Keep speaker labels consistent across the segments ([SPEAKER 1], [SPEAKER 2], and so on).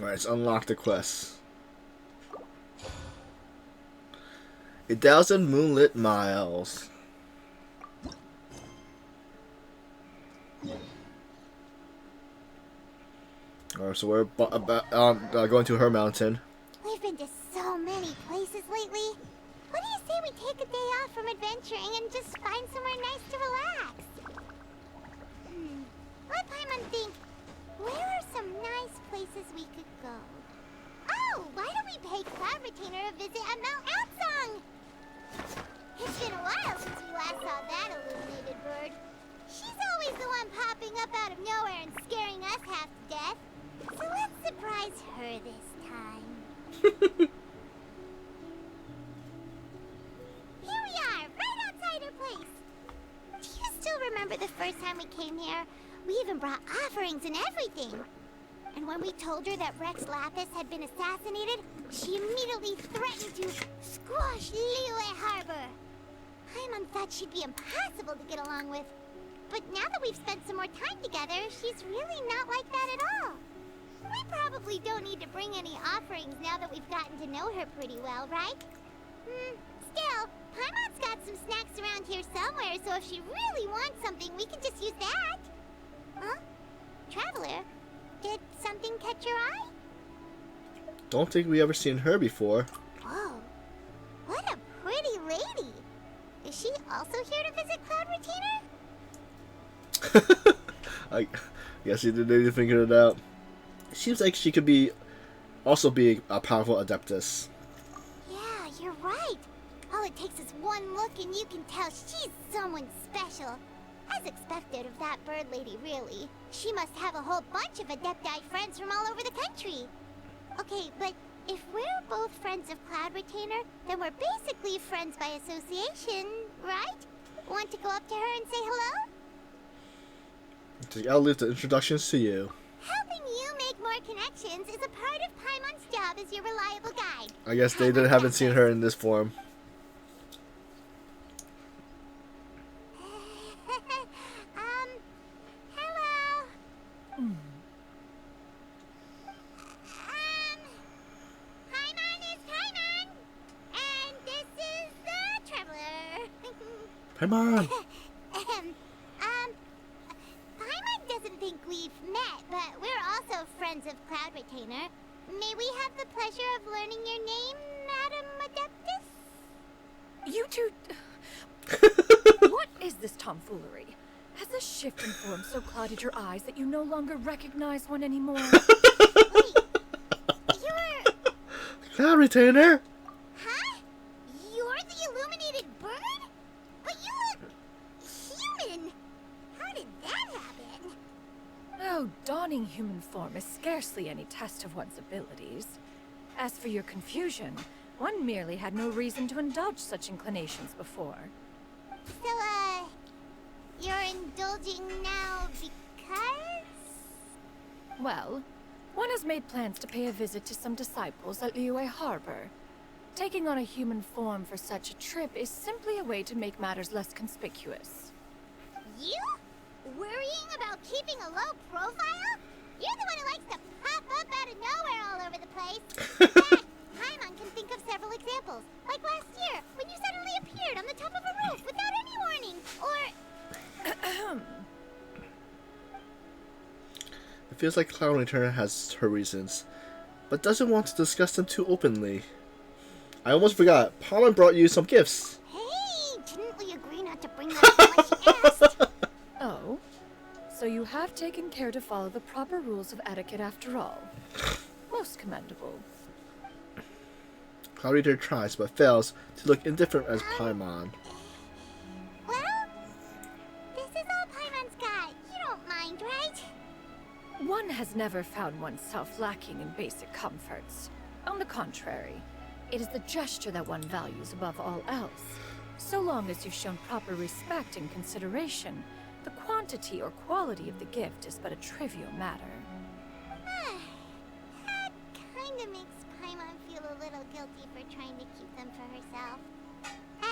[SPEAKER 1] Alright, let's unlock the quest. 1,000 moonlit miles. Alright, so we're going to her mountain.
[SPEAKER 2] We've been to so many places lately. What do you say we take a day off from adventuring and just find somewhere nice to relax? Let Paimon think. Where are some nice places we could go? Oh, why don't we pay Cloud Retainer a visit at Mount Outsong? It's been a while since we last saw that illuminated bird. She's always the one popping up out of nowhere and scaring us half to death. So let's surprise her this time. Here we are, right outside her place. Do you still remember the first time we came here? We even brought offerings and everything. And when we told her that Rex Lapis had been assassinated, she immediately threatened to squash Liyue Harbor. Paimon thought she'd be impossible to get along with. But now that we've spent some more time together, she's really not like that at all. We probably don't need to bring any offerings now that we've gotten to know her pretty well, right? Still, Paimon's got some snacks around here somewhere, so if she really wants something, we can just use that. Huh? Traveler, did something catch your eye?
[SPEAKER 1] Don't think we ever seen her before.
[SPEAKER 2] Whoa, what a pretty lady. Is she also here to visit Cloud Retainer?
[SPEAKER 1] I guess you didn't need to figure it out. Seems like she could also be a powerful adeptus.
[SPEAKER 2] Yeah, you're right. All it takes is one look and you can tell she's someone special. As expected of that bird lady, really. She must have a whole bunch of Adepti friends from all over the country. Okay, but if we're both friends of Cloud Retainer, then we're basically friends by association, right? Want to go up to her and say hello?
[SPEAKER 1] I'll leave the introductions to you.
[SPEAKER 2] Helping you make more connections is a part of Paimon's job as your reliable guide.
[SPEAKER 1] I guess they haven't seen her in this form.
[SPEAKER 2] Hello. Paimon is Paimon, and this is the Traveler.
[SPEAKER 1] Paimon!
[SPEAKER 2] Paimon doesn't think we've met, but we're also friends of Cloud Retainer. May we have the pleasure of learning your name, Madam Adeptus?
[SPEAKER 3] You two... What is this tomfoolery? Has the shift in form so clouded your eyes that you no longer recognize one anymore?
[SPEAKER 2] Wait, you're...
[SPEAKER 1] Cloud Retainer!
[SPEAKER 2] Huh? You're the illuminated bird? But you look... human! How did that happen?
[SPEAKER 3] Oh, donning human form is scarcely any test of one's abilities. As for your confusion, one merely had no reason to indulge such inclinations before.
[SPEAKER 2] So, you're indulging now because?
[SPEAKER 3] Well, one has made plans to pay a visit to some disciples at Liyue Harbor. Taking on a human form for such a trip is simply a way to make matters less conspicuous.
[SPEAKER 2] You? Worrying about keeping a low profile? You're the one who likes to pop up out of nowhere all over the place. In fact, Paimon can think of several examples. Like last year, when you suddenly appeared on the top of a roof without any warning. Or...
[SPEAKER 1] It feels like Cloud Retainer has her reasons, but doesn't want to discuss them too openly. I almost forgot. Paimon brought you some gifts.
[SPEAKER 2] Hey, didn't we agree not to bring that up unless she asked?
[SPEAKER 3] Oh? So you have taken care to follow the proper rules of etiquette after all. Most commendable.
[SPEAKER 1] Cloud Retainer tries, but fails to look indifferent as Paimon.
[SPEAKER 2] Well, this is all Paimon's got. You don't mind, right?
[SPEAKER 3] One has never found oneself lacking in basic comforts. On the contrary, it is the gesture that one values above all else. So long as you've shown proper respect and consideration, the quantity or quality of the gift is but a trivial matter.
[SPEAKER 2] That kinda makes Paimon feel a little guilty for trying to keep them for herself.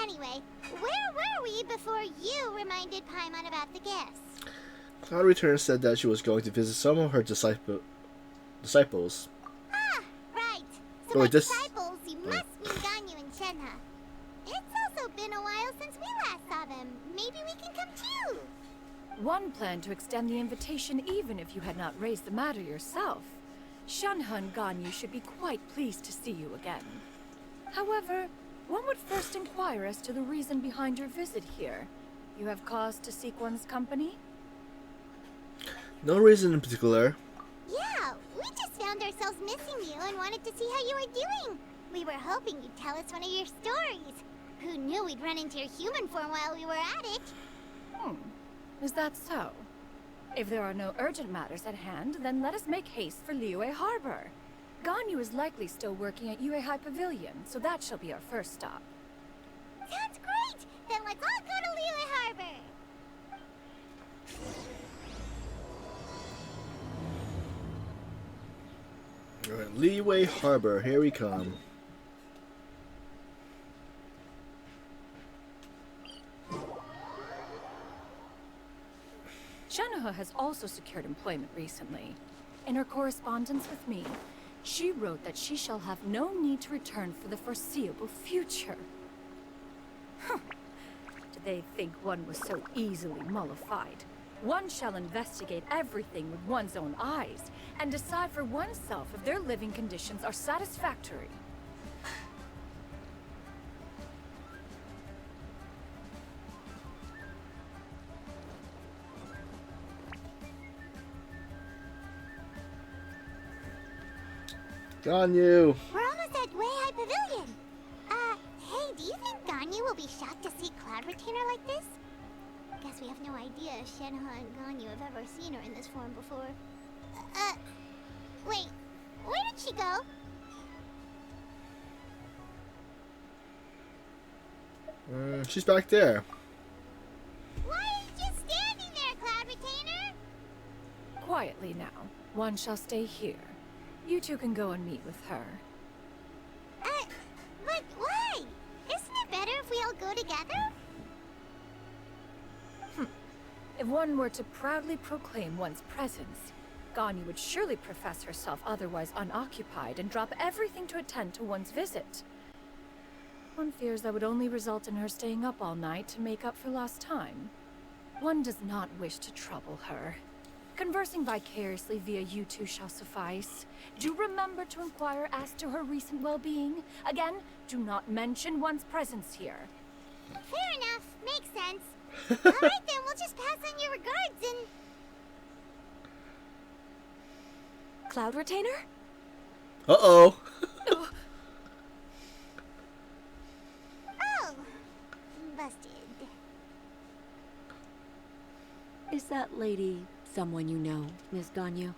[SPEAKER 2] Anyway, where were we before you reminded Paimon about the gifts?
[SPEAKER 1] Cloud Retainer said that she was going to visit some of her disciples.
[SPEAKER 2] to
[SPEAKER 1] Oh,
[SPEAKER 2] my
[SPEAKER 1] it just-
[SPEAKER 2] disciples, you must mean Ganyu and Shenhe. It's also been a while since we last saw them. Maybe we can come too.
[SPEAKER 3] One planned to extend the invitation even if you had not raised the matter yourself. Shenhe and Ganyu should be quite pleased to see you again. However, one would first inquire as to the reason behind your visit here. You have cause to seek one's company?
[SPEAKER 1] No reason in particular.
[SPEAKER 2] Yeah, we just found ourselves missing you and wanted to see how you were doing. We were hoping you'd tell us one of your stories. Who knew we'd run into your human form while we were at it?
[SPEAKER 3] Is that so? If there are no urgent matters at hand, then let us make haste for Liyue Harbor. Ganyu is likely still working at Yuehai Pavilion, so that shall be our first stop.
[SPEAKER 2] Sounds great! Then let's all go to Liyue Harbor!
[SPEAKER 1] Alright, Liyue Harbor, here we come.
[SPEAKER 3] Shenhe has also secured employment recently. In her correspondence with me, she wrote that she shall have no need to return for the foreseeable future. Did they think one was so easily mollified? One shall investigate everything with one's own eyes, and decide for oneself if their living conditions are satisfactory.
[SPEAKER 1] Ganyu!
[SPEAKER 2] We're almost at Weihai Pavilion. Hey, do you think Ganyu will be shocked to see Cloud Retainer like this? Guess we have no idea if Shenhe and Ganyu have ever seen her in this form before. Wait, where did she go?
[SPEAKER 1] She's back there.
[SPEAKER 2] Why are you just standing there, Cloud Retainer?
[SPEAKER 3] Quietly now. One shall stay here. You two can go and meet with her.
[SPEAKER 2] But why? Isn't it better if we all go together?
[SPEAKER 3] If one were to proudly proclaim one's presence, Ganyu would surely profess herself otherwise unoccupied and drop everything to attend to one's visit. One fears that would only result in her staying up all night to make up for lost time. One does not wish to trouble her. Conversing vicariously via you two shall suffice. Do remember to inquire as to her recent well-being. Again, do not mention one's presence here.
[SPEAKER 2] Fair enough. Makes sense. Alright then, we'll just pass on your regards and...
[SPEAKER 4] Cloud Retainer?
[SPEAKER 1] Uh-oh.
[SPEAKER 2] Oh! Busted.
[SPEAKER 4] Is that lady someone you know, Miss Ganyu?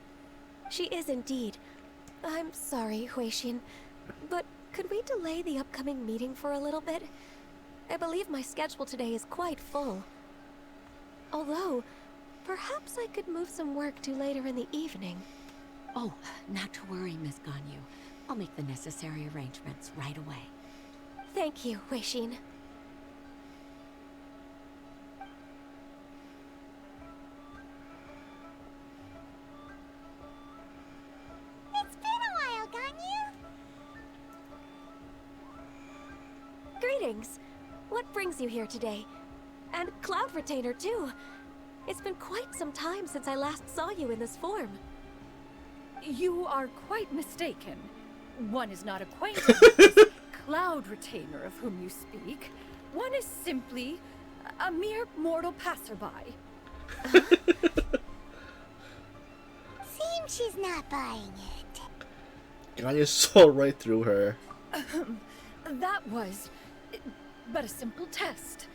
[SPEAKER 4] She is indeed. I'm sorry, Huixin, but could we delay the upcoming meeting for a little bit? I believe my schedule today is quite full. Although, perhaps I could move some work to later in the evening.
[SPEAKER 5] Oh, not to worry, Miss Ganyu. I'll make the necessary arrangements right away.
[SPEAKER 4] Thank you, Huixin.
[SPEAKER 2] It's been a while, Ganyu.
[SPEAKER 4] Greetings. What brings you here today? And Cloud Retainer, too. It's been quite some time since I last saw you in this form.
[SPEAKER 3] You are quite mistaken. One is not acquainted with this Cloud Retainer of whom you speak. One is simply a mere mortal passerby.
[SPEAKER 2] Seems she's not buying it.
[SPEAKER 1] Ganyu saw right through her.
[SPEAKER 3] That was but a simple test.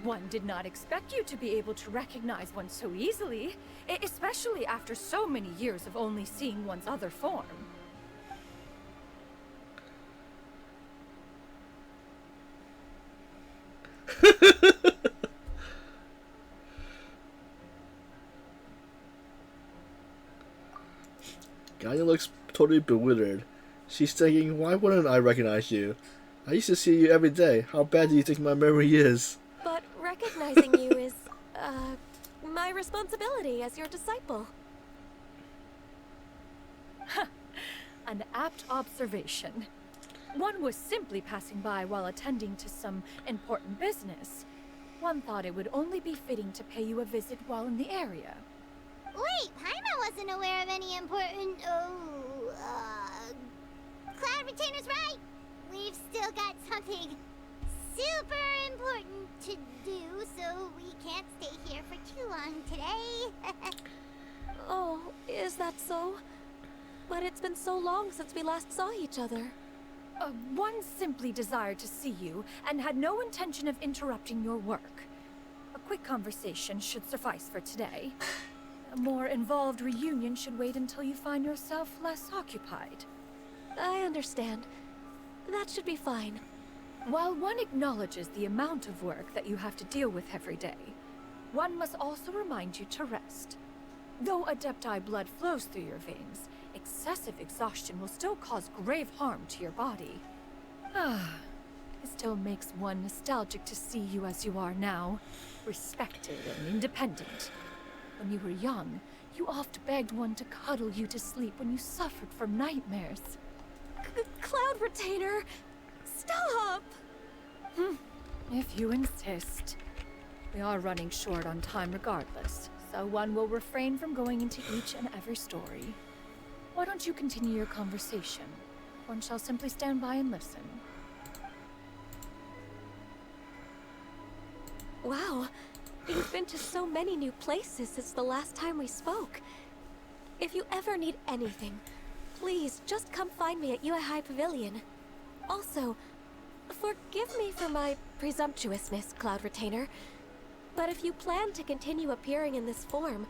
[SPEAKER 3] One did not expect you to be able to recognize one so easily, especially after so many years of only seeing one's other form.
[SPEAKER 1] Ganyu looks totally bewildered. She's thinking, why wouldn't I recognize you? I used to see you every day. How bad do you think my memory is?
[SPEAKER 4] But recognizing you is, my responsibility as your disciple.
[SPEAKER 3] An apt observation. One was simply passing by while attending to some important business. One thought it would only be fitting to pay you a visit while in the area.
[SPEAKER 2] Wait, Paimon wasn't aware of any important, Cloud Retainer's right! We've still got something super important to do, so we can't stay here for too long today.
[SPEAKER 4] Oh, is that so? But it's been so long since we last saw each other.
[SPEAKER 3] One simply desired to see you and had no intention of interrupting your work. A quick conversation should suffice for today. A more involved reunion should wait until you find yourself less occupied.
[SPEAKER 4] I understand. That should be fine.
[SPEAKER 3] While one acknowledges the amount of work that you have to deal with every day, one must also remind you to rest. Though Adepti blood flows through your veins, excessive exhaustion will still cause grave harm to your body. It still makes one nostalgic to see you as you are now, respected and independent. When you were young, you oft begged one to cuddle you to sleep when you suffered from nightmares.
[SPEAKER 4] Cloud Retainer! Stop!
[SPEAKER 3] If you insist. We are running short on time regardless, so one will refrain from going into each and every story. Why don't you continue your conversation? One shall simply stand by and listen.
[SPEAKER 4] Wow, you've been to so many new places since the last time we spoke. If you ever need anything, please just come find me at Yue High Pavilion. Also, forgive me for my presumptuousness, Cloud Retainer, but if you plan to continue appearing in this form,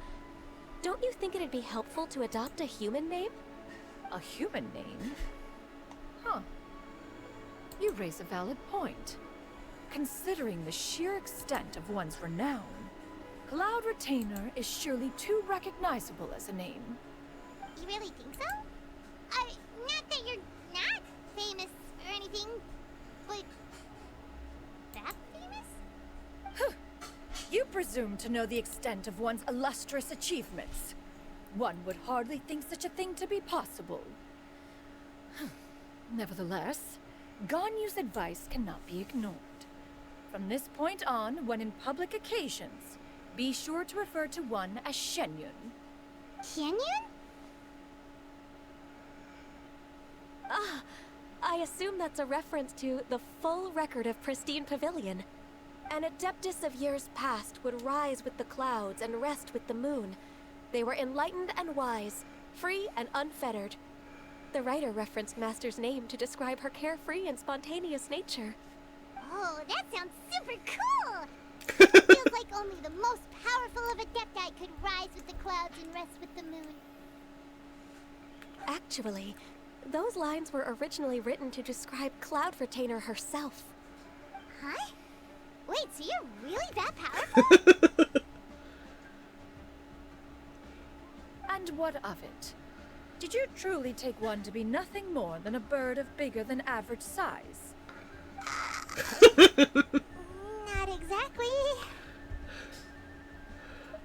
[SPEAKER 4] don't you think it'd be helpful to adopt a human name?
[SPEAKER 3] A human name? Huh. You raise a valid point. Considering the sheer extent of one's renown, Cloud Retainer is surely too recognizable as a name.
[SPEAKER 2] You really think so? Not that you're not famous or anything, but that famous?
[SPEAKER 3] You presume to know the extent of one's illustrious achievements. One would hardly think such a thing to be possible. Nevertheless, Ganyu's advice cannot be ignored. From this point on, when in public occasions, be sure to refer to one as Xianyun.
[SPEAKER 2] Xianyun?
[SPEAKER 4] I assume that's a reference to the full record of Pristine Pavilion. An Adeptus of years past would rise with the clouds and rest with the moon. They were enlightened and wise, free and unfettered. The writer referenced Master's name to describe her carefree and spontaneous nature.
[SPEAKER 2] Oh, that sounds super cool! Feels like only the most powerful of Adepti could rise with the clouds and rest with the moon.
[SPEAKER 4] Actually, those lines were originally written to describe Cloud Retainer herself.
[SPEAKER 2] Huh? Wait, so you're really that powerful?
[SPEAKER 3] And what of it? Did you truly take one to be nothing more than a bird of bigger than average size?
[SPEAKER 2] Not exactly.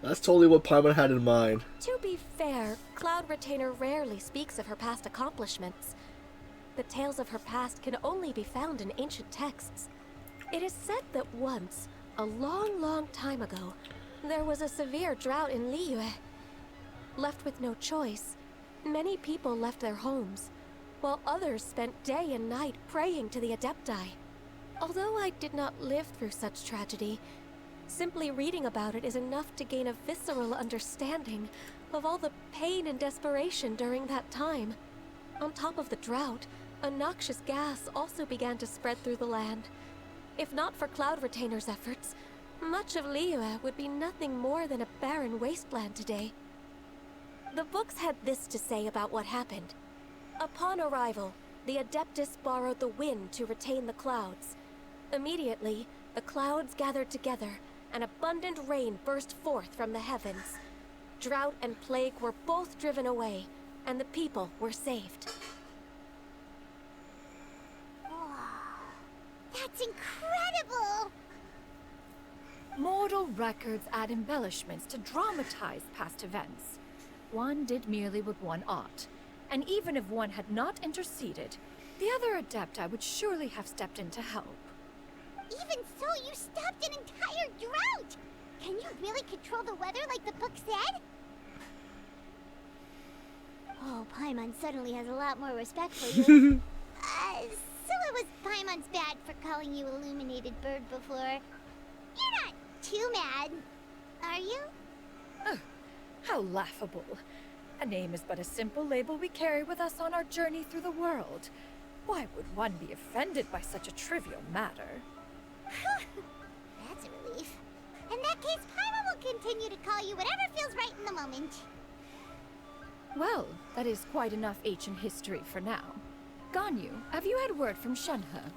[SPEAKER 1] That's totally what Paimon had in mind.
[SPEAKER 4] To be fair, Cloud Retainer rarely speaks of her past accomplishments. The tales of her past can only be found in ancient texts. It is said that once, a long, long time ago, there was a severe drought in Liyue. Left with no choice, many people left their homes, while others spent day and night praying to the Adepti. Although I did not live through such tragedy, simply reading about it is enough to gain a visceral understanding of all the pain and desperation during that time. On top of the drought, a noxious gas also began to spread through the land. If not for Cloud Retainer's efforts, much of Liyue would be nothing more than a barren wasteland today. The books had this to say about what happened. Upon arrival, the Adeptus borrowed the wind to retain the clouds. Immediately, the clouds gathered together, and abundant rain burst forth from the heavens. Drought and plague were both driven away, and the people were saved.
[SPEAKER 2] That's incredible!
[SPEAKER 3] Mortal records add embellishments to dramatize past events. One did merely what one ought, And even if one had not interceded, the other Adepti would surely have stepped in to help.
[SPEAKER 2] Even so, you stopped an entire drought! Can you really control the weather like the book said? Oh, Paimon suddenly has a lot more respect for you. So it was Paimon's bad for calling you Illuminated Bird before. You're not too mad, are you?
[SPEAKER 3] How laughable. A name is but a simple label we carry with us on our journey through the world. Why would one be offended by such a trivial matter?
[SPEAKER 2] That's a relief. In that case, Paimon will continue to call you whatever feels right in the moment.
[SPEAKER 3] Well, that is quite enough ancient history for now. Ganyu, have you had word from Shenhe?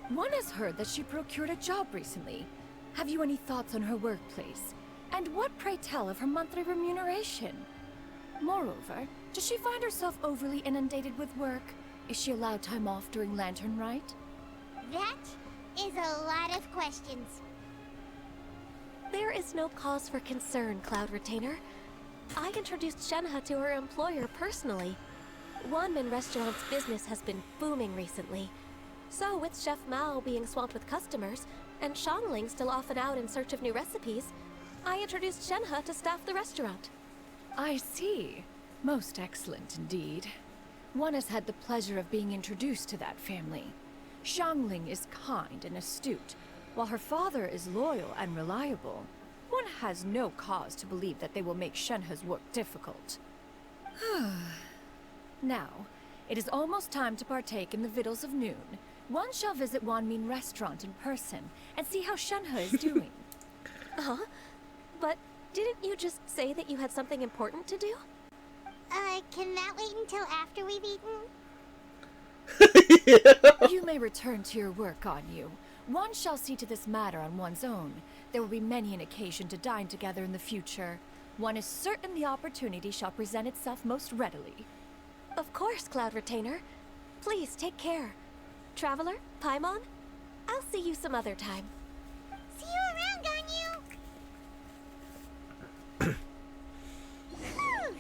[SPEAKER 3] One has heard that she procured a job recently. Have you any thoughts on her workplace? And what, pray tell, of her monthly remuneration? Moreover, does she find herself overly inundated with work? Is she allowed time off during Lantern Rite?
[SPEAKER 2] That is a lot of questions.
[SPEAKER 4] There is no cause for concern, Cloud Retainer. I introduced Shenhe to her employer personally. Wanmin Restaurant's business has been booming recently. So with Chef Mao being swamped with customers, and Shangling still off and out in search of new recipes, I introduced Shenhe to staff the restaurant.
[SPEAKER 3] I see. Most excellent indeed. One has had the pleasure of being introduced to that family. Shangling is kind and astute, while her father is loyal and reliable. One has no cause to believe that they will make Shenhe's work difficult. Now, it is almost time to partake in the victuals of noon. One shall visit Wanmin Restaurant in person and see how Shenhe is doing.
[SPEAKER 4] Huh? But didn't you just say that you had something important to do?
[SPEAKER 2] Can that wait until after we've eaten?
[SPEAKER 3] You may return to your work, Ganyu. One shall see to this matter on one's own. There will be many an occasion to dine together in the future. One is certain the opportunity shall present itself most readily.
[SPEAKER 4] Of course, Cloud Retainer. Please take care. Traveler, Paimon, I'll see you some other time.
[SPEAKER 2] See you around, Ganyu! Whew.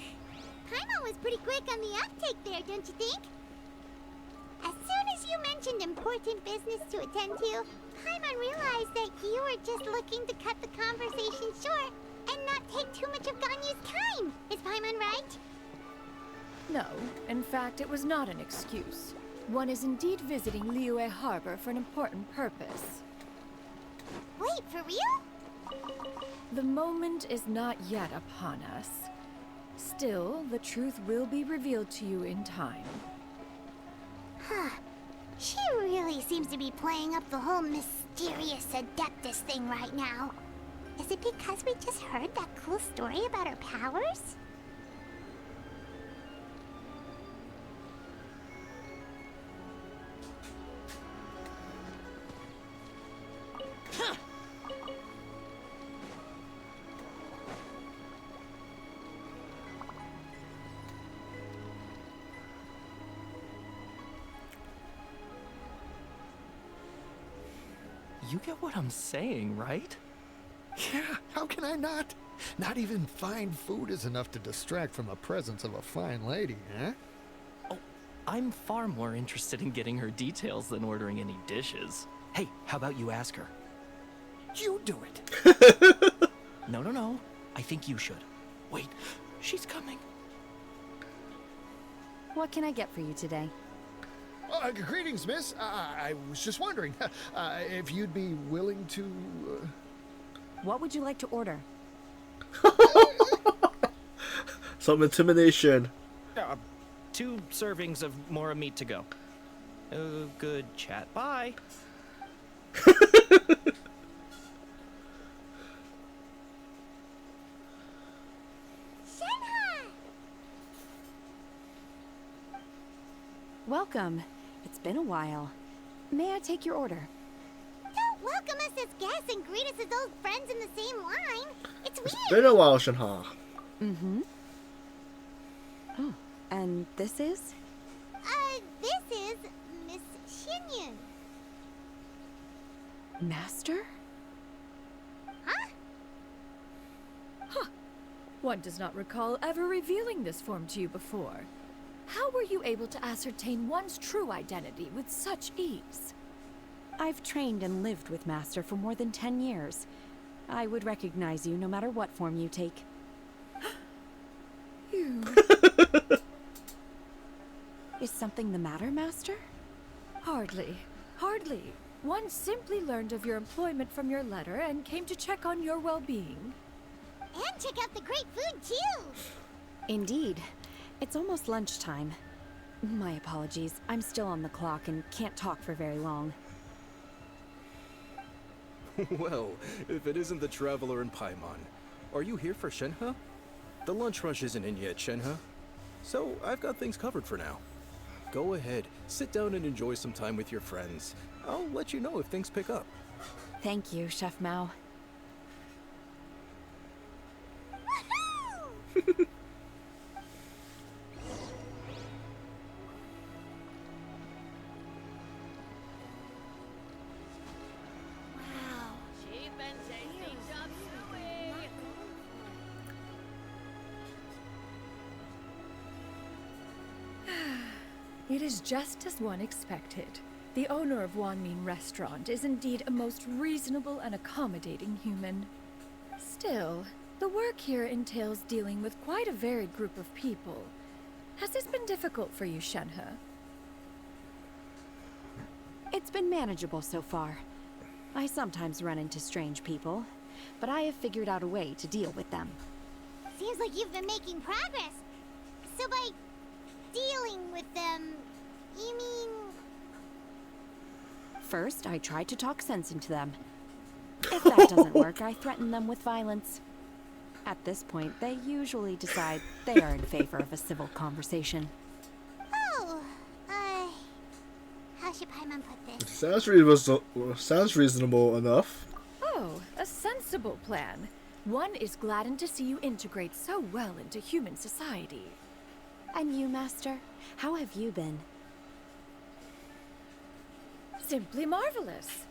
[SPEAKER 2] Paimon was pretty quick on the uptake there, don't you think? As soon as you mentioned important business to attend to, Paimon realized that you were just looking to cut the conversation short and not take too much of Ganyu's time. Is Paimon right?
[SPEAKER 3] No, in fact, it was not an excuse. One is indeed visiting Liyue Harbor for an important purpose.
[SPEAKER 2] Wait, for real?
[SPEAKER 3] The moment is not yet upon us. Still, the truth will be revealed to you in time.
[SPEAKER 2] Huh. She really seems to be playing up the whole mysterious Adeptus thing right now. Is it because we just heard that cool story about her powers?
[SPEAKER 6] You get what I'm saying, right?
[SPEAKER 7] Yeah, how can I not? Not even fine food is enough to distract from the presence of a fine lady, huh?
[SPEAKER 6] Oh, I'm far more interested in getting her details than ordering any dishes. Hey, how about you ask her?
[SPEAKER 7] You do it!
[SPEAKER 6] No. I think you should. Wait, she's coming.
[SPEAKER 8] What can I get for you today?
[SPEAKER 7] Greetings, miss. I was just wondering if you'd be willing to...
[SPEAKER 8] What would you like to order?
[SPEAKER 1] Some intimidation.
[SPEAKER 6] 2 servings of Mora meat to go. Oh, good chat. Bye.
[SPEAKER 2] Shenhe!
[SPEAKER 8] Welcome. It's been a while. May I take your order?
[SPEAKER 2] Don't welcome us as guests and greet us as old friends in the same line. It's weird.
[SPEAKER 1] Been a while, Shenhe.
[SPEAKER 8] Mm-hmm. Oh, and this is?
[SPEAKER 2] This is Miss Xianyun.
[SPEAKER 8] Master?
[SPEAKER 2] Huh?
[SPEAKER 3] One does not recall ever revealing this form to you before. How were you able to ascertain one's true identity with such ease?
[SPEAKER 8] I've trained and lived with Master for more than 10 years. I would recognize you no matter what form you take.
[SPEAKER 3] You...
[SPEAKER 8] Is something the matter, Master?
[SPEAKER 3] Hardly. Hardly. One simply learned of your employment from your letter and came to check on your well-being.
[SPEAKER 2] And check out the great food, too!
[SPEAKER 8] Indeed. It's almost lunchtime. My apologies. I'm still on the clock and can't talk for very long.
[SPEAKER 9] Well, if it isn't the Traveler in Paimon. Are you here for Shenhe? The lunch rush isn't in yet, Shenhe. So, I've got things covered for now. Go ahead, sit down and enjoy some time with your friends. I'll let you know if things pick up.
[SPEAKER 8] Thank you, Chef Mao.
[SPEAKER 3] It is just as one expected. The owner of Wanmin Restaurant is indeed a most reasonable and accommodating human. Still, the work here entails dealing with quite a varied group of people. Has this been difficult for you, Shenhe?
[SPEAKER 8] It's been manageable so far. I sometimes run into strange people, but I have figured out a way to deal with them.
[SPEAKER 2] Seems like you've been making progress. So by dealing with them, you mean...
[SPEAKER 8] First, I try to talk sense into them. If that doesn't work, I threaten them with violence. At this point, they usually decide they are in favor of a civil conversation.
[SPEAKER 2] Oh, how should Paimon put this?
[SPEAKER 1] Sounds reasonable enough.
[SPEAKER 3] Oh, a sensible plan. One is gladdened to see you integrate so well into human society.
[SPEAKER 8] And you, Master? How have you been?
[SPEAKER 3] Simply marvelous.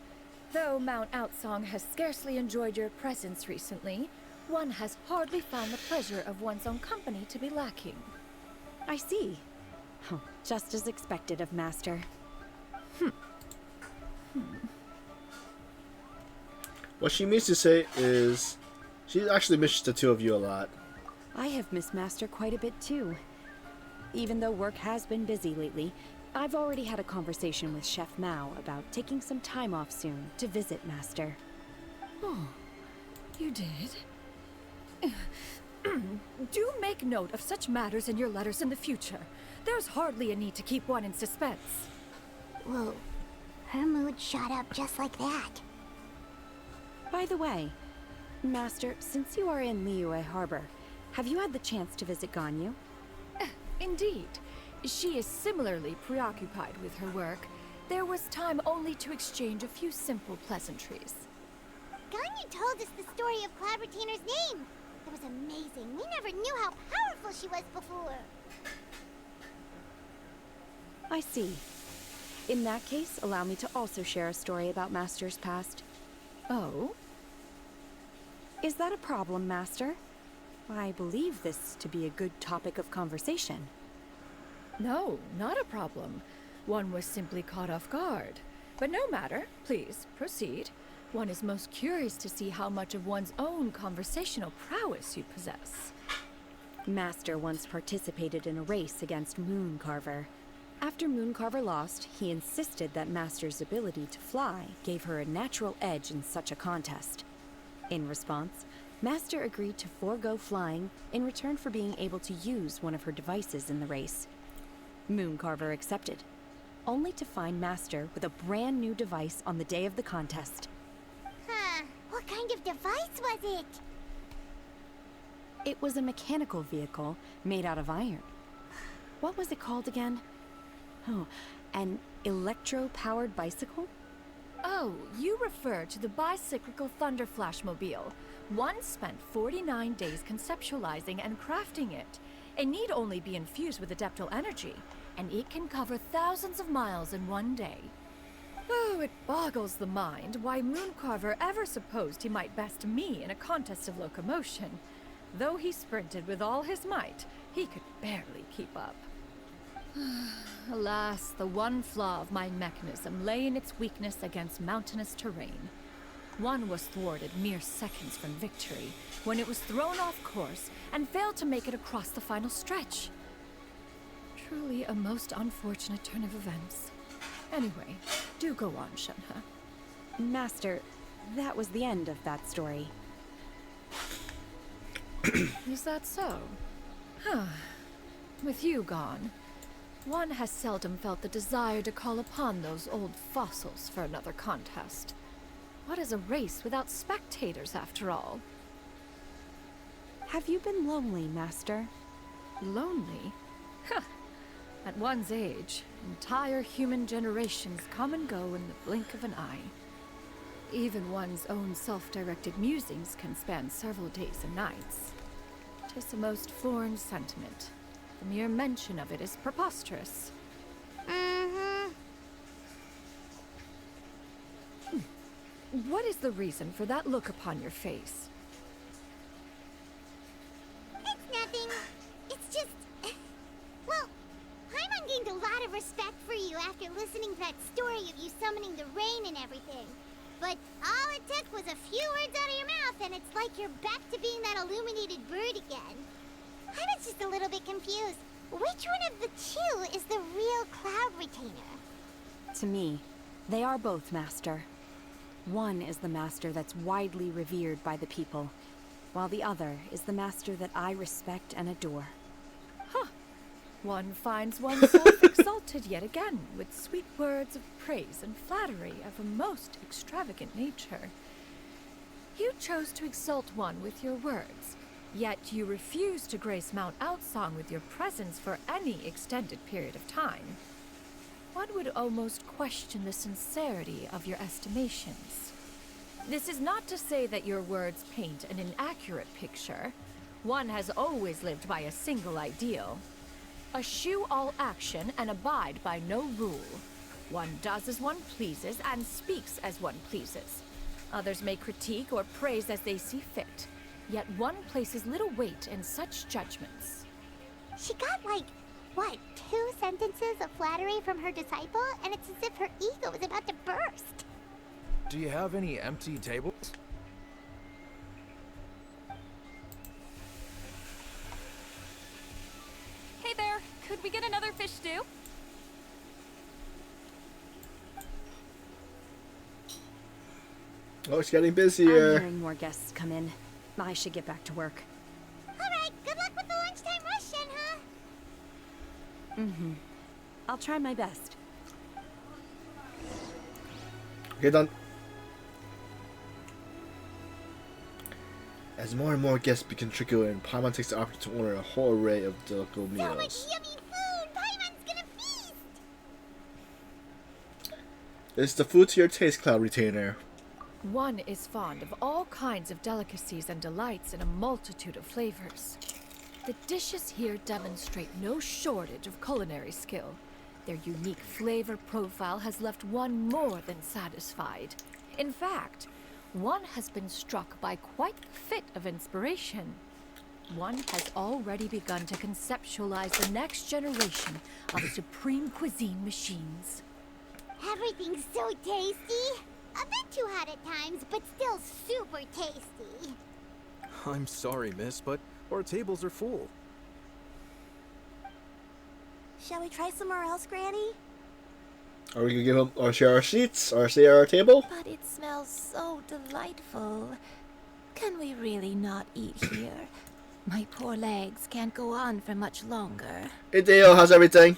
[SPEAKER 3] Though Mount Outsong has scarcely enjoyed your presence recently, one has hardly found the pleasure of one's own company to be lacking.
[SPEAKER 8] I see. Oh, just as expected of Master.
[SPEAKER 1] What she means to say is, she actually misses the two of you a lot.
[SPEAKER 8] I have missed Master quite a bit too. Even though work has been busy lately, I've already had a conversation with Chef Mao about taking some time off soon to visit Master.
[SPEAKER 3] Oh, you did? Do make note of such matters in your letters in the future. There's hardly a need to keep one in suspense.
[SPEAKER 2] Whoa, her mood shot up just like that.
[SPEAKER 8] By the way, Master, since you are in Liyue Harbor, have you had the chance to visit Ganyu?
[SPEAKER 3] Indeed. She is similarly preoccupied with her work. There was time only to exchange a few simple pleasantries.
[SPEAKER 2] Ganyu told us the story of Cloud Retainer's name. It was amazing. We never knew how powerful she was before.
[SPEAKER 8] I see. In that case, allow me to also share a story about Master's past.
[SPEAKER 3] Oh?
[SPEAKER 8] Is that a problem, Master? I believe this to be a good topic of conversation.
[SPEAKER 3] No, not a problem. One was simply caught off guard. But no matter. Please, proceed. One is most curious to see how much of one's own conversational prowess you possess.
[SPEAKER 8] Master once participated in a race against Mooncarver. After Mooncarver lost, he insisted that Master's ability to fly gave her a natural edge in such a contest. In response, Master agreed to forego flying in return for being able to use one of her devices in the race. Mooncarver accepted, only to find Master with a brand new device on the day of the contest.
[SPEAKER 2] Huh, what kind of device was it?
[SPEAKER 8] It was a mechanical vehicle made out of iron. What was it called again? Oh, an electro-powered bicycle?
[SPEAKER 3] Oh, you refer to the bicyclical Thunder Flashmobile. One spent 49 days conceptualizing and crafting it. It need only be infused with adeptal energy, and it can cover thousands of miles in one day. Oh, it boggles the mind why Mooncarver ever supposed he might best me in a contest of locomotion. Though he sprinted with all his might, he could barely keep up. Alas, the one flaw of my mechanism lay in its weakness against mountainous terrain. One was thwarted mere seconds from victory, when it was thrown off course and failed to make it across the final stretch. Truly a most unfortunate turn of events. Anyway, do go on, Shenhe.
[SPEAKER 8] Master, that was the end of that story.
[SPEAKER 3] Is that so? Huh. With you gone, one has seldom felt the desire to call upon those old fossils for another contest. What is a race without spectators, after all?
[SPEAKER 8] Have you been lonely, Master?
[SPEAKER 3] Lonely? Huh. At one's age, entire human generations come and go in the blink of an eye. Even one's own self-directed musings can span several days and nights. 'Tis a most foreign sentiment. The mere mention of it is preposterous. What is the reason for that look upon your face?
[SPEAKER 2] It's nothing. It's just... Well, Paimon gained a lot of respect for you after listening to that story of you summoning the rain and everything. But all it took was a few words out of your mouth and it's like you're back to being that illuminated bird again. I was just a little bit confused. Which one of the two is the real Cloud Retainer?
[SPEAKER 8] To me, they are both, Master. One is the master that's widely revered by the people, while the other is the master that I respect and adore.
[SPEAKER 3] Huh. One finds oneself exalted yet again with sweet words of praise and flattery of a most extravagant nature. You chose to exalt one with your words, yet you refuse to grace Mount Outsong with your presence for any extended period of time. One would almost question the sincerity of your estimations. This is not to say that your words paint an inaccurate picture. One has always lived by a single ideal. Eschew all action and abide by no rule. One does as one pleases and speaks as one pleases. Others may critique or praise as they see fit, yet one places little weight in such judgments.
[SPEAKER 2] She got like, what, 2 sentences of flattery from her disciple, and it's as if her ego is about to burst.
[SPEAKER 10] Do you have any empty tables?
[SPEAKER 4] Hey there, could we get another fish stew?
[SPEAKER 1] Oh, it's getting
[SPEAKER 8] I'm
[SPEAKER 1] busier.
[SPEAKER 8] hearing more guests come in. I should get back to work.
[SPEAKER 2] Alright, good luck with the lunchtime rush, Shenhe.
[SPEAKER 8] I'll try my best.
[SPEAKER 1] Okay, done. As more and more guests begin trickling in, Paimon takes the opportunity to order a whole array of delectable
[SPEAKER 2] So much
[SPEAKER 1] meals.
[SPEAKER 2] yummy food! Paimon's gonna feast!
[SPEAKER 1] It's the food to your taste, Cloud Retainer.
[SPEAKER 3] One is fond of all kinds of delicacies and delights in a multitude of flavors. The dishes here demonstrate no shortage of culinary skill. Their unique flavor profile has left one more than satisfied. In fact, one has been struck by quite the fit of inspiration. One has already begun to conceptualize the next generation of supreme cuisine machines.
[SPEAKER 2] Everything's so tasty! A bit too hot at times, but still super tasty.
[SPEAKER 9] I'm sorry, miss, but our tables are full.
[SPEAKER 2] Shall we try somewhere else, Granny?
[SPEAKER 1] Are we gonna give him or share our seats or share our table?
[SPEAKER 11] But it smells so delightful. Can we really not eat here? My poor legs can't go on for much longer.
[SPEAKER 1] Hey Dale, how's everything?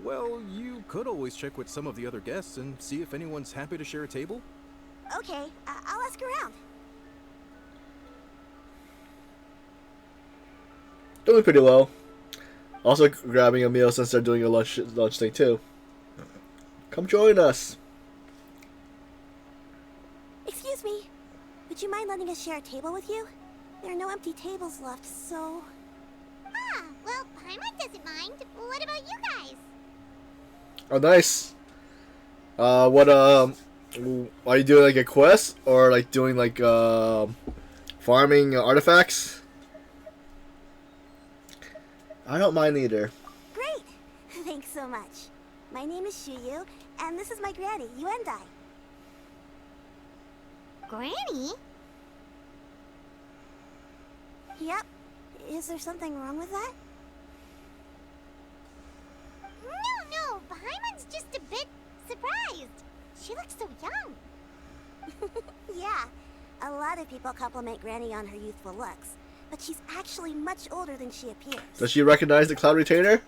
[SPEAKER 9] Well, you could always check with some of the other guests and see if anyone's happy to share a table.
[SPEAKER 2] Okay, I'll ask around.
[SPEAKER 1] Doing pretty well. Also grabbing a meal since they're doing a lunch thing too. Come join us.
[SPEAKER 2] Excuse me. Would you mind letting us share a table with you? There are no empty tables left, so... Ah, well, Paimon doesn't mind. What about you guys?
[SPEAKER 1] Oh, nice. What are you doing, like a quest or like doing like farming artifacts? I don't mind either.
[SPEAKER 2] Great. Thanks so much. My name is Xianyun, and this is my granny, Yuendai. Granny? Yep. Is there something wrong with that? No. Paimon's just a bit surprised. She looks so young. Yeah. A lot of people compliment Granny on her youthful looks, but she's actually much older than she appears.
[SPEAKER 1] Does she recognize the Cloud Retainer?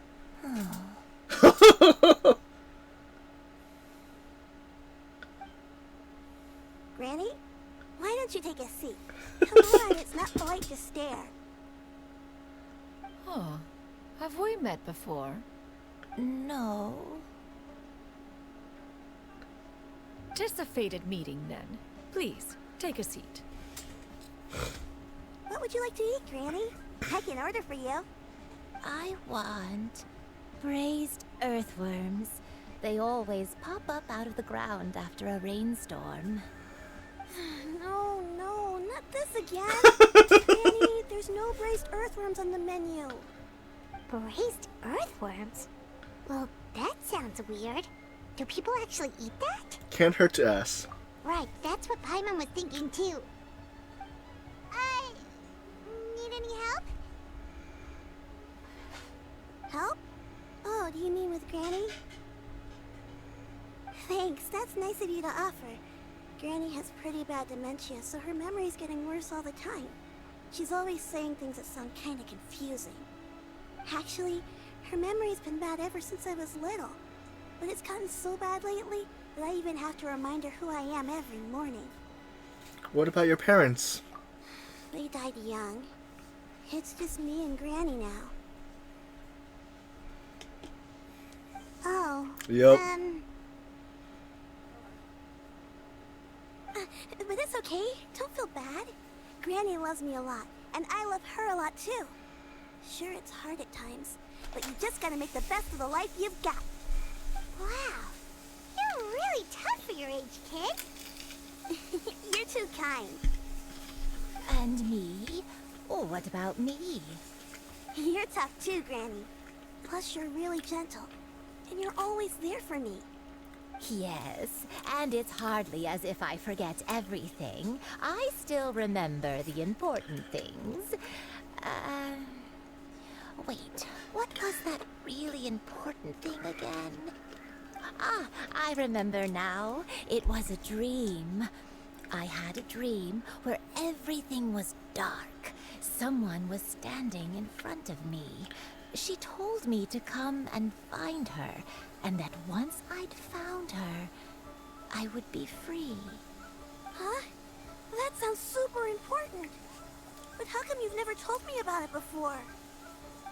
[SPEAKER 2] Granny? Why don't you take a seat? Come on, it's not polite to stare.
[SPEAKER 3] Oh, have we met before?
[SPEAKER 11] No.
[SPEAKER 3] 'Tis a fated meeting, then. Please, take a seat.
[SPEAKER 2] What would you like to eat, Granny? I can order for you.
[SPEAKER 11] I want braised earthworms. They always pop up out of the ground after a rainstorm.
[SPEAKER 2] No, not this again. Granny, there's no braised earthworms on the menu. Braised earthworms? Well, that sounds weird. Do people actually eat that?
[SPEAKER 1] Can't hurt to ask.
[SPEAKER 2] Right, that's what Paimon was thinking too. Need any help? Help? Oh, do you mean with Granny? Thanks, that's nice of you to offer. Granny has pretty bad dementia, so her memory's getting worse all the time. She's always saying things that sound kinda confusing. Actually, her memory's been bad ever since I was little. But it's gotten so bad lately that I even have to remind her who I am every morning.
[SPEAKER 1] What about your parents?
[SPEAKER 2] They died young. It's just me and Granny now. Oh.
[SPEAKER 1] Yep.
[SPEAKER 2] But it's okay. Don't feel bad. Granny loves me a lot, and I love her a lot too. Sure, it's hard at times, but you just gotta make the best of the life you've got. Wow. You're really tough for your age, kid. You're too kind.
[SPEAKER 11] And me? Oh, what about me?
[SPEAKER 2] You're tough too, Granny. Plus, you're really gentle, and you're always there for me.
[SPEAKER 11] Yes, and it's hardly as if I forget everything. I still remember the important things. Wait, what was that really important thing again? Ah, I remember now. It was a dream. I had a dream where everything was dark. Someone was standing in front of me. She told me to come and find her, and that once I'd found her, I would be free.
[SPEAKER 2] Huh? That sounds super important. But how come you've never told me about it before?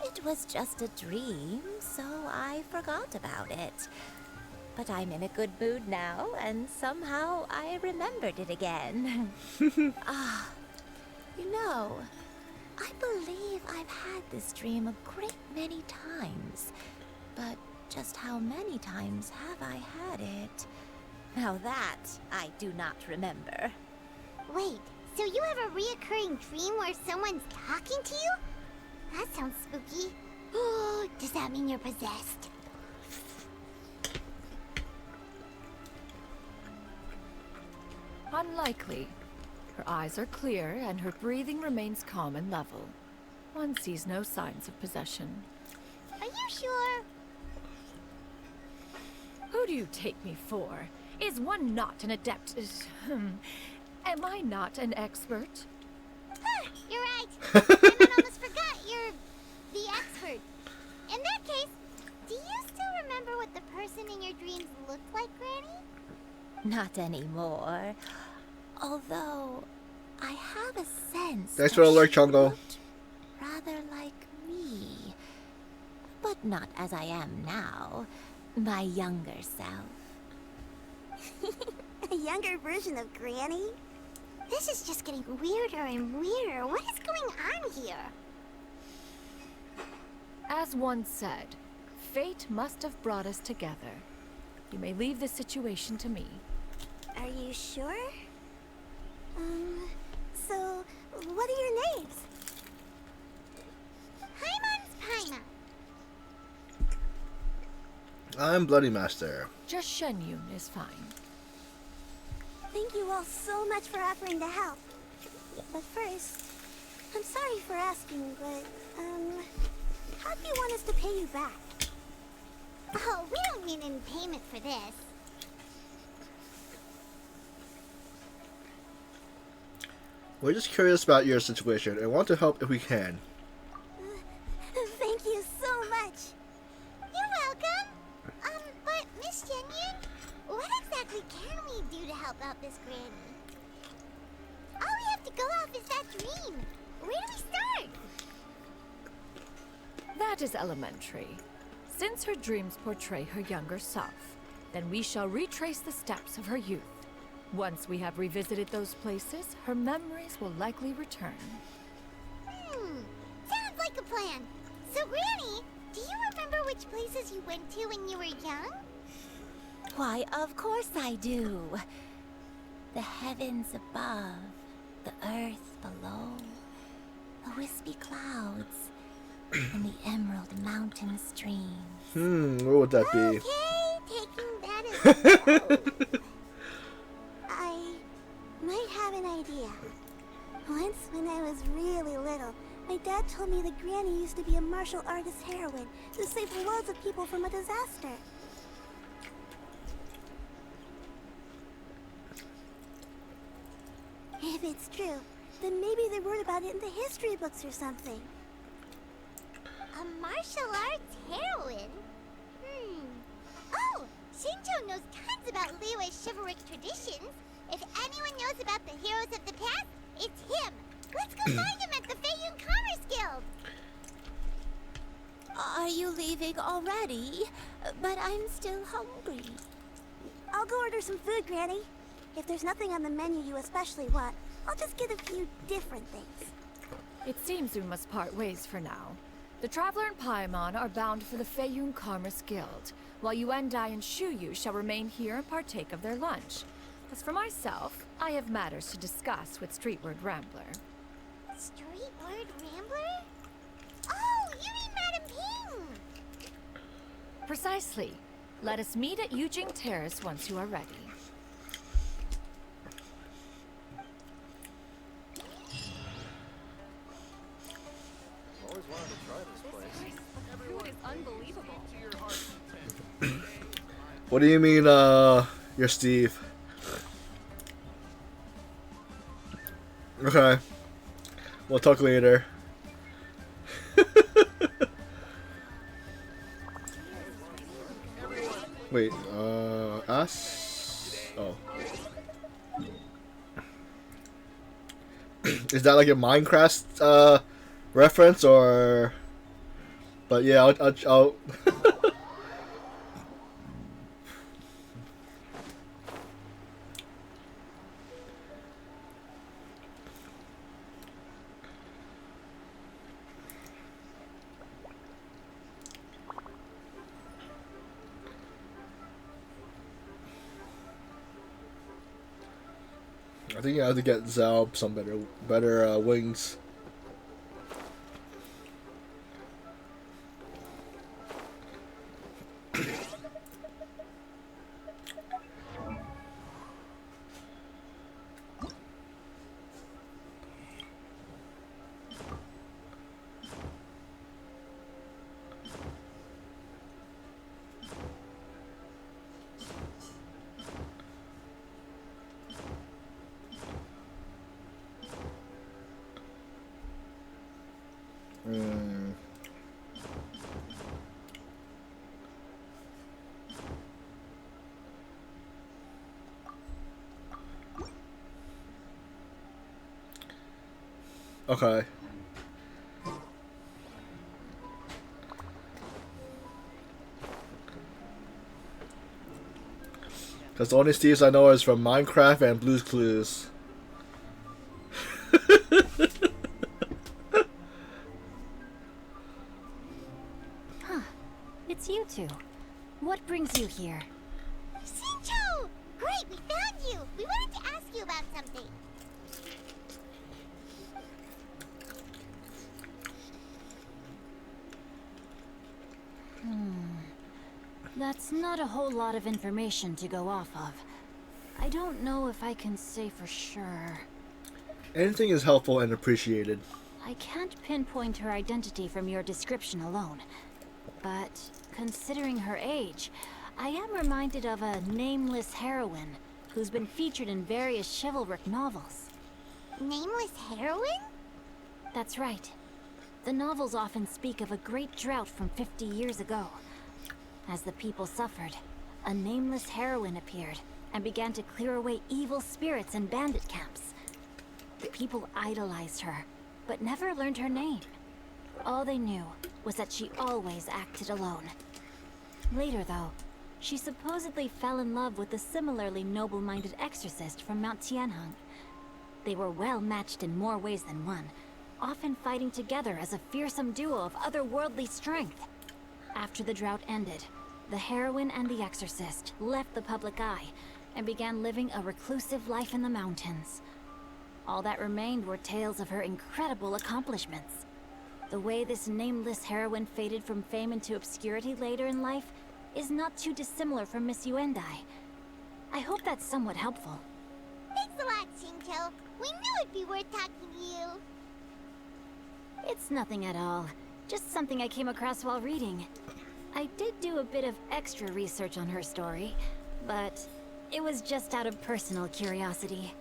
[SPEAKER 11] It was just a dream, so I forgot about it. But I'm in a good mood now, and somehow I remembered it again. You know, I believe I've had this dream a great many times. But just how many times have I had it? Now that I do not remember.
[SPEAKER 2] Wait, so you have a reoccurring dream where someone's talking to you? That sounds spooky. Oh, does that mean you're possessed?
[SPEAKER 3] Unlikely. Her eyes are clear, and her breathing remains calm and level. One sees no signs of possession.
[SPEAKER 2] Are you sure?
[SPEAKER 3] Who do you take me for? Is one not an adept? Am I not an expert?
[SPEAKER 2] You're right. I almost forgot you're the expert. In that case, do you still remember what the person in your dreams looked like, Granny?
[SPEAKER 11] Not anymore. Although, I have a sense
[SPEAKER 1] Thanks
[SPEAKER 11] that
[SPEAKER 1] for the alert,
[SPEAKER 11] she
[SPEAKER 1] Chongo.
[SPEAKER 11] looked rather like me. But not as I am now. My younger self.
[SPEAKER 2] A younger version of Granny? This is just getting weirder and weirder. What is going on here?
[SPEAKER 3] As one said, fate must have brought us together. You may leave the situation to me.
[SPEAKER 2] Are you sure? So, what are your names? Paimon's Paimon.
[SPEAKER 1] I'm Bloody Master.
[SPEAKER 3] Just Xianyun is fine.
[SPEAKER 2] Thank you all so much for offering to help. But first, I'm sorry for asking, but, how do you want us to pay you back? Oh, we don't mean in payment for this.
[SPEAKER 1] We're just curious about your situation and want to help if we can.
[SPEAKER 2] Thank you so much. You're welcome. But Miss Xianyun, what exactly can we do to help out this granny? All we have to go off is that dream. Where do we start?
[SPEAKER 3] That is elementary. Since her dreams portray her younger self, then we shall retrace the steps of her youth. Once we have revisited those places, her memories will likely return.
[SPEAKER 2] Sounds like a plan. So, Granny, do you remember which places you went to when you were young?
[SPEAKER 11] Why, of course I do. The heavens above, the earth below, the wispy clouds, and the emerald mountain streams.
[SPEAKER 1] What would that be?
[SPEAKER 2] Okay, taking that as a no. I might have an idea. Once, when I was really little, my dad told me that Granny used to be a martial artist heroine who saved loads of people from a disaster. If it's true, then maybe they wrote about it in the history books or something. A martial arts heroine? Oh, Shinjo knows tons about Liyue's chivalric traditions. If anyone knows about the heroes of the past, it's him. Let's go find him at the Feiyun Commerce Guild.
[SPEAKER 11] Are you leaving already? But I'm still hungry.
[SPEAKER 2] I'll go order some food, Granny. If there's nothing on the menu you especially want, I'll just get a few different things.
[SPEAKER 3] It seems we must part ways for now. The Traveler and Paimon are bound for the Feiyun Commerce Guild, while Yuendai and Shuyu shall remain here and partake of their lunch. As for myself, I have matters to discuss with Streetward Rambler.
[SPEAKER 2] Streetward Rambler? Oh, you mean Madam Ping!
[SPEAKER 3] Precisely. Let us meet at Yujing Terrace once you are ready.
[SPEAKER 10] Always wanted to try this place.
[SPEAKER 8] Food is unbelievable.
[SPEAKER 1] What do you mean, you're Steve? Okay. We'll talk later. Wait, us? Oh. Is that like a Minecraft, reference, or? But yeah, I'll I think I have to get Zao some better wings. Okay. Because the only Steves I know is from Minecraft and Blue's Clues.
[SPEAKER 4] It's you two. What brings you here?
[SPEAKER 2] Shinjo! Great, we found you! We wanted to ask you about something.
[SPEAKER 12] That's not a whole lot of information to go off of. I don't know if I can say for sure.
[SPEAKER 1] Anything is helpful and appreciated.
[SPEAKER 12] I can't pinpoint her identity from your description alone. But considering her age, I am reminded of a nameless heroine who's been featured in various chivalric novels.
[SPEAKER 2] Nameless heroine?
[SPEAKER 12] That's right. The novels often speak of a great drought from 50 years ago. As the people suffered, a nameless heroine appeared and began to clear away evil spirits and bandit camps. The people idolized her, but never learned her name. All they knew was that she always acted alone. Later, though, she supposedly fell in love with a similarly noble-minded exorcist from Mount Xianyun. They were well matched in more ways than one, often fighting together as a fearsome duo of otherworldly strength. After the drought ended, the heroine and the exorcist left the public eye and began living a reclusive life in the mountains. All that remained were tales of her incredible accomplishments. The way this nameless heroine faded from fame into obscurity later in life is not too dissimilar from Miss Yuendai. I hope that's somewhat helpful.
[SPEAKER 2] Thanks a lot, Shincho. We knew it'd be worth talking to you.
[SPEAKER 12] It's nothing at all. Just something I came across while reading. I did do a bit of extra research on her story, but it was just out of personal curiosity.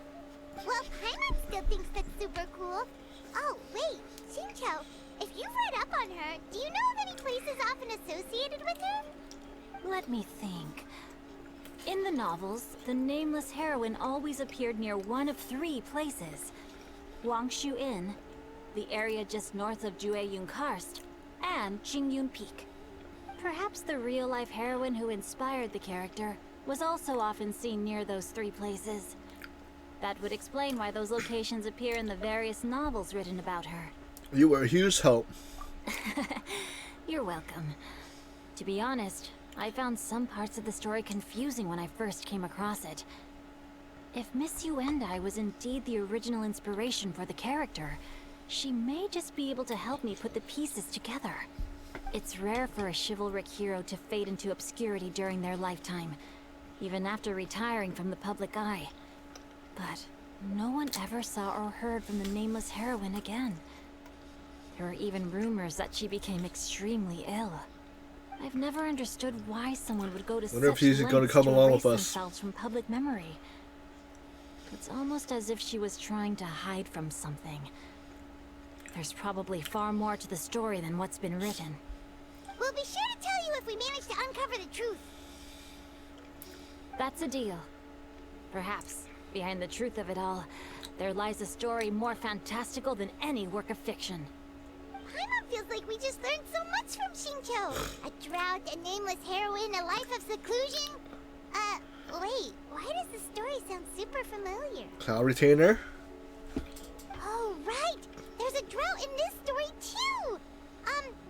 [SPEAKER 2] Well, Paimon still thinks that's super cool. Oh, wait, Shincho, if you've read up on her, do you know of any places often associated with her?
[SPEAKER 12] Let me think. In the novels, the nameless heroine always appeared near one of 3 places. Wangshu Inn, the area just north of Jueyun Karst, and Qingyun Peak. Perhaps the real-life heroine who inspired the character was also often seen near those 3 places. That would explain why those locations appear in the various novels written about her.
[SPEAKER 1] You were a huge help.
[SPEAKER 12] You're welcome. To be honest, I found some parts of the story confusing when I first came across it. If Miss Yuendai was indeed the original inspiration for the character, she may just be able to help me put the pieces together. It's rare for a chivalric hero to fade into obscurity during their lifetime, even after retiring from the public eye. But no one ever saw or heard from the nameless heroine again. There are even rumors that she became extremely ill. I've never understood why someone would go to
[SPEAKER 1] Wonder if
[SPEAKER 12] such
[SPEAKER 1] she's
[SPEAKER 12] lengths
[SPEAKER 1] gonna come
[SPEAKER 12] to
[SPEAKER 1] along
[SPEAKER 12] erase
[SPEAKER 1] with us.
[SPEAKER 12] themselves from public memory. It's almost as if she was trying to hide from something. There's probably far more to the story than what's been written.
[SPEAKER 2] We'll be sure to tell you if we manage to uncover the truth.
[SPEAKER 12] That's a deal. Perhaps, behind the truth of it all, there lies a story more fantastical than any work of fiction.
[SPEAKER 2] Paimon feels like we just learned so much from Shincho. A drought, a nameless heroine, a life of seclusion. Wait, why does the story sound super familiar?
[SPEAKER 1] Cloud Retainer?
[SPEAKER 2] Oh, right! There's a drought in this story, too!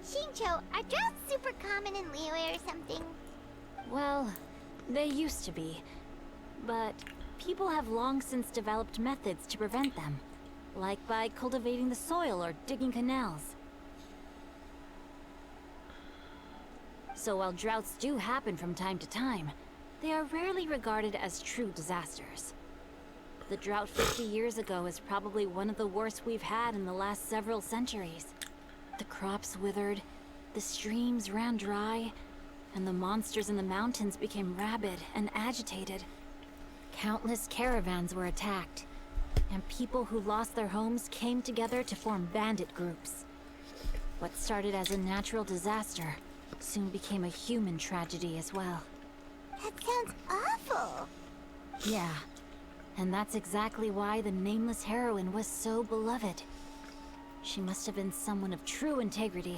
[SPEAKER 2] Shincho, are droughts super common in Liyue or something?
[SPEAKER 12] Well, they used to be. But people have long since developed methods to prevent them. Like by cultivating the soil or digging canals. So while droughts do happen from time to time, they are rarely regarded as true disasters. The drought 50 years ago is probably one of the worst we've had in the last several centuries. The crops withered, the streams ran dry, and the monsters in the mountains became rabid and agitated. Countless caravans were attacked, and people who lost their homes came together to form bandit groups. What started as a natural disaster soon became a human tragedy as well.
[SPEAKER 2] That sounds awful.
[SPEAKER 12] Yeah, and that's exactly why the nameless heroine was so beloved. She must have been someone of true integrity,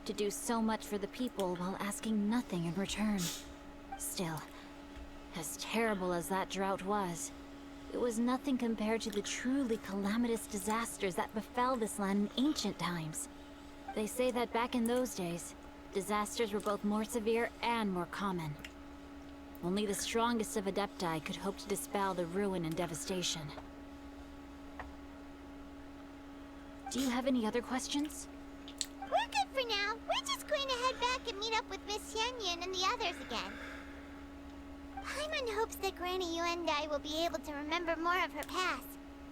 [SPEAKER 12] to do so much for the people while asking nothing in return. Still, as terrible as that drought was, it was nothing compared to the truly calamitous disasters that befell this land in ancient times. They say that back in those days, disasters were both more severe and more common. Only the strongest of Adepti could hope to dispel the ruin and devastation. Do you have any other questions?
[SPEAKER 2] We're good for now. We're just going to head back and meet up with Miss Xianyun and the others again. hopes that Granny Yuendai will be able to remember more of her past.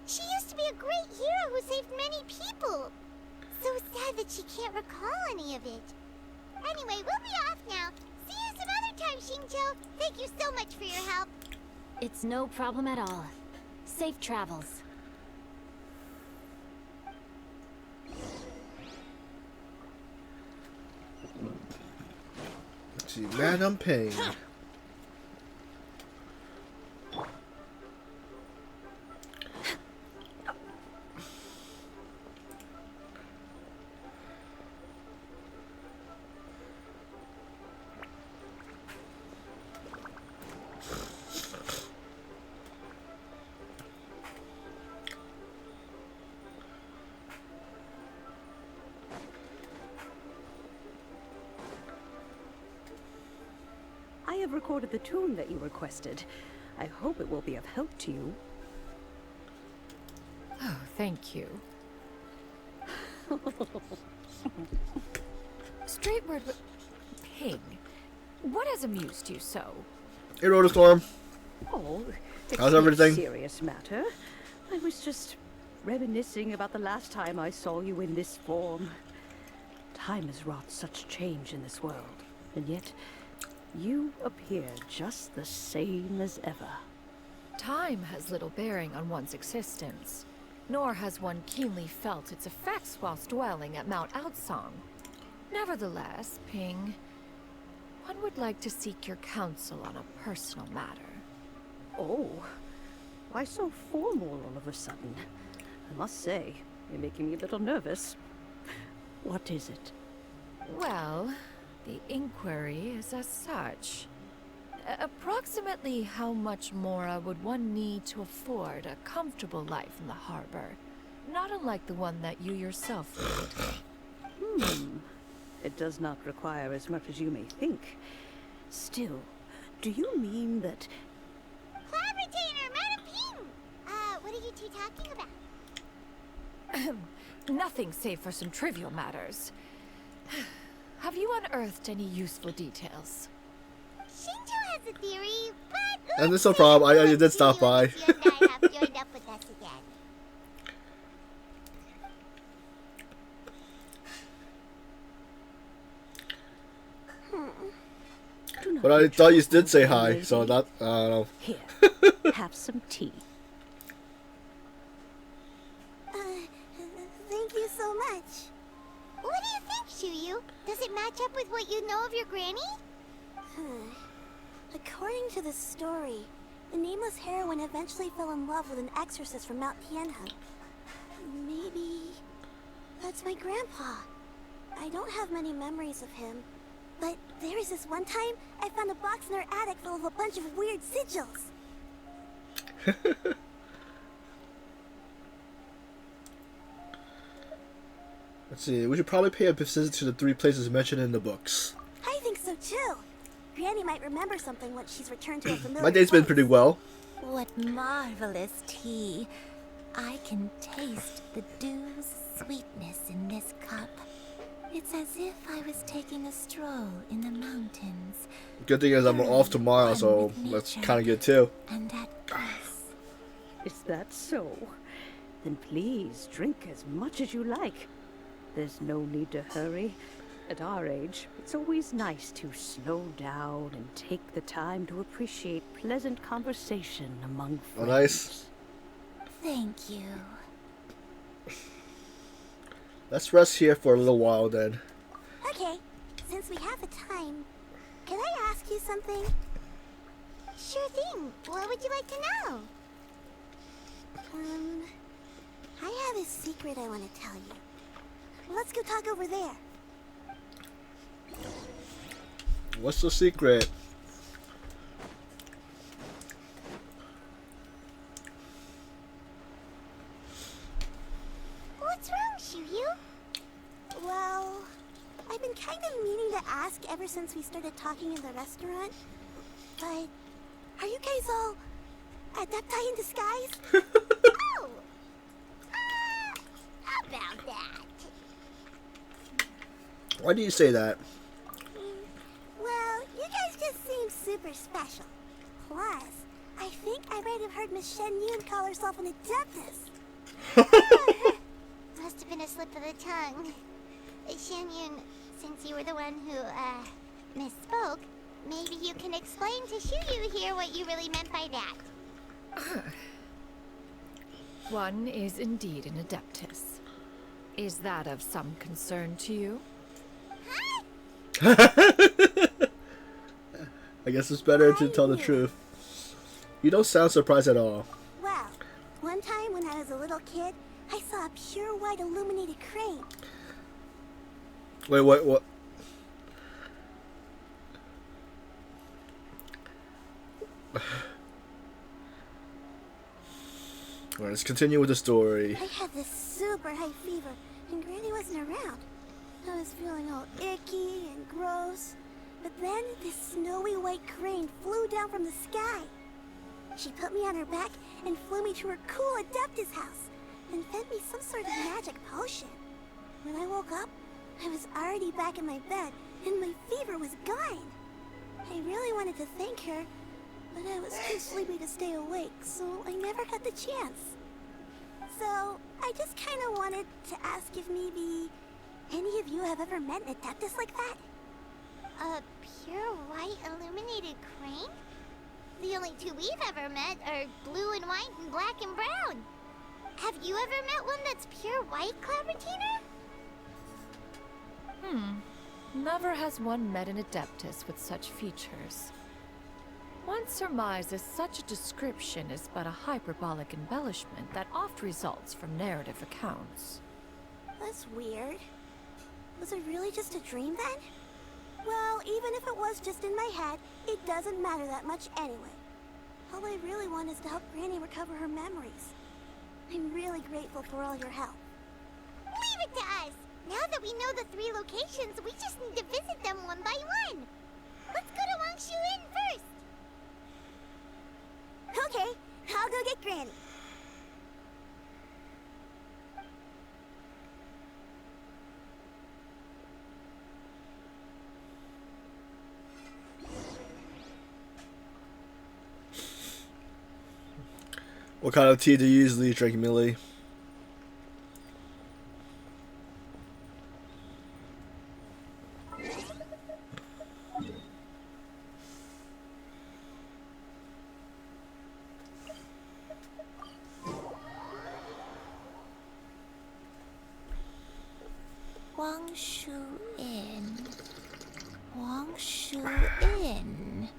[SPEAKER 2] She used to be a great hero who saved many people. So sad that she can't recall any of it. Anyway, we'll be off now. See you some other time, Xingqiu. Thank you so much for your help.
[SPEAKER 12] It's no problem at all. Safe travels.
[SPEAKER 1] Let's see, Madam Ping.
[SPEAKER 13] I have recorded the tune that you requested. I hope it will be of help to you.
[SPEAKER 3] Oh, thank you. Straight word with Ping. What has amused you so?
[SPEAKER 1] Hey, Rotostorm.
[SPEAKER 13] Oh, it's
[SPEAKER 1] How's
[SPEAKER 13] no
[SPEAKER 1] everything?
[SPEAKER 13] serious matter. I was just reminiscing about the last time I saw you in this form. Time has wrought such change in this world, and yet you appear just the same as ever.
[SPEAKER 3] Time has little bearing on one's existence, nor has one keenly felt its effects whilst dwelling at Mount Outsong. Nevertheless, Ping, one would like to seek your counsel on a personal matter.
[SPEAKER 13] Oh, why so formal all of a sudden? I must say, you're making me a little nervous. What is it?
[SPEAKER 3] Well, the inquiry is as such. Approximately how much more would one need to afford a comfortable life in the harbor? Not unlike the one that you yourself lead.
[SPEAKER 13] It does not require as much as you may think. Still, do you mean that...
[SPEAKER 2] Cloud Madam Ping! What are you two talking about?
[SPEAKER 3] Nothing save for some trivial matters. Have you unearthed any useful details?
[SPEAKER 2] Xingqiu has a theory, but...
[SPEAKER 1] And there's no problem. I did stop by.
[SPEAKER 2] Yuendai have joined up with us again.
[SPEAKER 1] But I thought you did say hi, so that, I don't know.
[SPEAKER 13] Here, have some tea.
[SPEAKER 2] Thank you so much. What do you think, Xianyun? Does it match up with what you know of your granny?
[SPEAKER 14] According to the story, the nameless heroine eventually fell in love with an exorcist from Mount Tianhe. Maybe that's my grandpa. I don't have many memories of him, but there was this one time I found a box in our attic full of a bunch of weird sigils.
[SPEAKER 1] Let's see, we should probably pay a visit to the 3 places mentioned in the books.
[SPEAKER 14] I think so too. Granny might remember something once she's returned to a familiar
[SPEAKER 1] My day's been
[SPEAKER 14] place.
[SPEAKER 1] pretty well.
[SPEAKER 11] What marvelous tea. I can taste the dew's sweetness in this cup. It's as if I was taking a stroll in the mountains.
[SPEAKER 1] Good thing is I'm off tomorrow, so that's kind of good too.
[SPEAKER 11] And at peace.
[SPEAKER 13] Is that so? Then please drink as much as you like. There's no need to hurry. At our age, it's always nice to slow down and take the time to appreciate pleasant conversation among friends.
[SPEAKER 1] Oh, nice.
[SPEAKER 11] Thank you.
[SPEAKER 1] Let's rest here for a little while then.
[SPEAKER 14] Okay, since we have the time, can I ask you something?
[SPEAKER 2] Sure thing. What would you like to know?
[SPEAKER 14] I have a secret I want to tell you. Let's go talk over there.
[SPEAKER 1] What's the secret?
[SPEAKER 2] What's wrong, Xianyun?
[SPEAKER 14] Well, I've been kind of meaning to ask ever since we started talking in the restaurant. But are you guys all adepti in disguise?
[SPEAKER 2] Oh! About that.
[SPEAKER 1] Why do you say that?
[SPEAKER 14] Well, you guys just seem super special. Plus, I think I might have heard Miss Xianyun call herself an Adeptus.
[SPEAKER 2] Must have been a slip of the tongue. Xianyun, since you were the one who, misspoke, maybe you can explain to Xiyu here what you really meant by that.
[SPEAKER 3] One is indeed an Adeptus. Is that of some concern to you?
[SPEAKER 1] I guess it's better to tell the truth. You don't sound surprised at all.
[SPEAKER 14] Well, one time when I was a little kid, I saw a pure white illuminated crane.
[SPEAKER 1] Wait, what? Alright, let's continue with the story.
[SPEAKER 14] I had this super high fever, and Granny wasn't around. I was feeling all icky and gross. But then this snowy white crane flew down from the sky. She put me on her back and flew me to her cool Adeptus house and fed me some sort of magic potion. When I woke up, I was already back in my bed and my fever was gone. I really wanted to thank her, but I was too sleepy to stay awake, so I never got the chance. So I just kind of wanted to ask if maybe any of you have ever met an Adeptus like that?
[SPEAKER 2] A pure white illuminated crane? The only two we've ever met are blue and white and black and brown. Have you ever met one that's pure white, Clavertina?
[SPEAKER 3] Never has one met an Adeptus with such features. One surmises such a description is but a hyperbolic embellishment that oft results from narrative accounts.
[SPEAKER 14] That's weird. Was it really just a dream then? Well, even if it was just in my head, it doesn't matter that much anyway. All I really want is to help Granny recover her memories. I'm really grateful for all your help.
[SPEAKER 2] Leave it to us! Now that we know the 3 locations, we just need to visit them one by one. Let's go to Wangshu first.
[SPEAKER 14] Okay, I'll go get Granny.
[SPEAKER 1] What kind of tea do you usually drink, Millie?
[SPEAKER 11] Wangshu Inn. Wangshu Inn.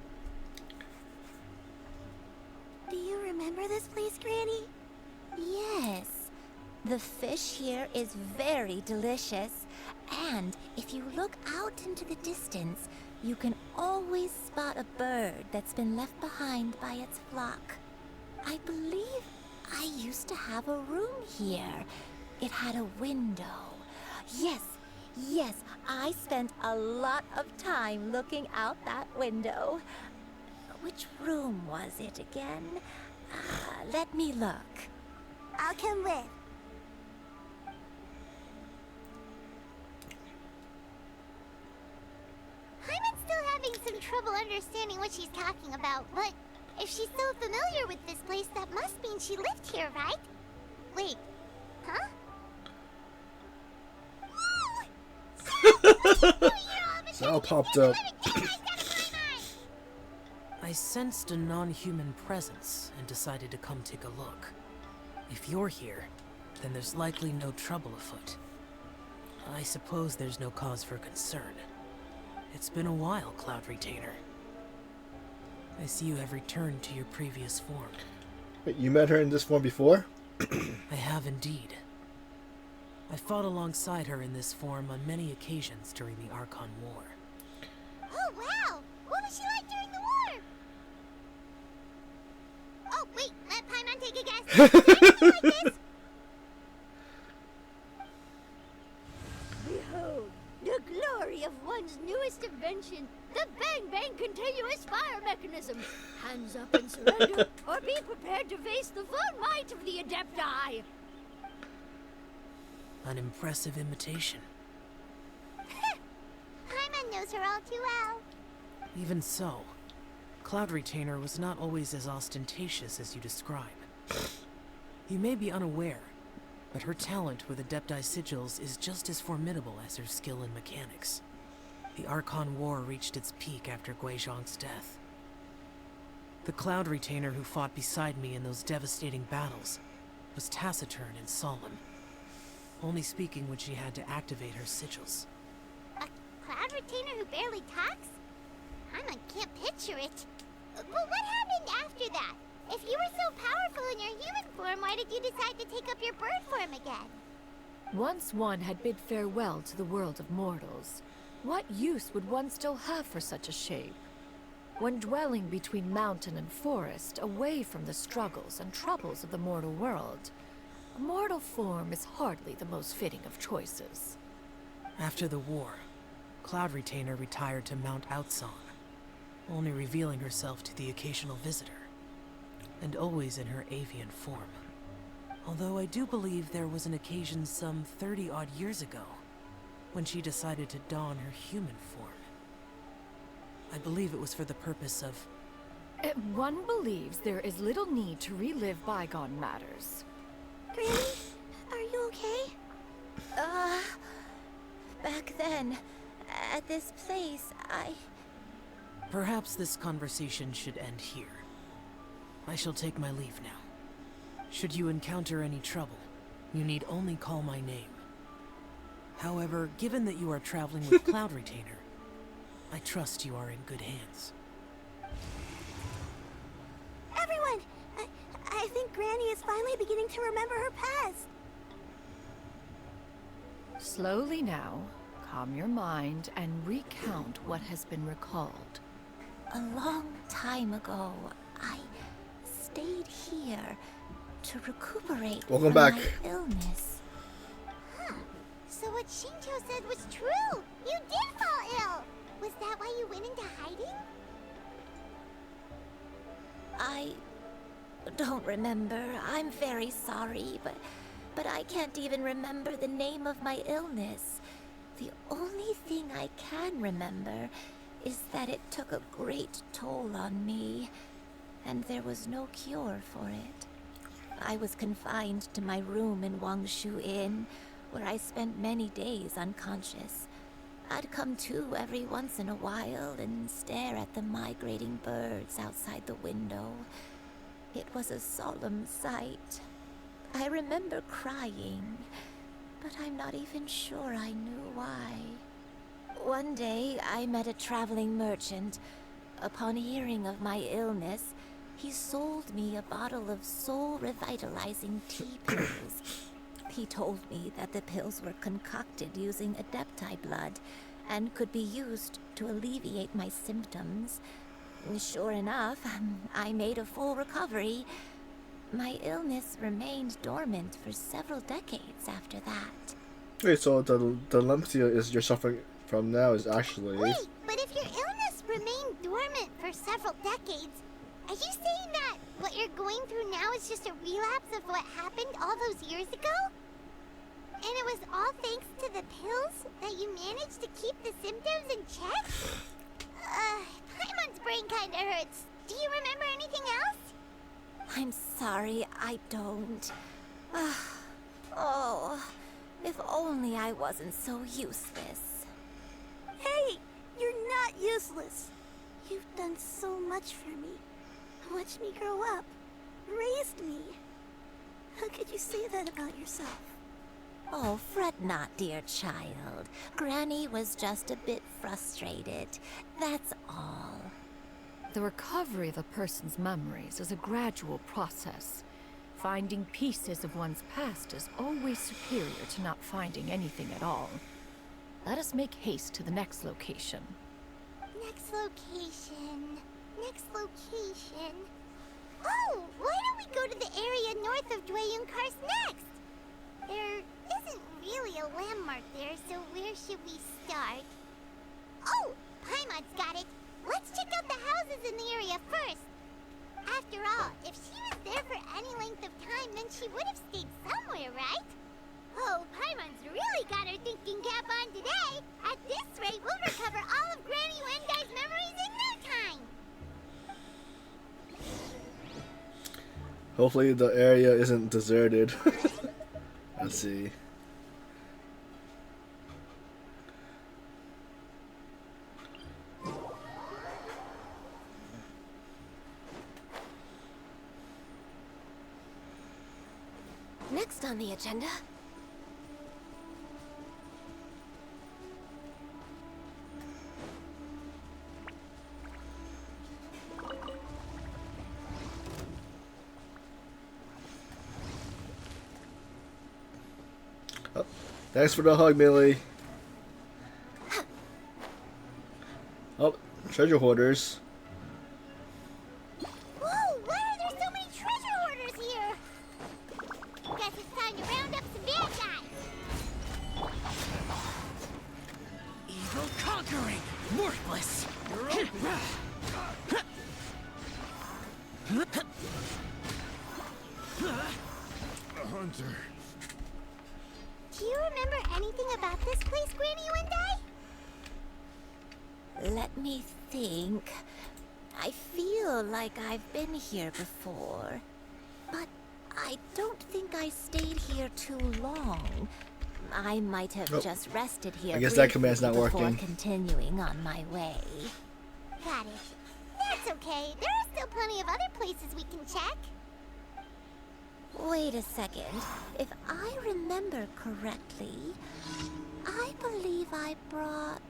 [SPEAKER 14] Do you remember this place, Granny?
[SPEAKER 11] Yes. The fish here is very delicious. And if you look out into the distance, you can always spot a bird that's been left behind by its flock. I believe I used to have a room here. It had a window. Yes, I spent a lot of time looking out that window. Which room was it again? Let me look.
[SPEAKER 14] I'll come with.
[SPEAKER 2] I'm still having some trouble understanding what she's talking about, but if she's so familiar with this place, that must mean she lived here, right? Wait, huh?
[SPEAKER 1] Sal popped up.
[SPEAKER 15] I sensed a non-human presence and decided to come take a look. If you're here, then there's likely no trouble afoot. I suppose there's no cause for concern. It's been a while, Cloud Retainer. I see you have returned to your previous form.
[SPEAKER 1] Wait, you met her in this form before?
[SPEAKER 15] I have indeed. I fought alongside her in this form on many occasions during the Archon War.
[SPEAKER 2] Oh, wow! What was she like during the war? Oh, wait, let Paimon take a guess. Like this?
[SPEAKER 16] Behold, the glory of one's newest invention, the Bang Bang Continuous Fire Mechanism. Hands up and surrender, or be prepared to face the full might of the Adepti.
[SPEAKER 15] An impressive imitation.
[SPEAKER 2] Paimon knows her all too well.
[SPEAKER 15] Even so, Cloud Retainer was not always as ostentatious as you describe. You may be unaware, but her talent with Adepti sigils is just as formidable as her skill in mechanics. The Archon War reached its peak after Guizhong's death. The Cloud Retainer who fought beside me in those devastating battles was taciturn and solemn, only speaking when she had to activate her sigils.
[SPEAKER 2] A Cloud Retainer who barely talks? I can't picture it. But what happened after that? If you were so powerful in your human form, why did you decide to take up your bird form again?
[SPEAKER 3] Once one had bid farewell to the world of mortals, what use would one still have for such a shape? When dwelling between mountain and forest, away from the struggles and troubles of the mortal world, a mortal form is hardly the most fitting of choices.
[SPEAKER 15] After the war, Cloud Retainer retired to Mount Outsong, only revealing herself to the occasional visitor, and always in her avian form. Although I do believe there was an occasion some 30-odd years ago when she decided to don her human form. I believe it was for the purpose of...
[SPEAKER 3] One believes there is little need to relive bygone matters.
[SPEAKER 14] Granny, are you okay?
[SPEAKER 11] Back then, at this place,
[SPEAKER 15] Perhaps this conversation should end here. I shall take my leave now. Should you encounter any trouble, you need only call my name. However, given that you are traveling with Cloud Retainer, I trust you are in good hands.
[SPEAKER 14] Everyone! I think Granny is finally beginning to remember her past.
[SPEAKER 3] Slowly now, calm your mind and recount what has been recalled.
[SPEAKER 11] a long time ago, I stayed here to recuperate
[SPEAKER 1] Welcome
[SPEAKER 11] from
[SPEAKER 1] back.
[SPEAKER 11] my illness.
[SPEAKER 2] Huh. So what Shinjo said was true! You did fall ill! Was that why you went into hiding?
[SPEAKER 11] I don't remember. I'm very sorry, but I can't even remember the name of my illness. The only thing I can remember is that it took a great toll on me, and there was no cure for it. I was confined to my room in Wangshu Inn, where I spent many days unconscious. I'd come to every once in a while and stare at the migrating birds outside the window. It was a solemn sight. I remember crying, but I'm not even sure I knew why. One day, I met a traveling merchant. Upon hearing of my illness, he sold me a bottle of soul-revitalizing tea pills. He told me that the pills were concocted using Adepti blood and could be used to alleviate my symptoms. Sure enough, I made a full recovery. My illness remained dormant for several decades after that.
[SPEAKER 1] Wait, so the Lempsia is you're suffering from now is actually...
[SPEAKER 2] Wait, but if your illness remained dormant for several decades, are you saying that what you're going through now is just a relapse of what happened all those years ago? And it was all thanks to the pills that you managed to keep the symptoms in check? Paimon's brain kinda hurts. Do you remember anything else?
[SPEAKER 11] I'm sorry, I don't. Oh, if only I wasn't so useless.
[SPEAKER 14] Hey, you're not useless. You've done so much for me. Watched me grow up. Raised me. How could you say that about yourself?
[SPEAKER 11] Oh, fret not, dear child. Granny was just a bit frustrated. That's all.
[SPEAKER 3] The recovery of a person's memories is a gradual process. Finding pieces of one's past is always superior to not finding anything at all. Let us make haste to the next location.
[SPEAKER 2] Next location. Next location. Oh, why don't we go to the area north of Dwayun Karst next? There isn't really a landmark there, so where should we start? Oh, Paimon's got it. Let's check out the houses in the area first. After all, if she was there for any length of time, then she would have stayed somewhere, right? Oh, Paimon's really got her thinking cap on today. At this rate, we'll recover all of Granny Wendai's memories in no time.
[SPEAKER 1] Hopefully the area isn't deserted. Let's see.
[SPEAKER 4] Next on the agenda.
[SPEAKER 1] Oh, thanks for the hug, Millie. Oh, treasure hoarders.
[SPEAKER 2] Whoa, why are there so many treasure hoarders here? Guess it's time to round up some bad guys.
[SPEAKER 15] Evil conquering, worthless.
[SPEAKER 7] A hunter.
[SPEAKER 2] Do you remember anything about this place, Granny Wendy?
[SPEAKER 11] Let me think. I feel like I've been here before, but I don't think I stayed here too long. I might have just rested here.
[SPEAKER 1] I guess that
[SPEAKER 11] briefly
[SPEAKER 1] command's not
[SPEAKER 11] before
[SPEAKER 1] working.
[SPEAKER 11] continuing on my way.
[SPEAKER 2] Got it. That's okay. There are still plenty of other places we can check.
[SPEAKER 11] Wait a second. If I remember correctly, I believe I brought...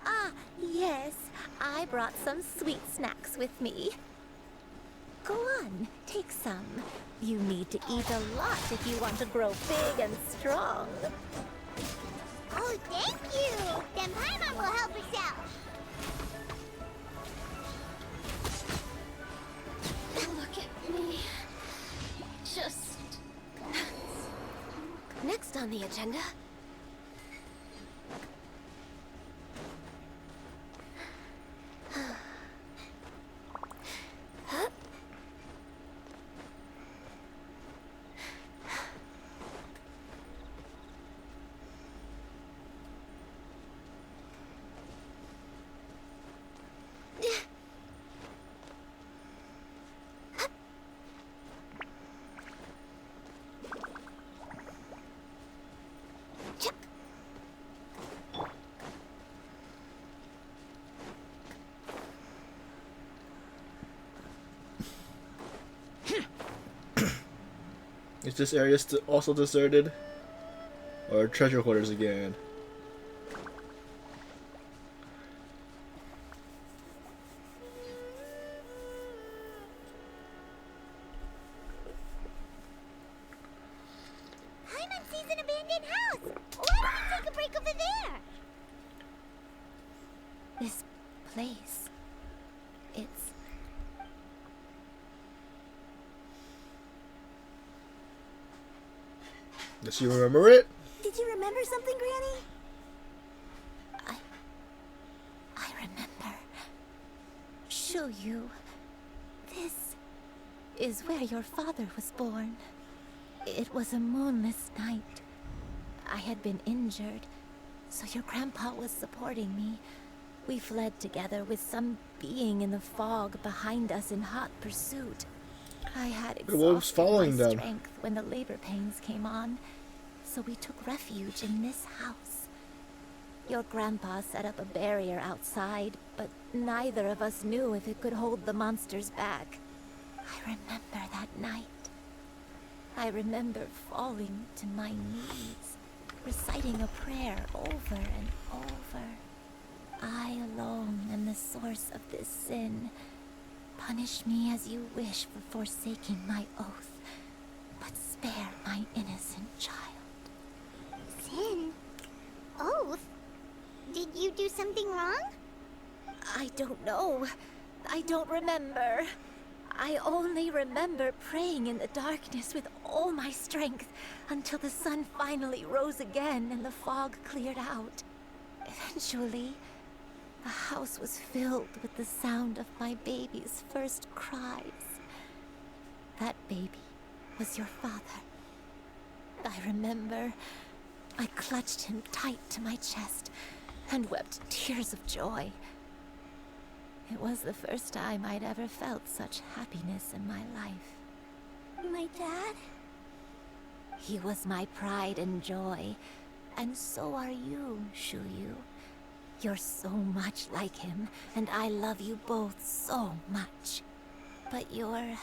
[SPEAKER 11] Ah, yes. I brought some sweet snacks with me. Go on, take some. You need to eat a lot if you want to grow big and strong.
[SPEAKER 2] Oh, thank you. Then Paimon will help us out.
[SPEAKER 12] Look at me. Just...
[SPEAKER 4] Next on the agenda.
[SPEAKER 1] Is this area also deserted? Or treasure hoarders again?
[SPEAKER 2] Paimon sees an abandoned house. Why don't we take a break over there?
[SPEAKER 11] This place... It's...
[SPEAKER 1] Does she remember it?
[SPEAKER 14] Did you remember something, Granny?
[SPEAKER 11] I remember. Xianyun. This is where your father was born. It was a moonless night. I had been injured, so your grandpa was supporting me. We fled together with some being in the fog behind us in hot pursuit. I had
[SPEAKER 1] What was
[SPEAKER 11] exhausted
[SPEAKER 1] following
[SPEAKER 11] my
[SPEAKER 1] them?
[SPEAKER 11] strength when the labor pains came on, so we took refuge in this house. Your grandpa set up a barrier outside, but neither of us knew if it could hold the monsters back. I remember that night. I remember falling to my knees, reciting a prayer over and over. I alone am the source of this sin. Punish me as you wish for forsaking my oath, but spare my innocent child.
[SPEAKER 2] Sin? Oath? Did you do something wrong?
[SPEAKER 11] I don't know. I don't remember. I only remember praying in the darkness with all my strength until the sun finally rose again and the fog cleared out. Eventually, the house was filled with the sound of my baby's first cries. That baby was your father. I remember I clutched him tight to my chest and wept tears of joy. It was the first time I'd ever felt such happiness in my life.
[SPEAKER 14] My dad?
[SPEAKER 11] He was my pride and joy, and so are you, Shuyu. You're so much like him, and I love you both so much. But you're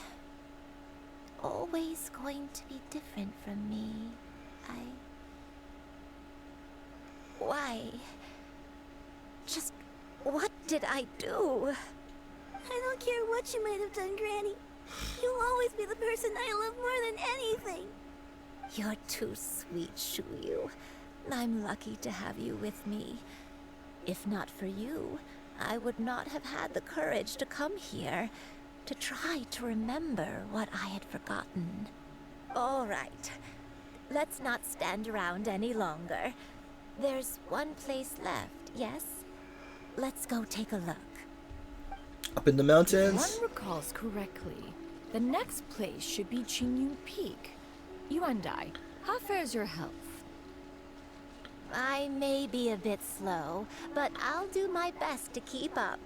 [SPEAKER 11] always going to be different from me. Why? Just what did I do?
[SPEAKER 14] I don't care what you might have done, Granny. You'll always be the person I love more than anything.
[SPEAKER 11] You're too sweet, Shuyu. I'm lucky to have you with me. If not for you, I would not have had the courage to come here, to try to remember what I had forgotten. All right. Let's not stand around any longer. There's one place left, yes? Let's go take a look.
[SPEAKER 1] Up in the
[SPEAKER 3] If
[SPEAKER 1] mountains?
[SPEAKER 3] one recalls correctly, the next place should be Xianyun Peak. You and I, how fares your health?
[SPEAKER 11] I may be a bit slow, but I'll do my best to keep up.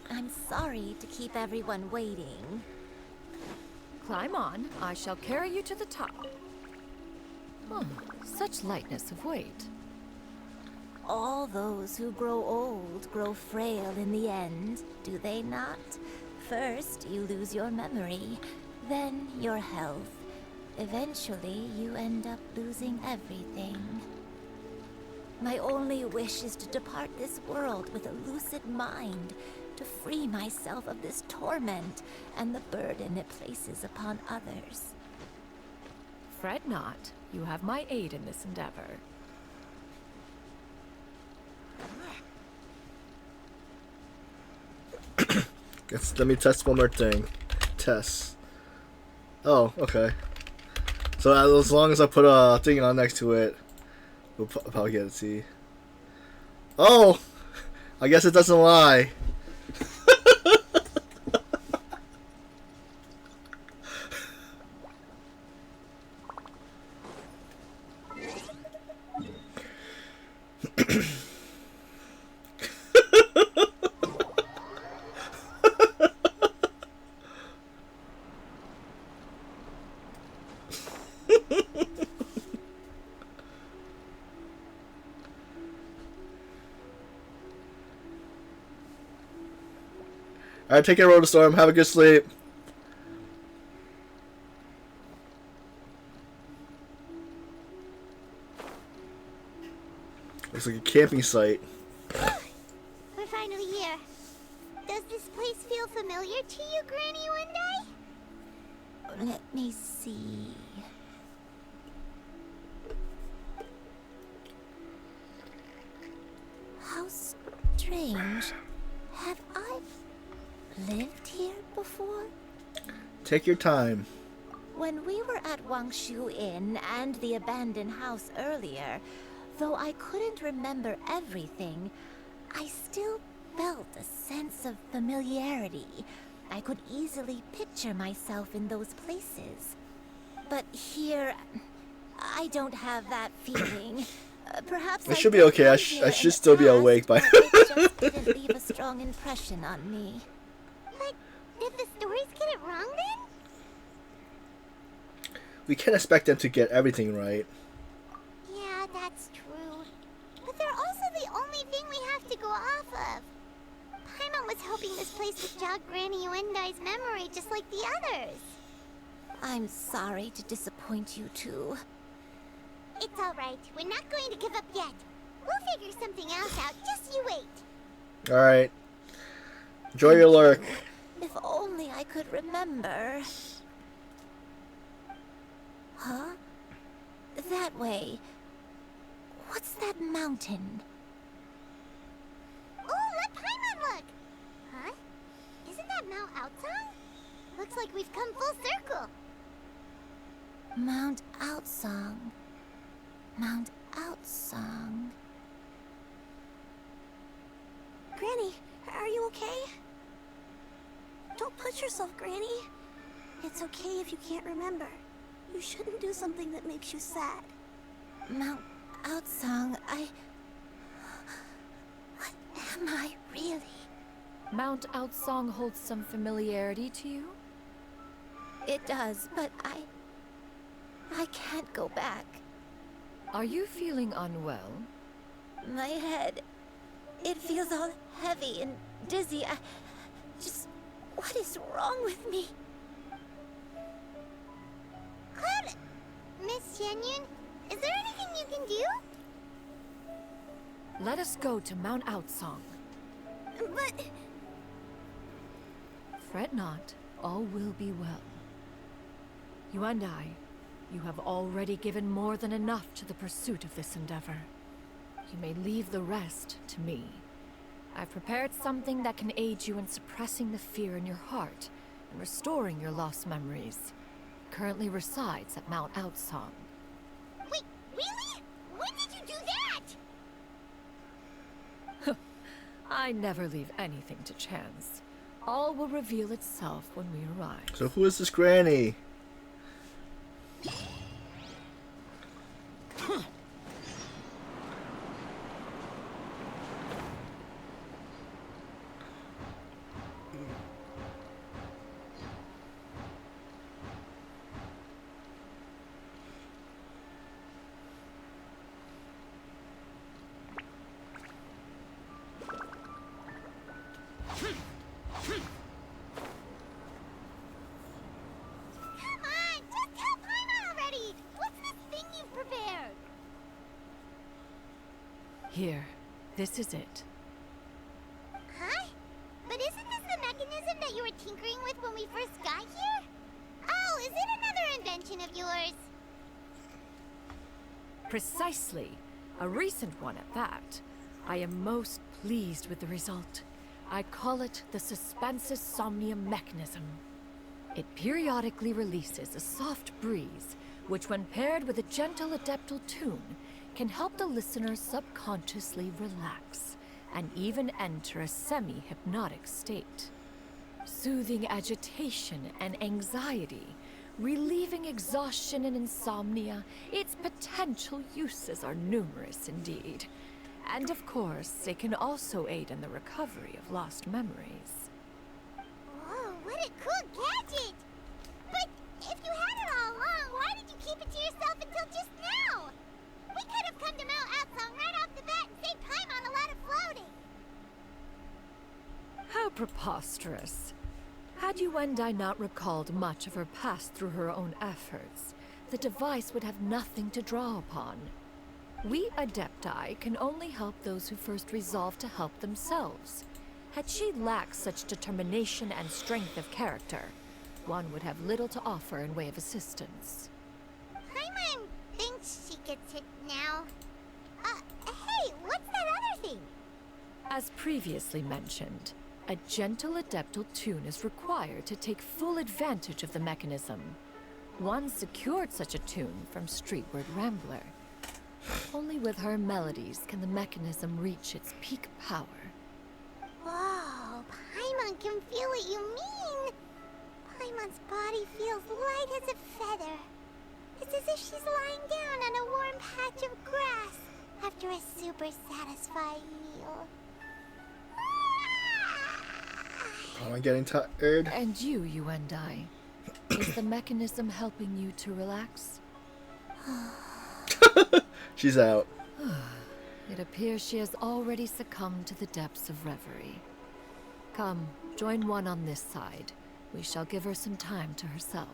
[SPEAKER 11] I'm sorry to keep everyone waiting.
[SPEAKER 3] Climb on, I shall carry you to the top. Oh, such lightness of weight.
[SPEAKER 11] All those who grow old grow frail in the end, do they not? First, you lose your memory, then your health. Eventually, you end up losing everything. My only wish is to depart this world with a lucid mind, to free myself of this torment and the burden it places upon others.
[SPEAKER 3] Fret not, you have my aid in this endeavor.
[SPEAKER 1] Let me test one more thing. Test. Oh, okay. So as long as I put a thing on next to it, we'll probably get it. See. Oh, I guess it doesn't lie. Alright, take care, Road Storm. Have a good sleep. Looks like a camping site.
[SPEAKER 2] We're finally here. Does this place feel familiar to you, Granny One Day?
[SPEAKER 11] Let me see. How strange. Have I lived here before?
[SPEAKER 1] Take your time.
[SPEAKER 11] When we were at Wangshu Inn and the abandoned house earlier, though I couldn't remember everything, I still felt a sense of familiarity. I could easily picture myself in those places. But here, I don't have that feeling. Perhaps
[SPEAKER 1] I should be okay. I should still be awake by.
[SPEAKER 11] It just didn't leave a strong impression on me.
[SPEAKER 2] Like, did the stories get it wrong then?
[SPEAKER 1] We can't expect them to get everything right.
[SPEAKER 2] Yeah, that's true. But they're also the only thing we have to go off of. Paimon was hoping this place would jog Granny Uendai's memory just like the others.
[SPEAKER 11] I'm sorry to disappoint you two.
[SPEAKER 2] It's alright. We're not going to give up yet. We'll figure something else out. Just you wait.
[SPEAKER 1] Alright. Enjoy your lurk.
[SPEAKER 11] If only I could remember. Huh? That way. What's that mountain?
[SPEAKER 2] Oh, let Paimon look! Huh? Isn't that Mount Outsong? Looks like we've come full circle.
[SPEAKER 11] Mount Outsong. Mount Outsong.
[SPEAKER 14] Granny, are you okay? Don't push yourself, Granny. It's okay if you can't remember. You shouldn't do something that makes you sad.
[SPEAKER 11] Mount Outsong, What am I really?
[SPEAKER 3] Mount Outsong holds some familiarity to you?
[SPEAKER 4] It does, but I can't go back.
[SPEAKER 3] Are you feeling unwell?
[SPEAKER 4] My head, it feels all heavy and dizzy. What is wrong with me?
[SPEAKER 2] Miss Xianyun, is there anything you can do?
[SPEAKER 3] Let us go to Mount Outsong.
[SPEAKER 2] But...
[SPEAKER 3] Fret not, all will be well. You and I, you have already given more than enough to the pursuit of this endeavor. You may leave the rest to me. I've prepared something that can aid you in suppressing the fear in your heart and restoring your lost memories. It currently resides at Mount Outsong.
[SPEAKER 2] Wait, really? When did you do that?
[SPEAKER 3] I never leave anything to chance. All will reveal itself when we arrive.
[SPEAKER 1] So who is this granny?
[SPEAKER 3] Here, this is it.
[SPEAKER 2] Huh? But isn't this the mechanism that you were tinkering with when we first got here? Oh, is it another invention of yours?
[SPEAKER 3] Precisely. A recent one at that. I am most pleased with the result. I call it the Suspensus Somnium mechanism. It periodically releases a soft breeze, which when paired with a gentle adeptal tune, can help the listener subconsciously relax and even enter a semi-hypnotic state. Soothing agitation and anxiety, relieving exhaustion and insomnia, its potential uses are numerous indeed. And of course, it can also aid in the recovery of lost memories.
[SPEAKER 2] Whoa, what a cool gadget! But if you had it all along, why did you keep it to yourself until just now? We could have come to Mount Outsong right off the bat and saved Paimon a lot of floating.
[SPEAKER 3] How preposterous. Had you and I not recalled much of her past through her own efforts, the device would have nothing to draw upon. We Adepti can only help those who first resolve to help themselves. Had she lacked such determination and strength of character, one would have little to offer in way of assistance.
[SPEAKER 2] Paimon thinks she gets it now. Hey, what's that other thing?
[SPEAKER 3] As previously mentioned, a gentle adeptal tune is required to take full advantage of the mechanism. One secured such a tune from Streetward Rambler. Only with her melodies can the mechanism reach its peak power.
[SPEAKER 2] Whoa, Paimon can feel what you mean. Paimon's body feels light as a feather. It's as if she's lying down on a warm patch of grass after a super satisfying meal.
[SPEAKER 1] Am I getting tired?
[SPEAKER 3] And you and I. Is the mechanism helping you to relax?
[SPEAKER 1] She's out.
[SPEAKER 3] It appears she has already succumbed to the depths of reverie. Come, join one on this side. We shall give her some time to herself.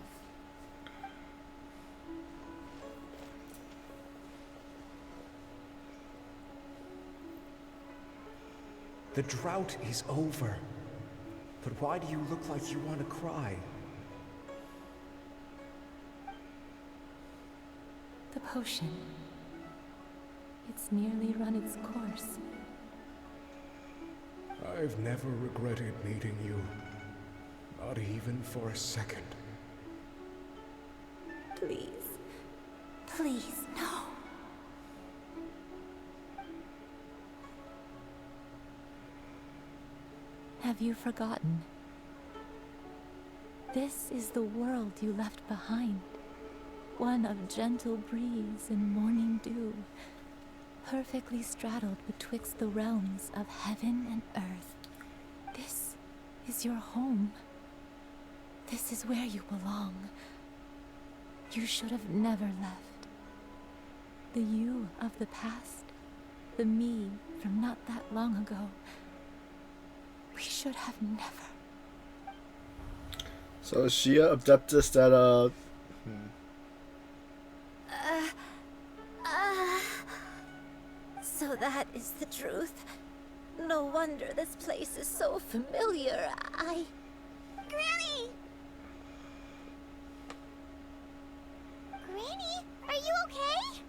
[SPEAKER 17] The drought is over. But why do you look like you want to cry?
[SPEAKER 18] The potion. It's nearly run its course.
[SPEAKER 17] I've never regretted meeting you. Not even for a second.
[SPEAKER 18] Please. Please, no. Have you forgotten? This is the world you left behind. One of gentle breeze and morning dew, perfectly straddled betwixt the realms of heaven and earth. This is your home. This is where you belong. You should have never left. The you of the past, the me from not that long ago. We should have never.
[SPEAKER 1] So is she a Adeptus that
[SPEAKER 11] So that is the truth. No wonder this place is so familiar.
[SPEAKER 2] Granny! Granny, are you okay?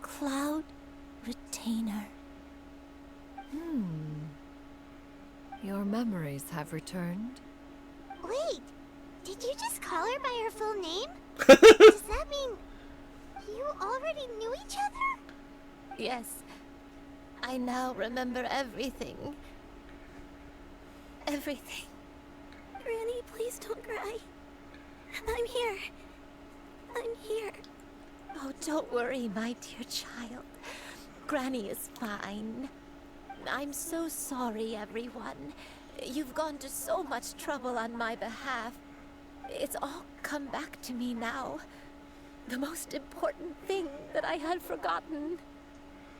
[SPEAKER 18] Cloud Retainer.
[SPEAKER 3] Your memories have returned.
[SPEAKER 2] Wait, did you just call her by her full name? Does that mean you already knew each other?
[SPEAKER 11] Yes. I now remember everything. Everything.
[SPEAKER 14] Granny, please don't cry. I'm here. I'm here.
[SPEAKER 11] Oh, don't worry, my dear child. Granny is fine. I'm so sorry, everyone. You've gone to so much trouble on my behalf. It's all come back to me now. The most important thing that I had forgotten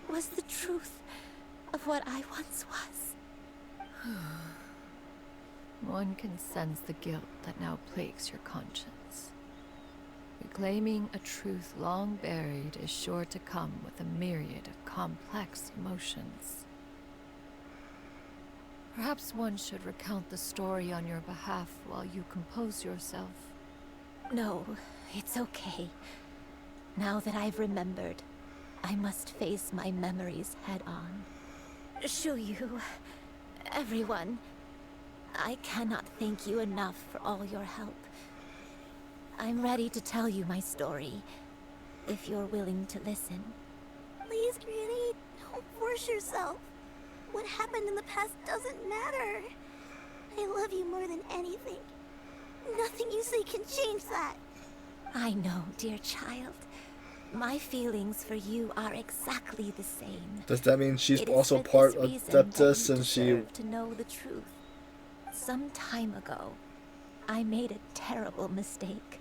[SPEAKER 11] was the truth of what I once was.
[SPEAKER 3] One can sense the guilt that now plagues your conscience. Reclaiming a truth long buried is sure to come with a myriad of complex emotions. Perhaps one should recount the story on your behalf while you compose yourself.
[SPEAKER 11] No, it's okay. Now that I've remembered, I must face my memories head on. Xianyun, everyone, I cannot thank you enough for all your help. I'm ready to tell you my story, if you're willing to listen.
[SPEAKER 14] Please, Granny, don't force yourself. What happened in the past doesn't matter. I love you more than anything. Nothing you say can change that.
[SPEAKER 11] I know, dear child. My feelings for you are exactly the same.
[SPEAKER 1] Does that mean she's
[SPEAKER 11] It is
[SPEAKER 1] also
[SPEAKER 11] for
[SPEAKER 1] part
[SPEAKER 11] this
[SPEAKER 1] of
[SPEAKER 11] reason that
[SPEAKER 1] Adeptus
[SPEAKER 11] you
[SPEAKER 1] and she...
[SPEAKER 11] deserve to know the truth. Some time ago, I made a terrible mistake.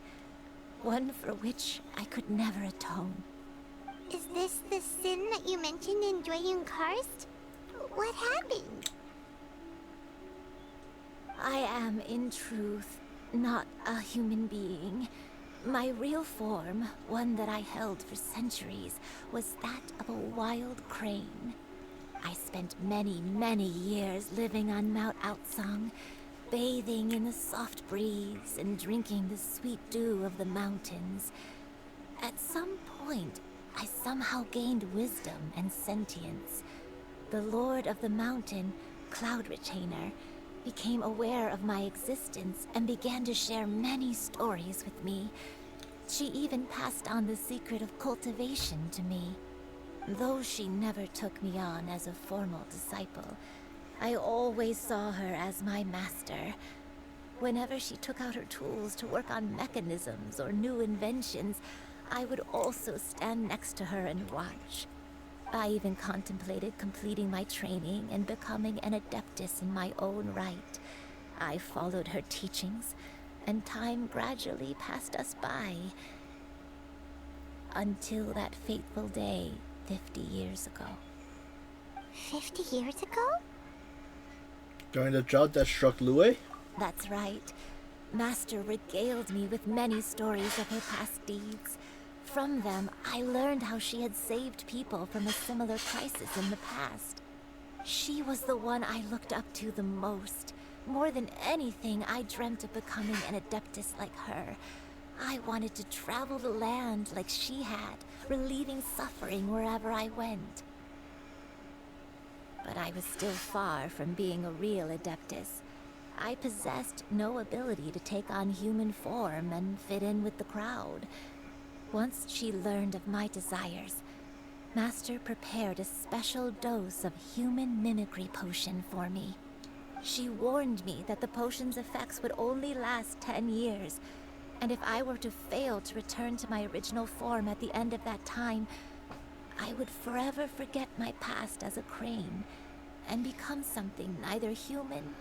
[SPEAKER 11] One for which I could never atone.
[SPEAKER 2] Is this the sin that you mentioned in Xianyun Karst? What happened?
[SPEAKER 11] I am, in truth, not a human being. My real form, one that I held for centuries, was that of a wild crane. I spent many, many years living on Mount Outsong, bathing in the soft breeze and drinking the sweet dew of the mountains. At some point, I somehow gained wisdom and sentience. The Lord of the Mountain, Cloud Retainer, became aware of my existence and began to share many stories with me. She even passed on the secret of cultivation to me. Though she never took me on as a formal disciple, I always saw her as my master. Whenever she took out her tools to work on mechanisms or new inventions, I would also stand next to her and watch. I even contemplated completing my training and becoming an adeptus in my own right. I followed her teachings, and time gradually passed us by. Until that fateful day 50 years ago.
[SPEAKER 2] 50 years ago?
[SPEAKER 1] During the drought that struck Lue?
[SPEAKER 11] That's right. Master regaled me with many stories of her past deeds. From them, I learned how she had saved people from a similar crisis in the past. She was the one I looked up to the most. More than anything, I dreamt of becoming an adeptus like her. I wanted to travel the land like she had, relieving suffering wherever I went. But I was still far from being a real adeptus. I possessed no ability to take on human form and fit in with the crowd. Once she learned of my desires, Master prepared a special dose of human mimicry potion for me. She warned me that the potion's effects would only last 10 years, and if I were to fail to return to my original form at the end of that time, I would forever forget my past as a crane and become something neither human,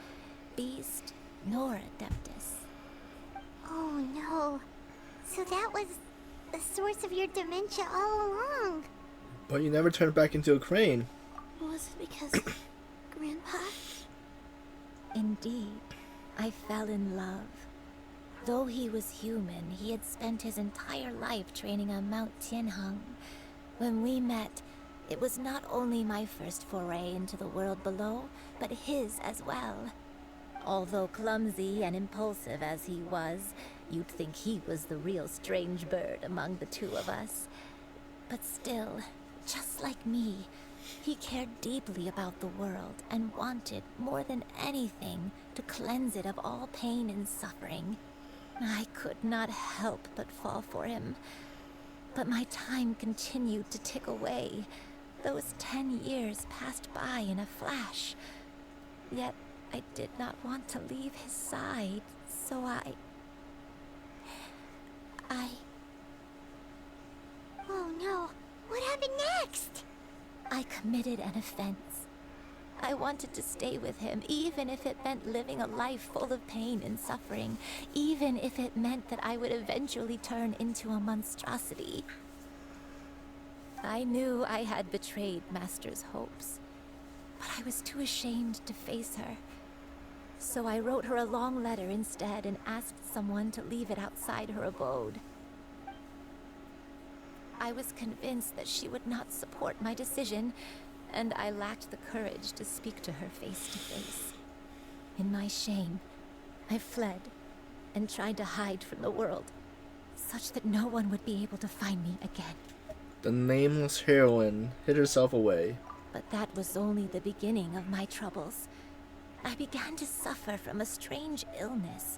[SPEAKER 11] beast, nor adeptus.
[SPEAKER 2] Oh no. So that was the source of your dementia all along.
[SPEAKER 1] But you never turned back into a crane.
[SPEAKER 14] Was it because Grandpa?
[SPEAKER 11] Indeed, I fell in love. Though he was human, he had spent his entire life training on Mount Tianheng. When we met, it was not only my first foray into the world below, but his as well. Although clumsy and impulsive as he was, you'd think he was the real strange bird among the two of us. But still, just like me, he cared deeply about the world and wanted, more than anything, to cleanse it of all pain and suffering. I could not help but fall for him. But my time continued to tick away. Those 10 years passed by in a flash. Yet I did not want to leave his side, so I...
[SPEAKER 2] Oh no. What happened next?
[SPEAKER 11] I committed an offense. I wanted to stay with him, even if it meant living a life full of pain and suffering, even if it meant that I would eventually turn into a monstrosity. I knew I had betrayed Master's hopes, but I was too ashamed to face her. So I wrote her a long letter instead and asked someone to leave it outside her abode. I was convinced that she would not support my decision, and I lacked the courage to speak to her face to face. In my shame, I fled and tried to hide from the world, such that no one would be able to find me again.
[SPEAKER 1] The nameless heroine hid herself away.
[SPEAKER 11] But that was only the beginning of my troubles. I began to suffer from a strange illness.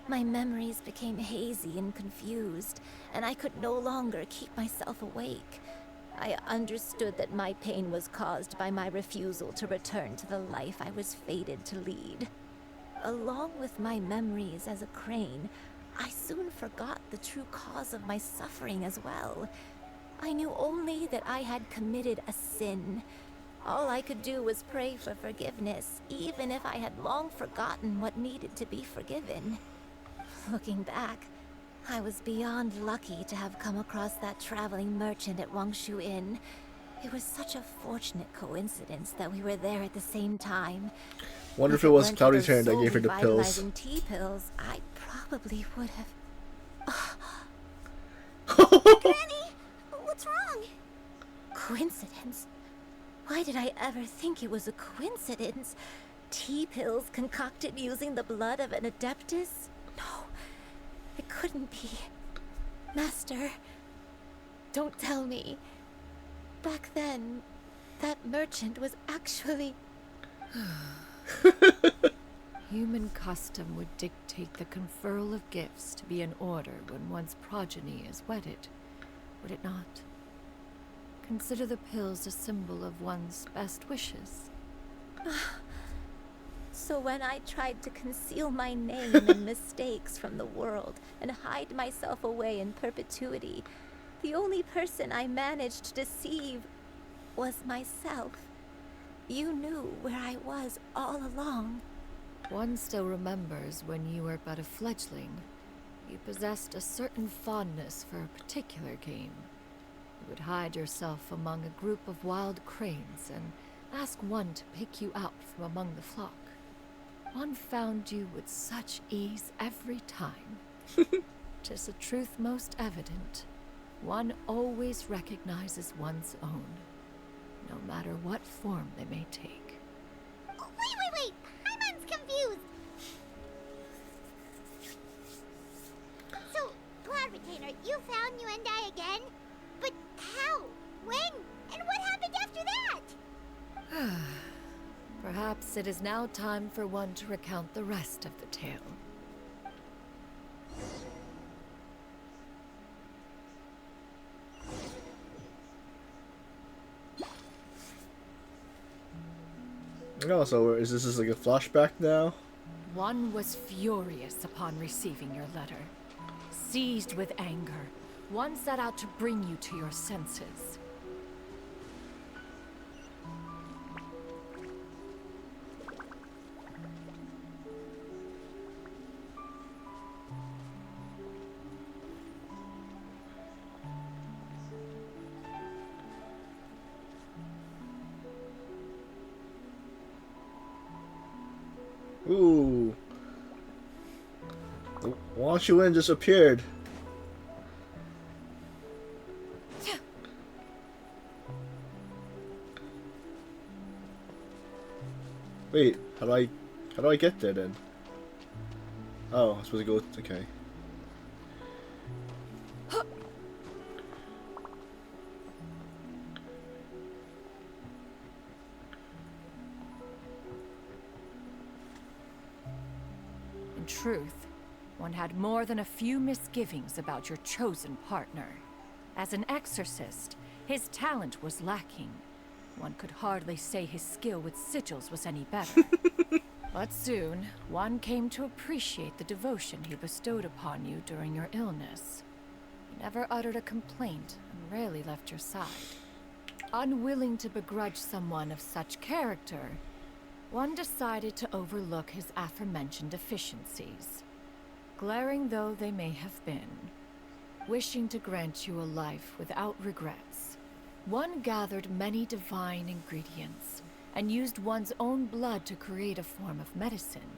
[SPEAKER 11] My memories became hazy and confused, and I could no longer keep myself awake. I understood that my pain was caused by my refusal to return to the life I was fated to lead. Along with my memories as a crane, I soon forgot the true cause of my suffering as well. I knew only that I had committed a sin. All I could do was pray for forgiveness, even if I had long forgotten what needed to be forgiven. Looking back, I was beyond lucky to have come across that traveling merchant at Wangshu Inn. It was such a fortunate coincidence that we were there at the same time.
[SPEAKER 1] Wonder if it was Cloudy's hair that gave her the pills.
[SPEAKER 11] Tea pills, I probably would have.
[SPEAKER 14] Granny, what's wrong?
[SPEAKER 11] Coincidence? Why did I ever think it was a coincidence? Tea pills concocted using the blood of an adeptus? No, it couldn't be. Master, don't tell me. Back then, that merchant was actually...
[SPEAKER 3] Human custom would dictate the conferral of gifts to be in order when one's progeny is wedded, would it not? Consider the pills a symbol of one's best wishes.
[SPEAKER 11] So when I tried to conceal my name and mistakes from the world and hide myself away in perpetuity, the only person I managed to deceive was myself. You knew where I was all along.
[SPEAKER 3] One still remembers when you were but a fledgling. You possessed a certain fondness for a particular game. You would hide yourself among a group of wild cranes and ask one to pick you out from among the flock. One found you with such ease every time. 'Tis a truth most evident. One always recognizes one's own, no matter what form they may take.
[SPEAKER 2] Wait! Paimon's confused! So, Cloud Retainer, you found Yuendai again? But how? When? And what happened after that?
[SPEAKER 3] Perhaps it is now time for one to recount the rest of the tale.
[SPEAKER 1] Oh, so is this just like a flashback now?
[SPEAKER 3] One was furious upon receiving your letter. Seized with anger, one set out to bring you to your senses.
[SPEAKER 1] Wang Shuwen just appeared. Wait, how do I get there then? Oh, I'm supposed to go. Okay.
[SPEAKER 3] In truth, one had more than a few misgivings about your chosen partner. As an exorcist, his talent was lacking. One could hardly say his skill with sigils was any better. But soon, one came to appreciate the devotion he bestowed upon you during your illness. He never uttered a complaint and rarely left your side. Unwilling to begrudge someone of such character, one decided to overlook his aforementioned deficiencies, glaring though they may have been. Wishing to grant you a life without regrets, one gathered many divine ingredients and used one's own blood to create a form of medicine.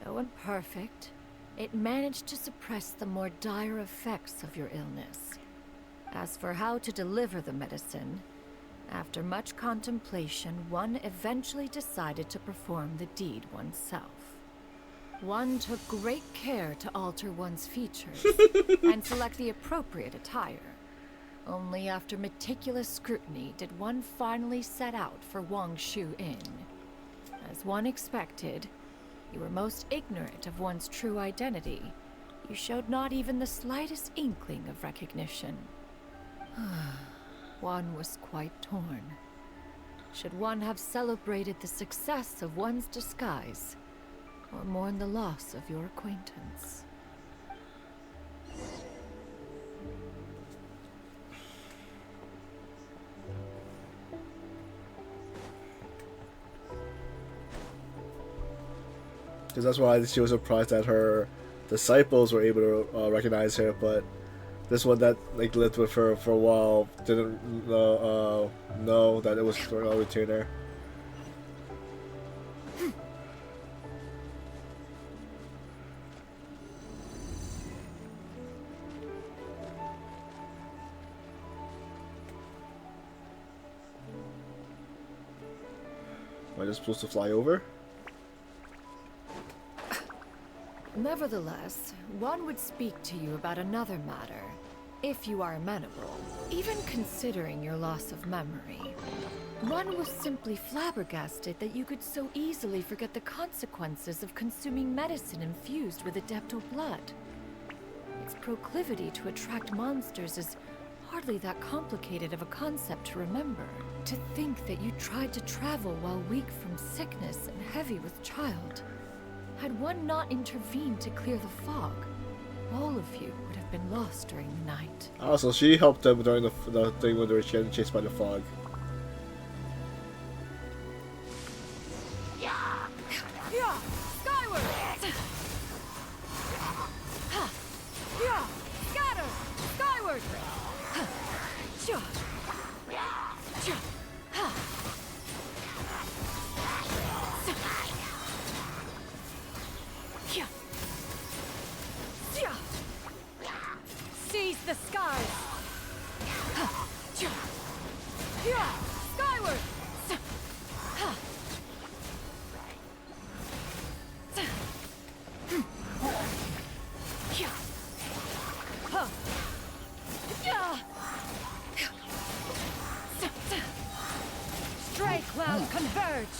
[SPEAKER 3] Though imperfect, it managed to suppress the more dire effects of your illness. As for how to deliver the medicine, after much contemplation, one eventually decided to perform the deed oneself. One took great care to alter one's features and select the appropriate attire. Only after meticulous scrutiny did one finally set out for Wang Shu Inn. As one expected, you were most ignorant of one's true identity. You showed not even the slightest inkling of recognition. One was quite torn. Should one have celebrated the success of one's disguise, or mourn the loss of your acquaintance?
[SPEAKER 1] Because that's why she was surprised that her disciples were able to recognize her, but this one that like lived with her for a while didn't know that it was for a retainer. Am I just supposed to fly over?
[SPEAKER 3] Nevertheless, one would speak to you about another matter, if you are amenable. Even considering your loss of memory, one was simply flabbergasted that you could so easily forget the consequences of consuming medicine infused with adeptal blood. Its proclivity to attract monsters is hardly that complicated of a concept to remember. To think that you tried to travel while weak from sickness and heavy with child. Had one not intervened to clear the fog, all of you would have been lost during the night.
[SPEAKER 1] Oh, so she helped them during the thing when they were getting chased by the fog.
[SPEAKER 3] Yeah! Skyward! Yeah! Scatter! Skyward! Seize the skies! Skyward! Stray cloud converge!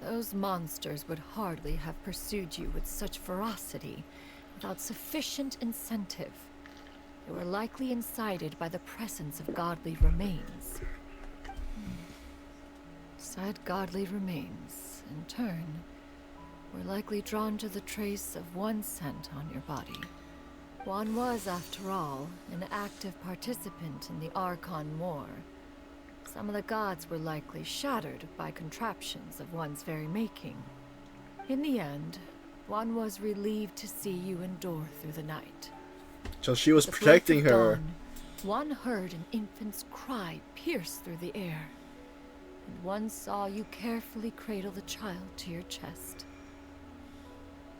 [SPEAKER 3] Those monsters would hardly have pursued you with such ferocity without sufficient incentive. They were likely incited by the presence of godly remains. Said godly remains, in turn, were likely drawn to the trace of one scent on your body. One was, after all, an active participant in the Archon War. Some of the gods were likely shattered by contraptions of one's very making. In the end, one was relieved to see you endure through the night.
[SPEAKER 1] So she was protecting her.
[SPEAKER 3] one heard an infant's cry pierce through the air, and one saw you carefully cradle the child to your chest.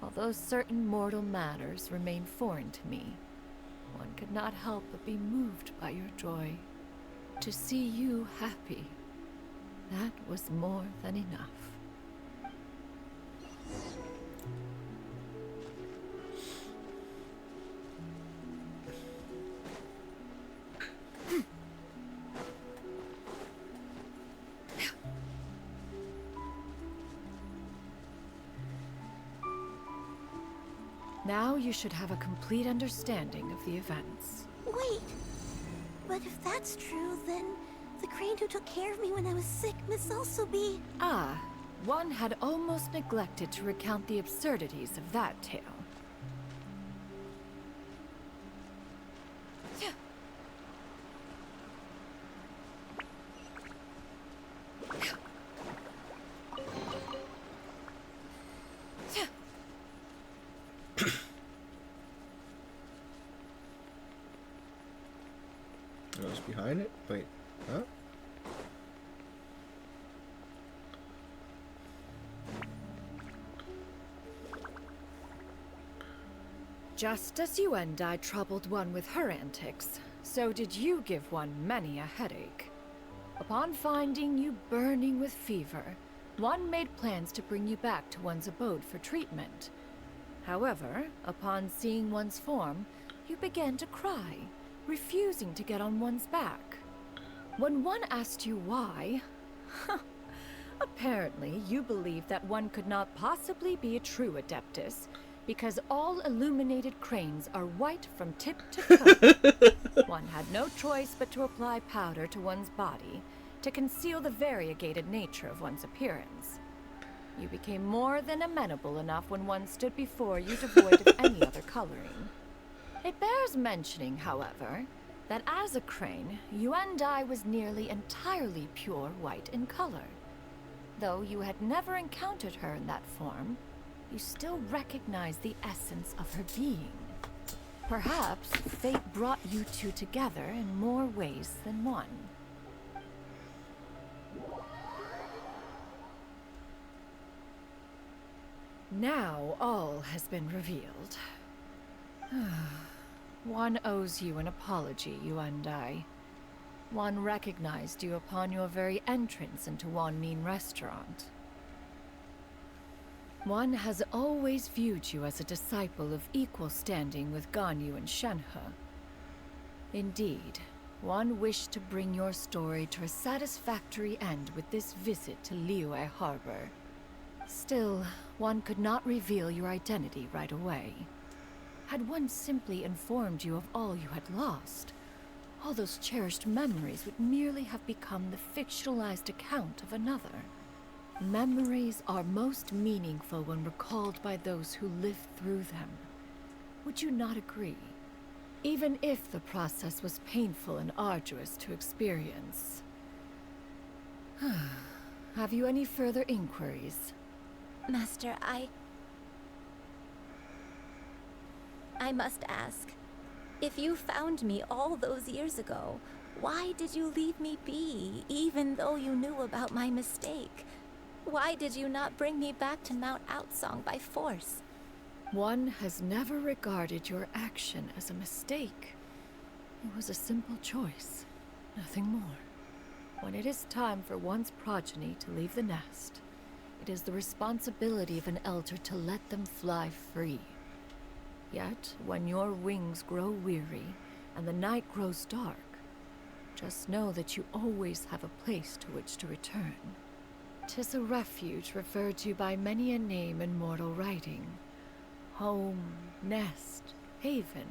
[SPEAKER 3] Although certain mortal matters remain foreign to me, one could not help but be moved by your joy. To see you happy, that was more than enough. Now you should have a complete understanding of the events.
[SPEAKER 14] Wait! But if that's true, then the crane who took care of me when I was sick must also be...
[SPEAKER 3] Ah, one had almost neglected to recount the absurdities of that tale.
[SPEAKER 1] What's behind it? Wait, huh?
[SPEAKER 3] Just as you and I troubled one with her antics, so did you give one many a headache. Upon finding you burning with fever, one made plans to bring you back to one's abode for treatment. However, upon seeing one's form, you began to cry, refusing to get on one's back. When one asked you why, apparently you believed that one could not possibly be a true Adeptus, because all illuminated cranes are white from tip to toe. One had no choice but to apply powder to one's body to conceal the variegated nature of one's appearance. You became more than amenable enough when one stood before you devoid of any other coloring. It bears mentioning, however, that as a crane, Yuendai was nearly entirely pure white in color. Though you had never encountered her in that form, you still recognized the essence of her being. Perhaps fate brought you two together in more ways than one. Now all has been revealed. One owes you an apology, Yuendai. One recognized you upon your very entrance into Wanmin restaurant. One has always viewed you as a disciple of equal standing with Ganyu and Shenhe. Indeed, one wished to bring your story to a satisfactory end with this visit to Liyue Harbor. Still, one could not reveal your identity right away. Had one simply informed you of all you had lost, all those cherished memories would merely have become the fictionalized account of another. Memories are most meaningful when recalled by those who lived through them. Would you not agree? Even if the process was painful and arduous to experience. Have you any further inquiries?
[SPEAKER 4] Master, I must ask. If you found me all those years ago, why did you leave me be, even though you knew about my mistake? Why did you not bring me back to Mount Outsong by force?
[SPEAKER 3] One has never regarded your action as a mistake. It was a simple choice, nothing more. When it is time for one's progeny to leave the nest, it is the responsibility of an elder to let them fly free. Yet, when your wings grow weary and the night grows dark, just know that you always have a place to which to return. 'Tis a refuge referred to by many a name in mortal writing. Home, nest, haven.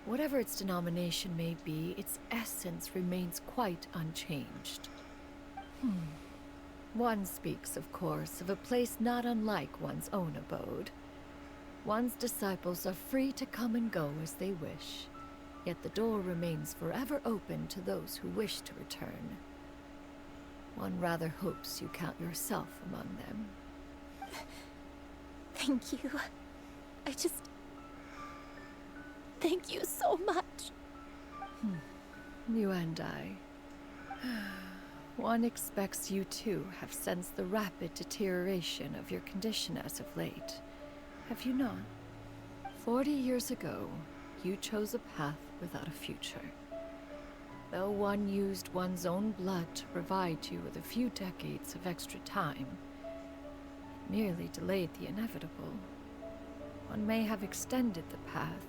[SPEAKER 3] Whatever its denomination may be, its essence remains quite unchanged. One speaks, of course, of a place not unlike one's own abode. One's disciples are free to come and go as they wish, yet the door remains forever open to those who wish to return. One rather hopes you count yourself among them.
[SPEAKER 4] Thank you. Thank you so much.
[SPEAKER 3] You and I. One expects you too have sensed the rapid deterioration of your condition as of late. Have you not? 40 years ago, you chose a path without a future. Though one used one's own blood to provide you with a few decades of extra time, it merely delayed the inevitable. One may have extended the path,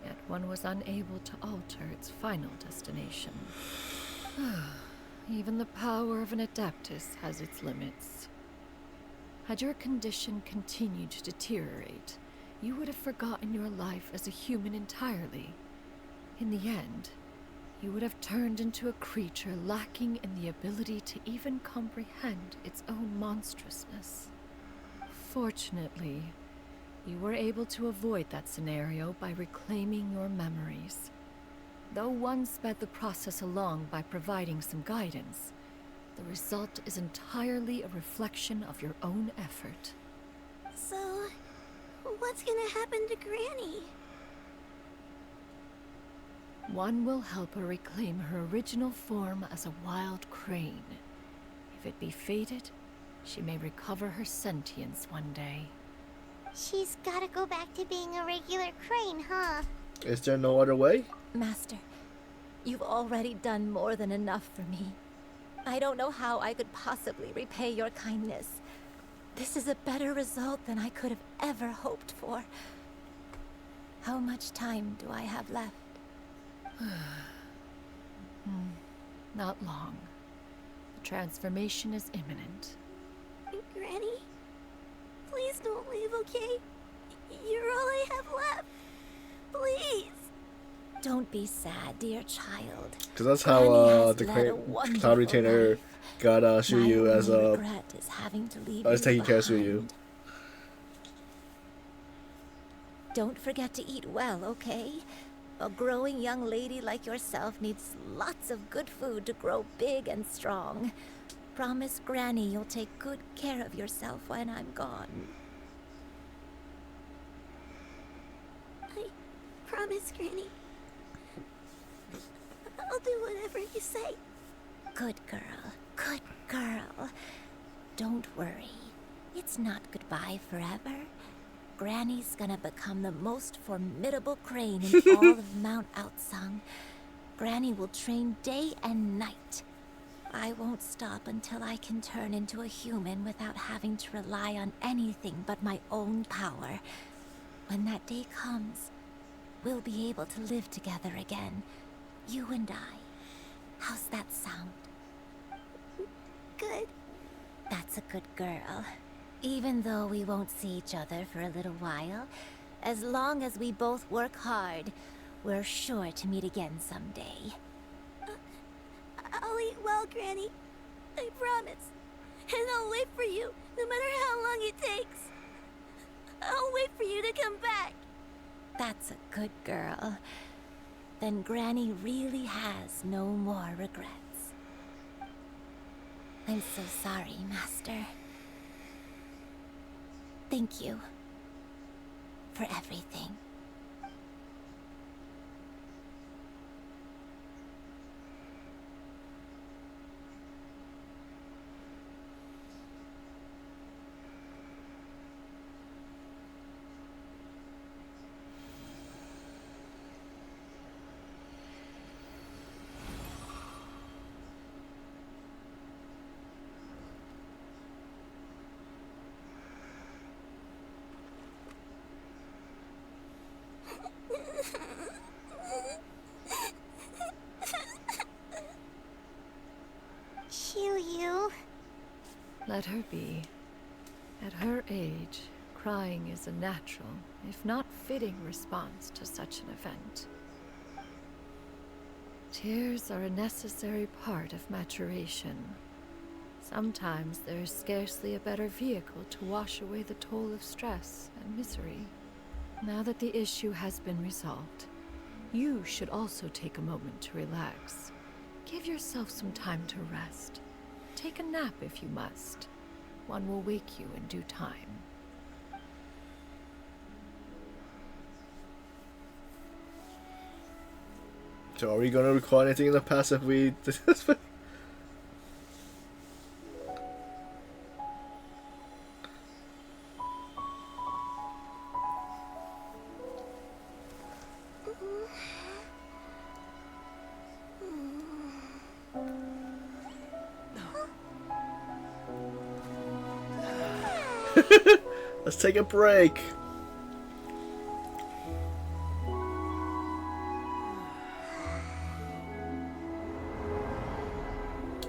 [SPEAKER 3] yet one was unable to alter its final destination. Even the power of an Adeptus has its limits. Had your condition continued to deteriorate, you would have forgotten your life as a human entirely. In the end, you would have turned into a creature lacking in the ability to even comprehend its own monstrousness. Fortunately, you were able to avoid that scenario by reclaiming your memories. Though one sped the process along by providing some guidance, the result is entirely a reflection of your own effort.
[SPEAKER 14] So, what's gonna happen to Granny?
[SPEAKER 3] One will help her reclaim her original form as a wild crane. If it be fated, she may recover her sentience one day.
[SPEAKER 2] She's gotta go back to being a regular crane, huh?
[SPEAKER 1] Is there no other way?
[SPEAKER 11] Master, you've already done more than enough for me. I don't know how I could possibly repay your kindness. This is a better result than I could have ever hoped for. How much time do I have left?
[SPEAKER 3] Not long. The transformation is imminent.
[SPEAKER 14] Granny? Please don't leave, okay? You're all I have left. Please.
[SPEAKER 11] Don't be sad, dear child.
[SPEAKER 1] Because that's how the Cloud Retainer got Xianyun as taking care of Xianyun.
[SPEAKER 11] Don't forget to eat well, okay? A growing young lady like yourself needs lots of good food to grow big and strong. Promise Granny you'll take good care of yourself when I'm gone.
[SPEAKER 14] I promise, Granny. I'll do whatever you say.
[SPEAKER 11] Good girl. Good girl. Don't worry. It's not goodbye forever. Granny's gonna become the most formidable crane in all of Mount Outsung. Granny will train day and night. I won't stop until I can turn into a human without having to rely on anything but my own power. When that day comes, we'll be able to live together again. You and I. How's that sound?
[SPEAKER 14] Good.
[SPEAKER 11] That's a good girl. Even though we won't see each other for a little while, as long as we both work hard, we're sure to meet again someday.
[SPEAKER 14] I'll eat well, Granny. I promise. And I'll wait for you, no matter how long it takes. I'll wait for you to come back.
[SPEAKER 11] That's a good girl. Then Granny really has no more regrets. I'm so sorry, Master. Thank you for everything.
[SPEAKER 2] Xianyun.
[SPEAKER 3] Let her be. At her age, crying is a natural, if not fitting response to such an event. Tears are a necessary part of maturation. Sometimes there is scarcely a better vehicle to wash away the toll of stress and misery. Now that the issue has been resolved, you should also take a moment to relax. Give yourself some time to rest. Take a nap if you must. One will wake you in due time.
[SPEAKER 1] So are we gonna recall anything in the past if we did this? Let's take a break.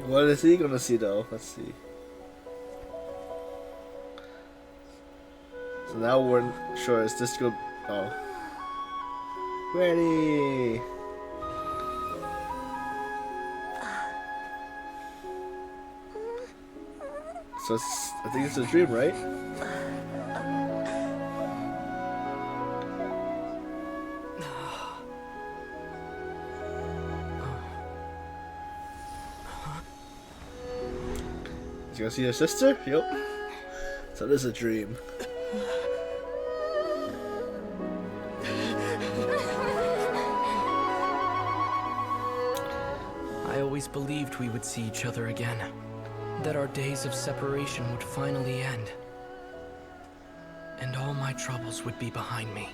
[SPEAKER 1] What is he gonna see though? Let's see. So now we're sure is this gonna ready. So I think it's a dream, right? You gonna see your sister? Yep. So this is a dream.
[SPEAKER 6] I always believed we would see each other again. That our days of separation would finally end. And all my troubles would be behind me.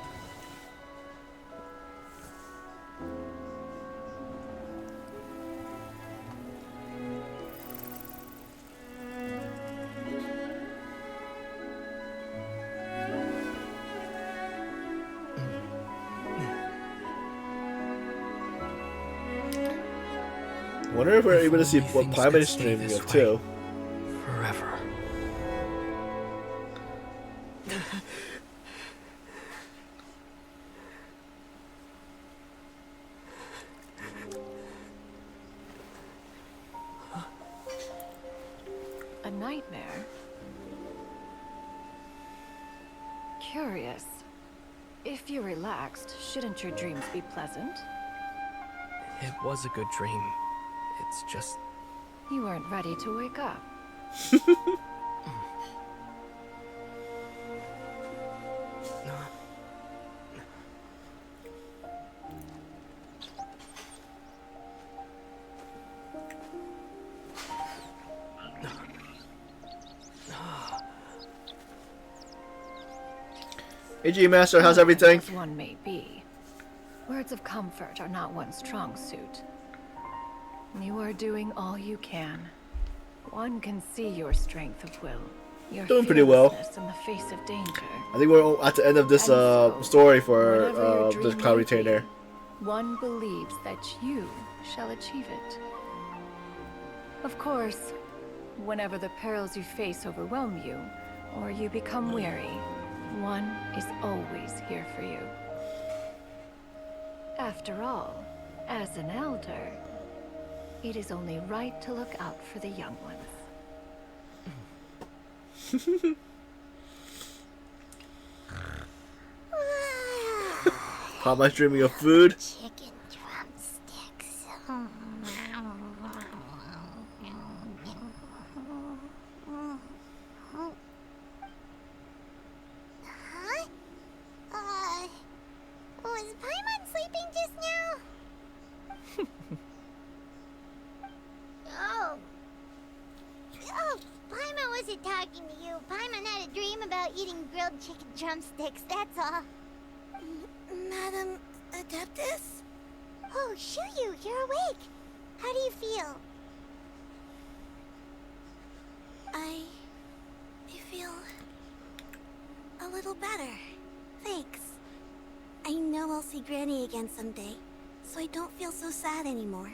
[SPEAKER 1] I wonder if we're able to see what Paimon is dreaming of too.
[SPEAKER 6] Forever.
[SPEAKER 3] A nightmare? Curious. If you're relaxed, shouldn't your dreams be pleasant?
[SPEAKER 6] It was a good dream. It's just...
[SPEAKER 3] You weren't ready to wake up.
[SPEAKER 1] AG Master, how's everything?
[SPEAKER 3] As one may be, words of comfort are not one's strong suit. You are doing all you can. One can see your strength of will. Your
[SPEAKER 1] Doing pretty well.
[SPEAKER 3] fearlessness in the face of danger.
[SPEAKER 1] I think we're at the end of this story for the Cloud
[SPEAKER 3] may be,
[SPEAKER 1] Retainer.
[SPEAKER 3] One believes that you shall achieve it. Of course, whenever the perils you face overwhelm you, or you become weary, one is always here for you. After all, as an elder, it is only right to look out for the young ones.
[SPEAKER 1] Paimon's dreaming of food.
[SPEAKER 2] Chicken drumsticks. Huh? Was Paimon sleeping just now? Oh, Paimon wasn't talking to you. Paimon had a dream about eating grilled chicken drumsticks, that's all. Madam Adeptus? Oh, Xianyun, you're awake. How do you feel? I feel a little better. Thanks. I know I'll see Granny again someday, so I don't feel so sad anymore.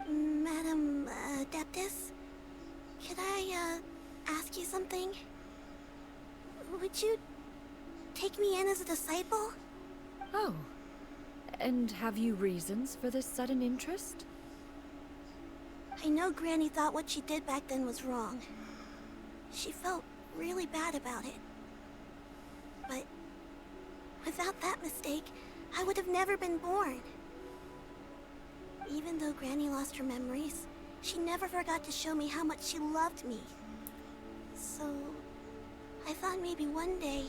[SPEAKER 2] Madam Adeptus? Could I, ask you something? Would you take me in as a disciple?
[SPEAKER 8] Oh. And have you reasons for this sudden interest?
[SPEAKER 14] I know Granny thought what she did back then was wrong. She felt really bad about it. But without that mistake, I would have never been born. Even though Granny lost her memories, she never forgot to show me how much she loved me. So, I thought maybe one day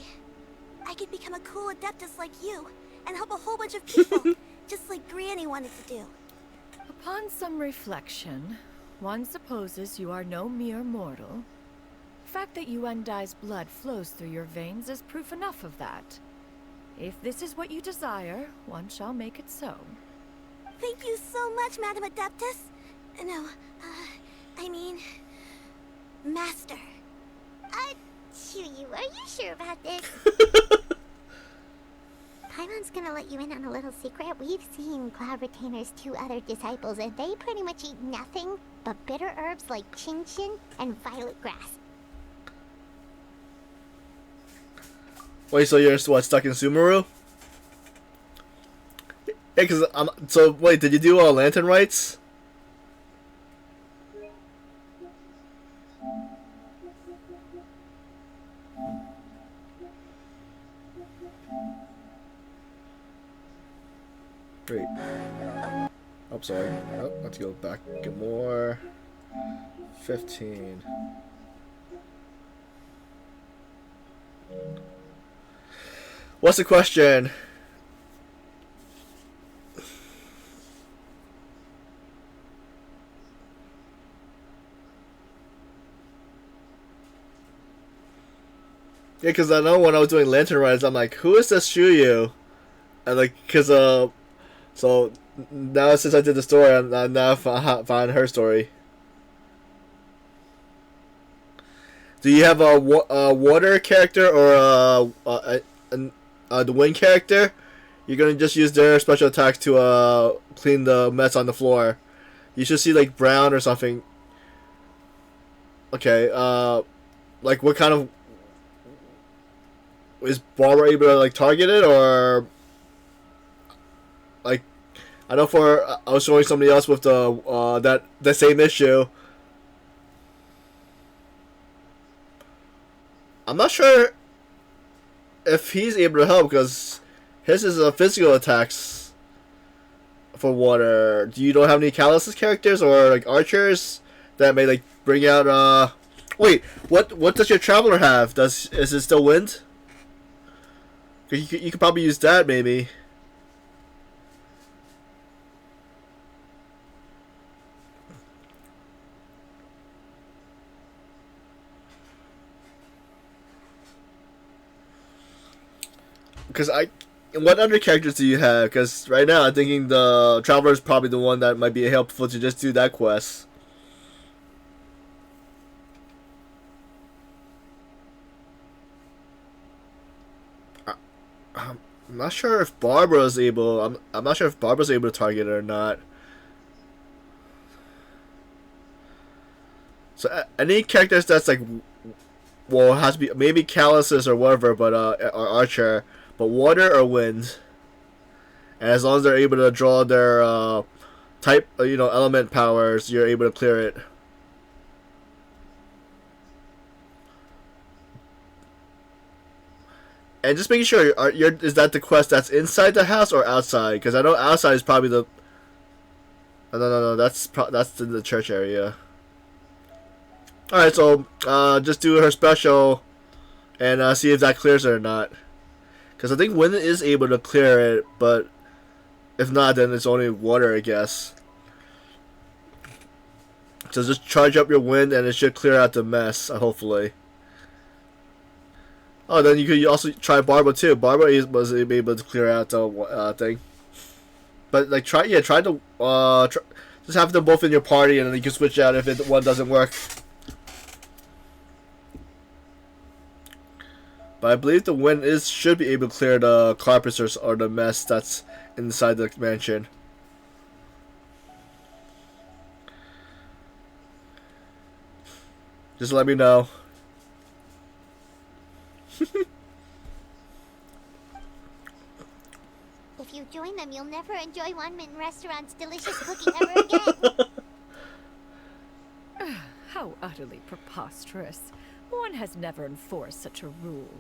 [SPEAKER 14] I could become a cool Adeptus like you and help a whole bunch of people, just like Granny wanted to do.
[SPEAKER 3] Upon some reflection, one supposes you are no mere mortal. The fact that Yuan Dai's blood flows through your veins is proof enough of that. If this is what you desire, one shall make it so.
[SPEAKER 14] Thank you so much, Madam Adeptus. No, I mean... Master.
[SPEAKER 2] Xianyun, are you sure about this? Paimon's gonna let you in on a little secret. We've seen Cloud Retainer's 2 other disciples, and they pretty much eat nothing but bitter herbs like Genshin and violet grass.
[SPEAKER 1] Wait, so you're what, stuck in Sumeru? Yeah, cause so wait, did you do lantern rites? Wait. Oh, sorry. Oh, let's go back. Get more. 15. What's the question? Yeah, because I know when I was doing lantern rides, I'm like, who is this Shuyu? And like, because so now since I did the story, I'm now find her story. Do you have a water character or the wind character? You're gonna just use their special attacks to clean the mess on the floor. You should see like brown or something. Okay, like what kind of is Barbara able to like target it, or like I know for I was showing somebody else with the same issue. I'm not sure if he's able to help because his is physical attacks for water. Do you don't have any Callus's characters or like archers that may like bring out wait, what does your traveler have? Is it still wind? You could probably use that maybe. Because what other characters do you have? Because right now I'm thinking the Traveler is probably the one that might be helpful to just do that quest. I'm not sure if Barbara's able. I'm not sure if Barbara's able to target it or not. So any characters that's like, well, it has to be maybe Calluses or whatever, but or Archer. But water or wind, and as long as they're able to draw their type, element powers, you're able to clear it. And just making sure, is that the quest that's inside the house or outside? Because I know outside is probably the. No, that's in the church area. All right, so just do her special, and see if that clears it or not. Because I think wind is able to clear it, but if not, then it's only water, I guess. So just charge up your wind, and it should clear out the mess, hopefully. Oh, then you could also try Barbara too. Barbara was able to clear out the thing. But like, try to just have them both in your party, and then you can switch out if one doesn't work. But I believe the wind should be able to clear the carpets or the mess that's inside the mansion. Just let me know.
[SPEAKER 2] If you join them, you'll never enjoy Wanmin Restaurant's delicious cooking ever again.
[SPEAKER 3] How utterly preposterous. One has never enforced such a rule.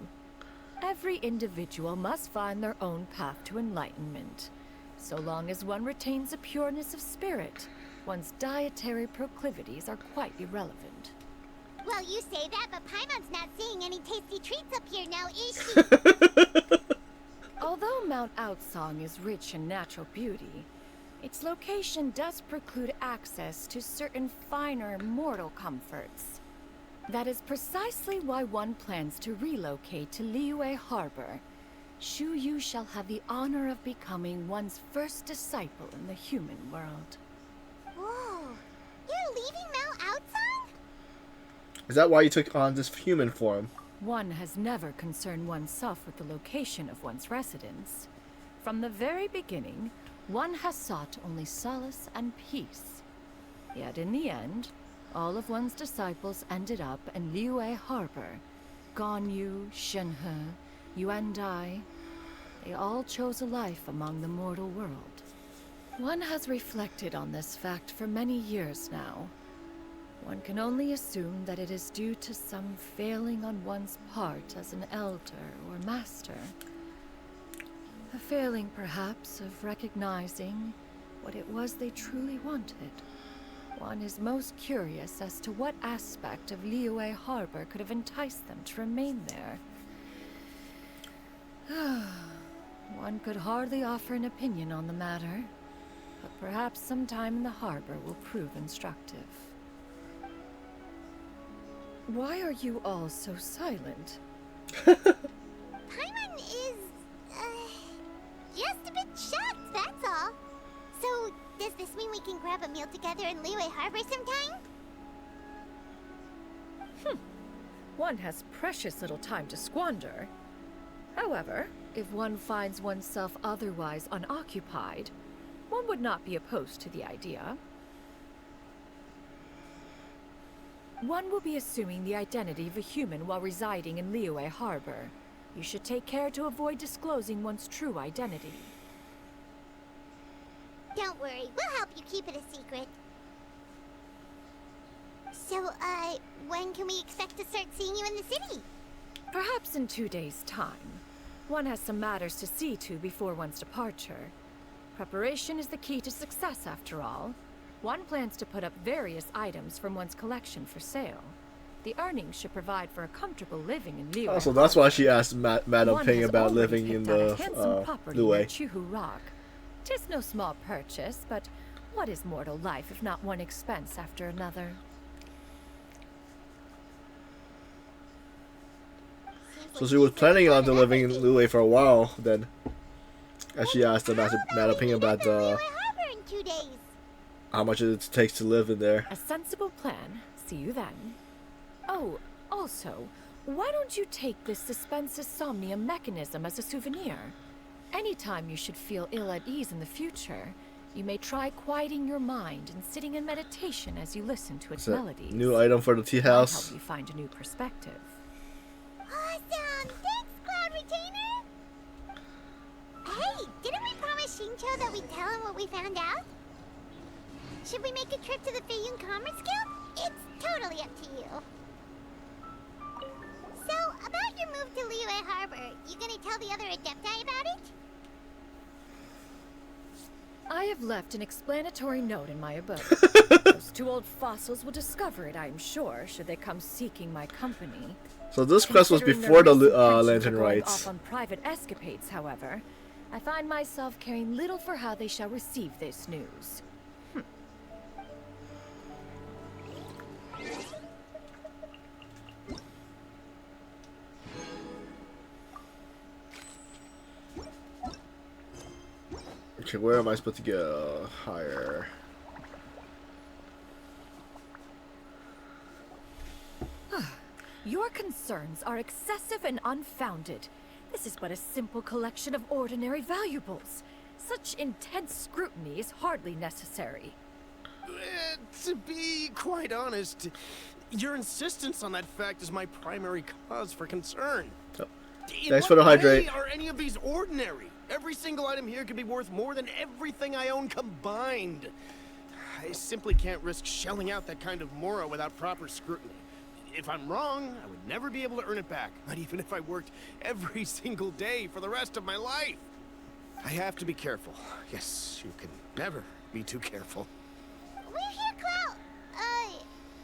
[SPEAKER 3] Every individual must find their own path to enlightenment. So long as one retains a pureness of spirit, one's dietary proclivities are quite irrelevant.
[SPEAKER 2] Well, you say that, but Paimon's not seeing any tasty treats up here now, is she?
[SPEAKER 3] Although Mount Outsong is rich in natural beauty, its location does preclude access to certain finer mortal comforts. That is precisely why one plans to relocate to Liyue Harbor. Shu Yu shall have the honor of becoming one's first disciple in the human world.
[SPEAKER 2] Whoa, you're leaving Mount Outside?
[SPEAKER 1] Is that why you took on this human form?
[SPEAKER 3] One has never concerned oneself with the location of one's residence. From the very beginning, one has sought only solace and peace. Yet in the end, all of one's disciples ended up in Liyue Harbor. Ganyu, Shenhe, Yuan Dai. They all chose a life among the mortal world. One has reflected on this fact for many years now. One can only assume that it is due to some failing on one's part as an elder or master. A failing, perhaps, of recognizing what it was they truly wanted. One is most curious as to what aspect of Liyue Harbor could have enticed them to remain there. One could hardly offer an opinion on the matter, but perhaps some time in the harbor will prove instructive. Why are you all so silent?
[SPEAKER 2] Paimon is, just a bit shocked, that's all. So, does this mean we can grab a meal together in Liyue Harbor sometime?
[SPEAKER 3] One has precious little time to squander. However, if one finds oneself otherwise unoccupied, one would not be opposed to the idea. One will be assuming the identity of a human while residing in Liyue Harbor. You should take care to avoid disclosing one's true identity.
[SPEAKER 2] Don't worry, we'll help you keep it a secret. So, when can we expect to start seeing you in the city?
[SPEAKER 3] Perhaps in 2 days' time. One has some matters to see to before one's departure. Preparation is the key to success, after all. One plans to put up various items from one's collection for sale. The earnings should provide for a comfortable living in Liyue.
[SPEAKER 1] Also, that's why she asked Madame Ping about living in the Liyue.
[SPEAKER 3] Chuhu Rock. 'Tis no small purchase, but what is mortal life if not one expense after another?
[SPEAKER 1] So she was planning on living in Liyue for a while then. As she asked Madame Ping about how much it takes to live in there.
[SPEAKER 3] A sensible plan. See you then. Oh, also, why don't you take this suspensus somnium mechanism as a souvenir? Anytime you should feel ill at ease in the future, you may try quieting your mind and sitting in meditation as you listen to its melodies.
[SPEAKER 1] New item for the tea house.
[SPEAKER 3] Help you find a new perspective.
[SPEAKER 2] Awesome! Thanks, Cloud Retainer! Hey, didn't we promise Shincho that we'd tell him what we found out? Should we make a trip to the Feiyun Commerce Guild? It's totally up to you. So, about your move to Liyue Harbor, you gonna tell the other Adepti about it?
[SPEAKER 3] I have left an explanatory note in my abode. Those two old fossils will discover it, I am sure, should they come seeking my company.
[SPEAKER 1] So this quest was before the Lantern Rites.
[SPEAKER 3] Off on private escapades, however, I find myself caring little for how they shall receive this news.
[SPEAKER 1] Okay, where am I supposed to go? Higher.
[SPEAKER 3] Your concerns are excessive and unfounded. This is but a simple collection of ordinary valuables. Such intense scrutiny is hardly necessary.
[SPEAKER 9] To be quite honest, your insistence on that fact is my primary cause for concern.
[SPEAKER 1] Oh. Thanks for the hydrate.
[SPEAKER 9] Are any of these ordinary? Every single item here could be worth more than everything I own combined. I simply can't risk shelling out that kind of mora without proper scrutiny. If I'm wrong, I would never be able to earn it back, not even if I worked every single day for the rest of my life. I have to be careful. Yes, you can never be too careful.
[SPEAKER 2] We're here, Cloud.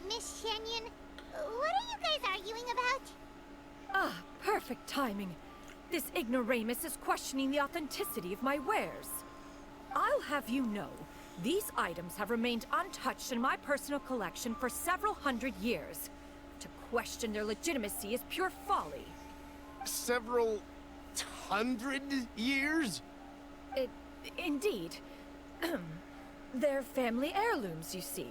[SPEAKER 2] Miss Xianyun, what are you guys arguing about?
[SPEAKER 3] Ah, perfect timing. This ignoramus is questioning the authenticity of my wares. I'll have you know, these items have remained untouched in my personal collection for several hundred years. To question their legitimacy is pure folly.
[SPEAKER 19] Several hundred years?
[SPEAKER 3] Indeed. They're family heirlooms, you see.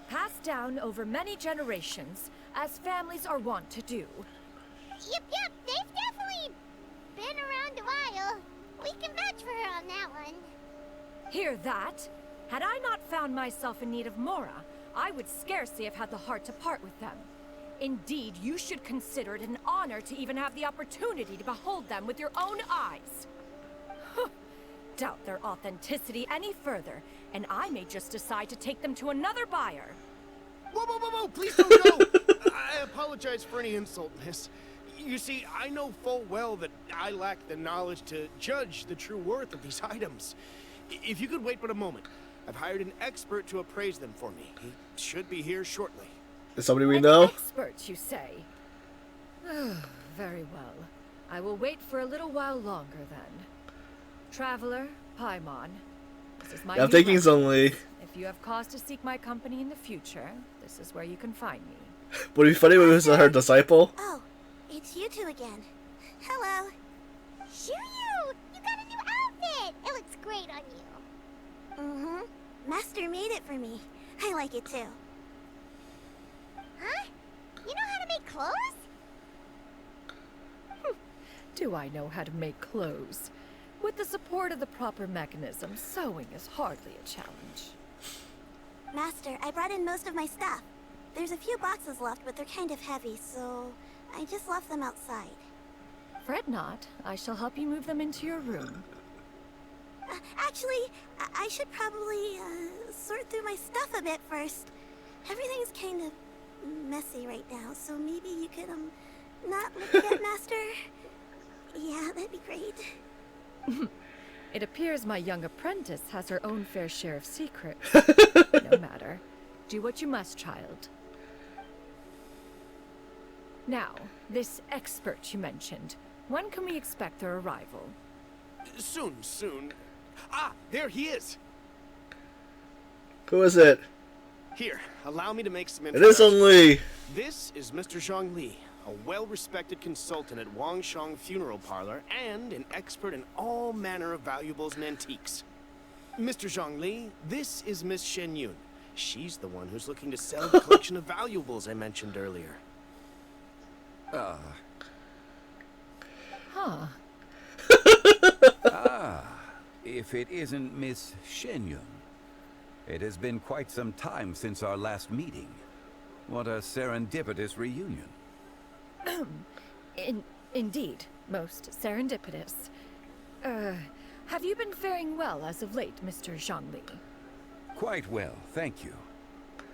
[SPEAKER 3] Passed down over many generations, as families are wont to do.
[SPEAKER 2] Yep, they've definitely been around a while. We can vouch for her on that one.
[SPEAKER 3] Hear that? Had I not found myself in need of Mora, I would scarcely have had the heart to part with them. Indeed, you should consider it an honor to even have the opportunity to behold them with your own eyes. Doubt their authenticity any further, and I may just decide to take them to another buyer.
[SPEAKER 19] Whoa, please don't go! I apologize for any insult, miss. You see, I know full well that I lack the knowledge to judge the true worth of these items. If you could wait but a moment, I've hired an expert to appraise them for me. He should be here shortly.
[SPEAKER 1] Is somebody we know?
[SPEAKER 3] Expert, you say? Very well. I will wait for a little while longer then. Traveler, Paimon, this is my
[SPEAKER 1] I'm
[SPEAKER 3] new
[SPEAKER 1] taking
[SPEAKER 3] residence.
[SPEAKER 1] only.
[SPEAKER 3] If you have cause to seek my company in the future, this is where you can find me.
[SPEAKER 1] Would it be funny if it was her disciple?
[SPEAKER 14] Oh, it's you two again. Hello.
[SPEAKER 2] Xianyun! You got a new outfit! It looks great on you.
[SPEAKER 14] Mm-hmm. Master made it for me. I like it too.
[SPEAKER 2] Huh? You know how to make clothes?
[SPEAKER 3] Do I know how to make clothes? With the support of the proper mechanism, sewing is hardly a challenge.
[SPEAKER 14] Master, I brought in most of my stuff. There's a few boxes left, but they're kind of heavy, so I just left them outside.
[SPEAKER 3] Fret not. I shall help you move them into your room.
[SPEAKER 14] Actually, I should probably sort through my stuff a bit first. Everything's kind of messy right now, so maybe you could not look at Master. Yeah, that'd be great.
[SPEAKER 3] It appears my young apprentice has her own fair share of secrets. No matter. Do what you must, child. Now, this expert you mentioned. When can we expect their arrival?
[SPEAKER 19] Soon. Ah, there he is.
[SPEAKER 1] Who is it?
[SPEAKER 19] Here, allow me to make some
[SPEAKER 1] It is only.
[SPEAKER 19] This is Mr. Zhang Li, a well-respected consultant at Wangshang Funeral Parlor and an expert in all manner of valuables and antiques. Mr. Zhang Li, this is Miss Xianyun. She's the one who's looking to sell the collection of valuables I mentioned earlier.
[SPEAKER 20] Huh. If it isn't Miss Xianyun. It has been quite some time since our last meeting. What a serendipitous reunion.
[SPEAKER 3] Indeed, most serendipitous. Have you been faring well as of late, Mr. Zhang Li?
[SPEAKER 20] Quite well, thank you.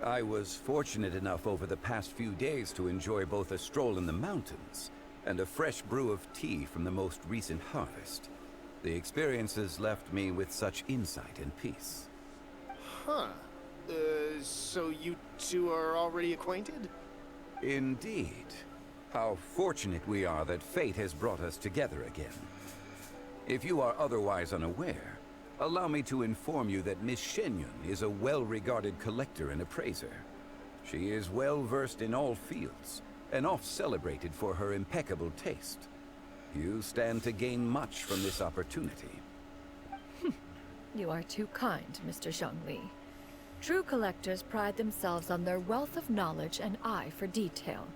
[SPEAKER 20] I was fortunate enough over the past few days to enjoy both a stroll in the mountains and a fresh brew of tea from the most recent harvest. The experiences left me with such insight and peace.
[SPEAKER 19] Huh. So you two are already acquainted?
[SPEAKER 20] Indeed. How fortunate we are that fate has brought us together again. If you are otherwise unaware, allow me to inform you that Miss Xianyun is a well-regarded collector and appraiser. She is well-versed in all fields, and oft-celebrated for her impeccable taste. You stand to gain much from this opportunity.
[SPEAKER 3] You are too kind, Mr. Zhang Li. True collectors pride themselves on their wealth of knowledge and eye for detail.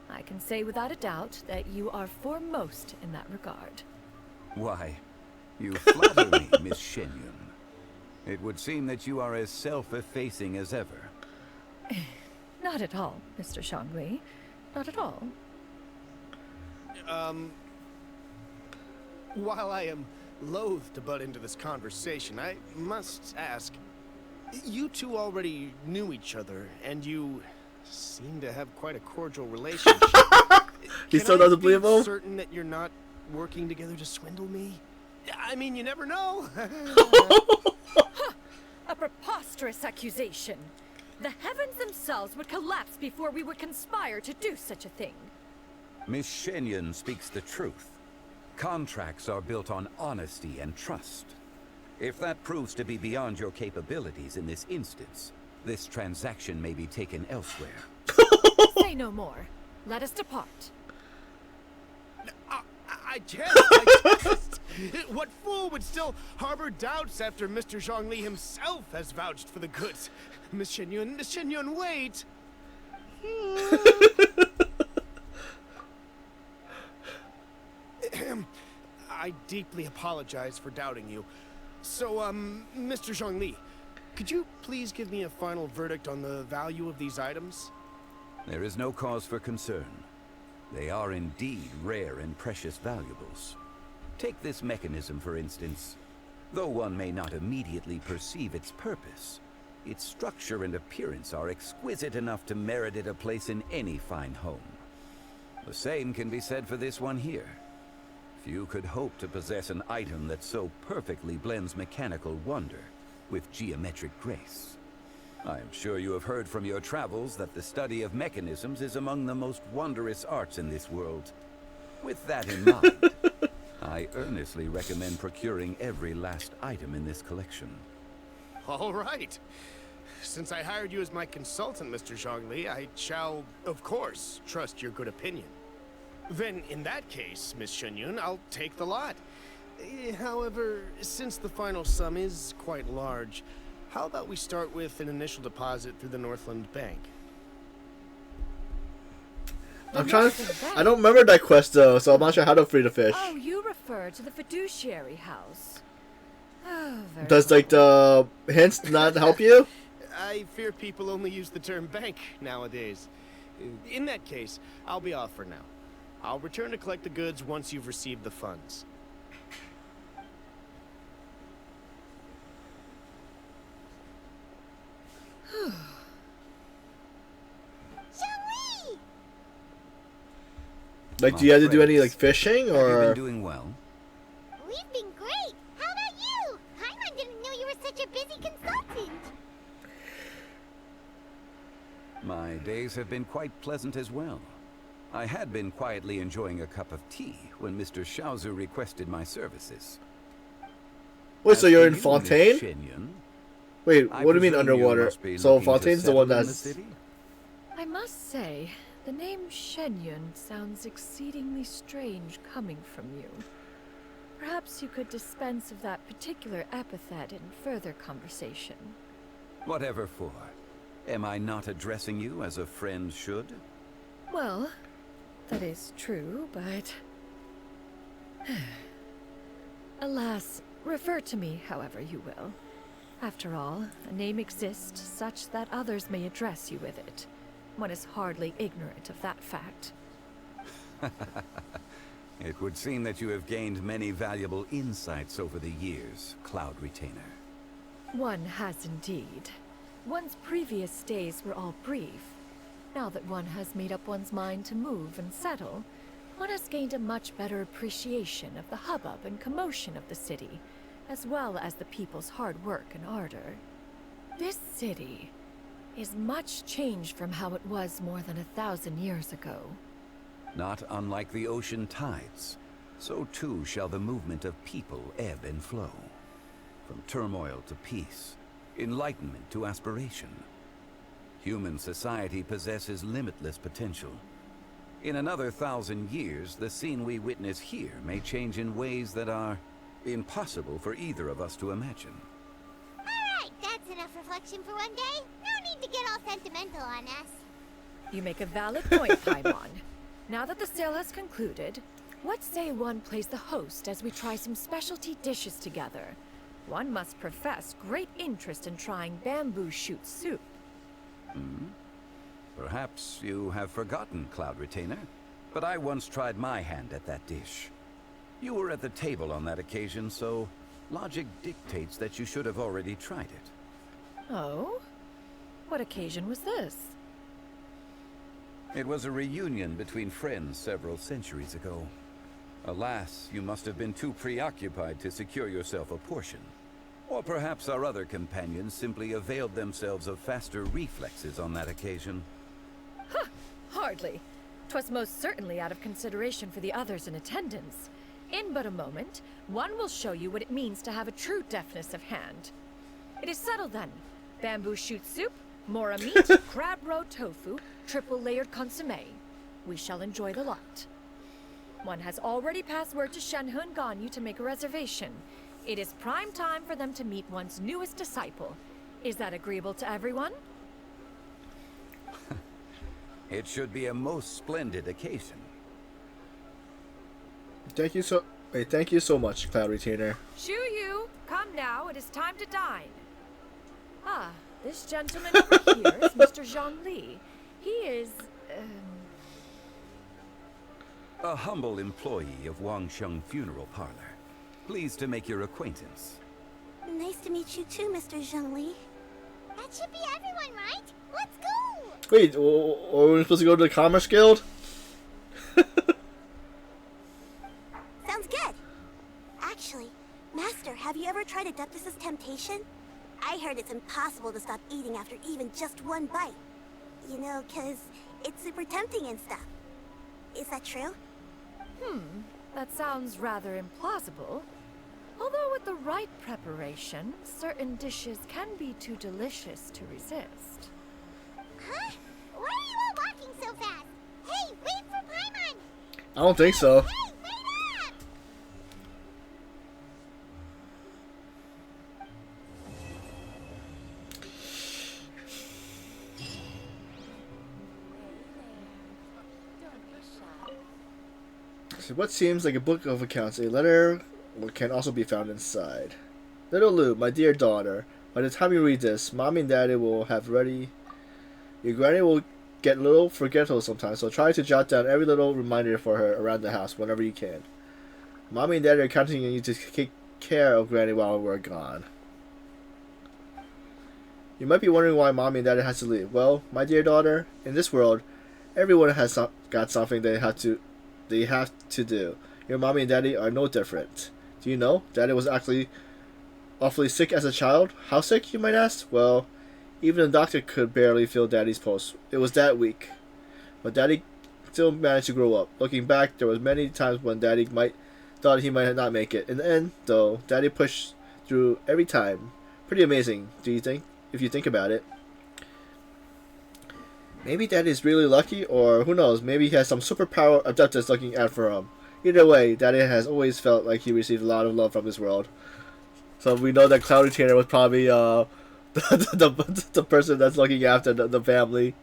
[SPEAKER 3] I can say without a doubt that you are foremost in that regard.
[SPEAKER 20] Why, you flatter me, Miss Xianyun. It would seem that you are as self-effacing as ever.
[SPEAKER 3] Not at all, Mr. Zhang Li. Not at all.
[SPEAKER 19] While I am loath to butt into this conversation, I must ask, you two already knew each other, and you seem to have quite a cordial relationship.
[SPEAKER 1] He's so doesn't believe him.
[SPEAKER 19] Certain that you're not working together to swindle me? I mean, you never know.
[SPEAKER 3] A preposterous accusation. The heavens themselves would collapse before we would conspire to do such a thing.
[SPEAKER 20] Miss Xianyun speaks the truth. Contracts are built on honesty and trust. If that proves to be beyond your capabilities in this instance, this transaction may be taken elsewhere.
[SPEAKER 3] Say no more. Let us depart.
[SPEAKER 19] I just... What fool would still harbor doubts after Mr. Zhongli himself has vouched for the goods? Miss Xianyun, wait! I deeply apologize for doubting you. So, Mr. Zhongli, could you please give me a final verdict on the value of these items?
[SPEAKER 20] There is no cause for concern. They are indeed rare and precious valuables. Take this mechanism, for instance. Though one may not immediately perceive its purpose, its structure and appearance are exquisite enough to merit it a place in any fine home. The same can be said for this one here. Few could hope to possess an item that so perfectly blends mechanical wonder with geometric grace. I am sure you have heard from your travels that the study of mechanisms is among the most wondrous arts in this world. With that in mind, I earnestly recommend procuring every last item in this collection.
[SPEAKER 19] All right. Since I hired you as my consultant, Mr. Zhongli, I shall, of course, trust your good opinion. Then, in that case, Miss Xianyun, I'll take the lot. However, since the final sum is quite large, how about we start with an initial deposit through the Northland Bank?
[SPEAKER 1] I'm trying to... I don't remember that quest, though, so I'm not sure how to free the fish.
[SPEAKER 3] Oh, you refer to the fiduciary house. Oh, very
[SPEAKER 1] Does, like, the hints not help you?
[SPEAKER 19] I fear people only use the term bank nowadays. In that case, I'll be off for now. I'll return to collect the goods once you've received the funds.
[SPEAKER 1] Like, do you have to do any, like, fishing, or...?
[SPEAKER 20] Have you been doing well?
[SPEAKER 2] We've been great. How about you? Paimon didn't know you were such a busy consultant.
[SPEAKER 20] My days have been quite pleasant as well. I had been quietly enjoying a cup of tea when Mr. Xiaozu requested my services.
[SPEAKER 1] Wait, so you're in
[SPEAKER 20] Miss
[SPEAKER 1] Fontaine?
[SPEAKER 20] Xianyun,
[SPEAKER 1] Wait,
[SPEAKER 20] I
[SPEAKER 1] what do you mean
[SPEAKER 20] presume
[SPEAKER 1] underwater?
[SPEAKER 20] must be
[SPEAKER 1] So
[SPEAKER 20] looking to
[SPEAKER 1] Fontaine's the one
[SPEAKER 20] settle in
[SPEAKER 1] that's...
[SPEAKER 20] city?
[SPEAKER 3] I must say, the name Xianyun sounds exceedingly strange coming from you. Perhaps you could dispense of that particular epithet in further conversation.
[SPEAKER 20] Whatever for. Am I not addressing you as a friend should?
[SPEAKER 3] Well, that is true, but... Alas, refer to me however you will. After all, a name exists such that others may address you with it. One is hardly ignorant of that fact.
[SPEAKER 20] It would seem that you have gained many valuable insights over the years, Cloud Retainer.
[SPEAKER 3] One has indeed. One's previous days were all brief. Now that one has made up one's mind to move and settle, one has gained a much better appreciation of the hubbub and commotion of the city, as well as the people's hard work and ardor. This city is much changed from how it was more than 1,000 years ago.
[SPEAKER 20] Not unlike the ocean tides, so too shall the movement of people ebb and flow. From turmoil to peace, enlightenment to aspiration. Human society possesses limitless potential. In another 1,000 years, the scene we witness here may change in ways that are impossible for either of us to imagine.
[SPEAKER 2] Alright, that's enough reflection for one day. No need to get all sentimental on us.
[SPEAKER 3] You make a valid point, Paimon. Now that the sale has concluded, what say one plays the host as we try some specialty dishes together? One must profess great interest in trying bamboo shoot soup.
[SPEAKER 20] Perhaps you have forgotten, Cloud Retainer, but I once tried my hand at that dish. You were at the table on that occasion, so logic dictates that you should have already tried it.
[SPEAKER 3] Oh? What occasion was this?
[SPEAKER 20] It was a reunion between friends several centuries ago. Alas, you must have been too preoccupied to secure yourself a portion. Or perhaps our other companions simply availed themselves of faster reflexes on that occasion.
[SPEAKER 3] Hardly. 'Twas most certainly out of consideration for the others in attendance. In but a moment, one will show you what it means to have a true deftness of hand. It is settled then. Bamboo shoot soup, mora meat, crab roe tofu, triple layered consommé. We shall enjoy the lot. One has already passed word to Xianyun and Ganyu to make a reservation. It is prime time for them to meet one's newest disciple. Is that agreeable to everyone?
[SPEAKER 20] It should be a most splendid occasion.
[SPEAKER 1] Thank you so much, Cloud Retainer.
[SPEAKER 3] Shu Yu, come now, it is time to dine. Ah, this gentleman over here is Mr. Zhang Li. He is,
[SPEAKER 20] A humble employee of Wangsheng Funeral Parlor. Pleased to make your acquaintance.
[SPEAKER 14] Nice to meet you too, Mr. Zhongli.
[SPEAKER 2] That should be everyone, right? Let's go!
[SPEAKER 1] Wait, are we supposed to go to the Commerce Guild?
[SPEAKER 14] Sounds good. Actually, Master, have you ever tried Adeptus' temptation? I heard it's impossible to stop eating after even just one bite. You know, 'cause it's super tempting and stuff. Is that true?
[SPEAKER 3] That sounds rather implausible. Although with the right preparation, certain dishes can be too delicious to resist.
[SPEAKER 2] Huh? Why are you all walking so fast? Hey, wait for Paimon!
[SPEAKER 1] I don't think so.
[SPEAKER 2] Hey, wait up!
[SPEAKER 1] So what seems like a book of accounts, a letter can also be found inside. Little Lou, my dear daughter, by the time you read this, Mommy and Daddy will have ready. Your granny will get a little forgetful sometimes, so try to jot down every little reminder for her around the house whenever you can. Mommy and Daddy are counting on you to take care of Granny while we're gone. You might be wondering why Mommy and Daddy has to leave. Well, my dear daughter, in this world, everyone has got something they have to do. Your Mommy and Daddy are no different. Do you know, Daddy was actually awfully sick as a child? How sick, you might ask? Well, even the doctor could barely feel Daddy's pulse. It was that weak. But Daddy still managed to grow up. Looking back, there was many times when Daddy thought he might not make it. In the end, though, Daddy pushed through every time. Pretty amazing, do you think? If you think about it. Maybe Daddy's really lucky, or who knows, maybe he has some superpower Adeptus looking out for him. Either way, Daddy has always felt like he received a lot of love from this world. So we know that Cloud Retainer was probably the person that's looking after the family.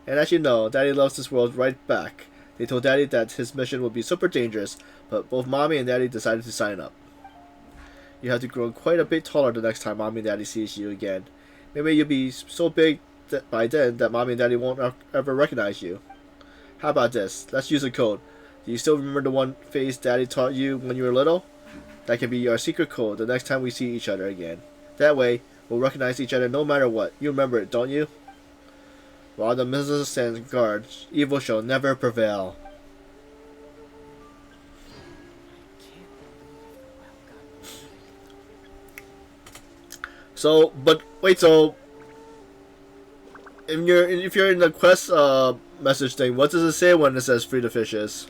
[SPEAKER 1] And as you know, Daddy loves this world right back. They told Daddy that his mission would be super dangerous, but both Mommy and Daddy decided to sign up. You have to grow quite a bit taller the next time Mommy and Daddy sees you again. Maybe you'll be so big by then that Mommy and Daddy won't ever recognize you. How about this? Let's use a code. Do you still remember the one face Daddy taught you when you were little? That can be our secret code the next time we see each other again. That way, we'll recognize each other no matter what. You remember it, don't you? While the missiles stand guard, evil shall never prevail. So, but wait, so if you're in the quest message thing, what does it say when it says free the fishes?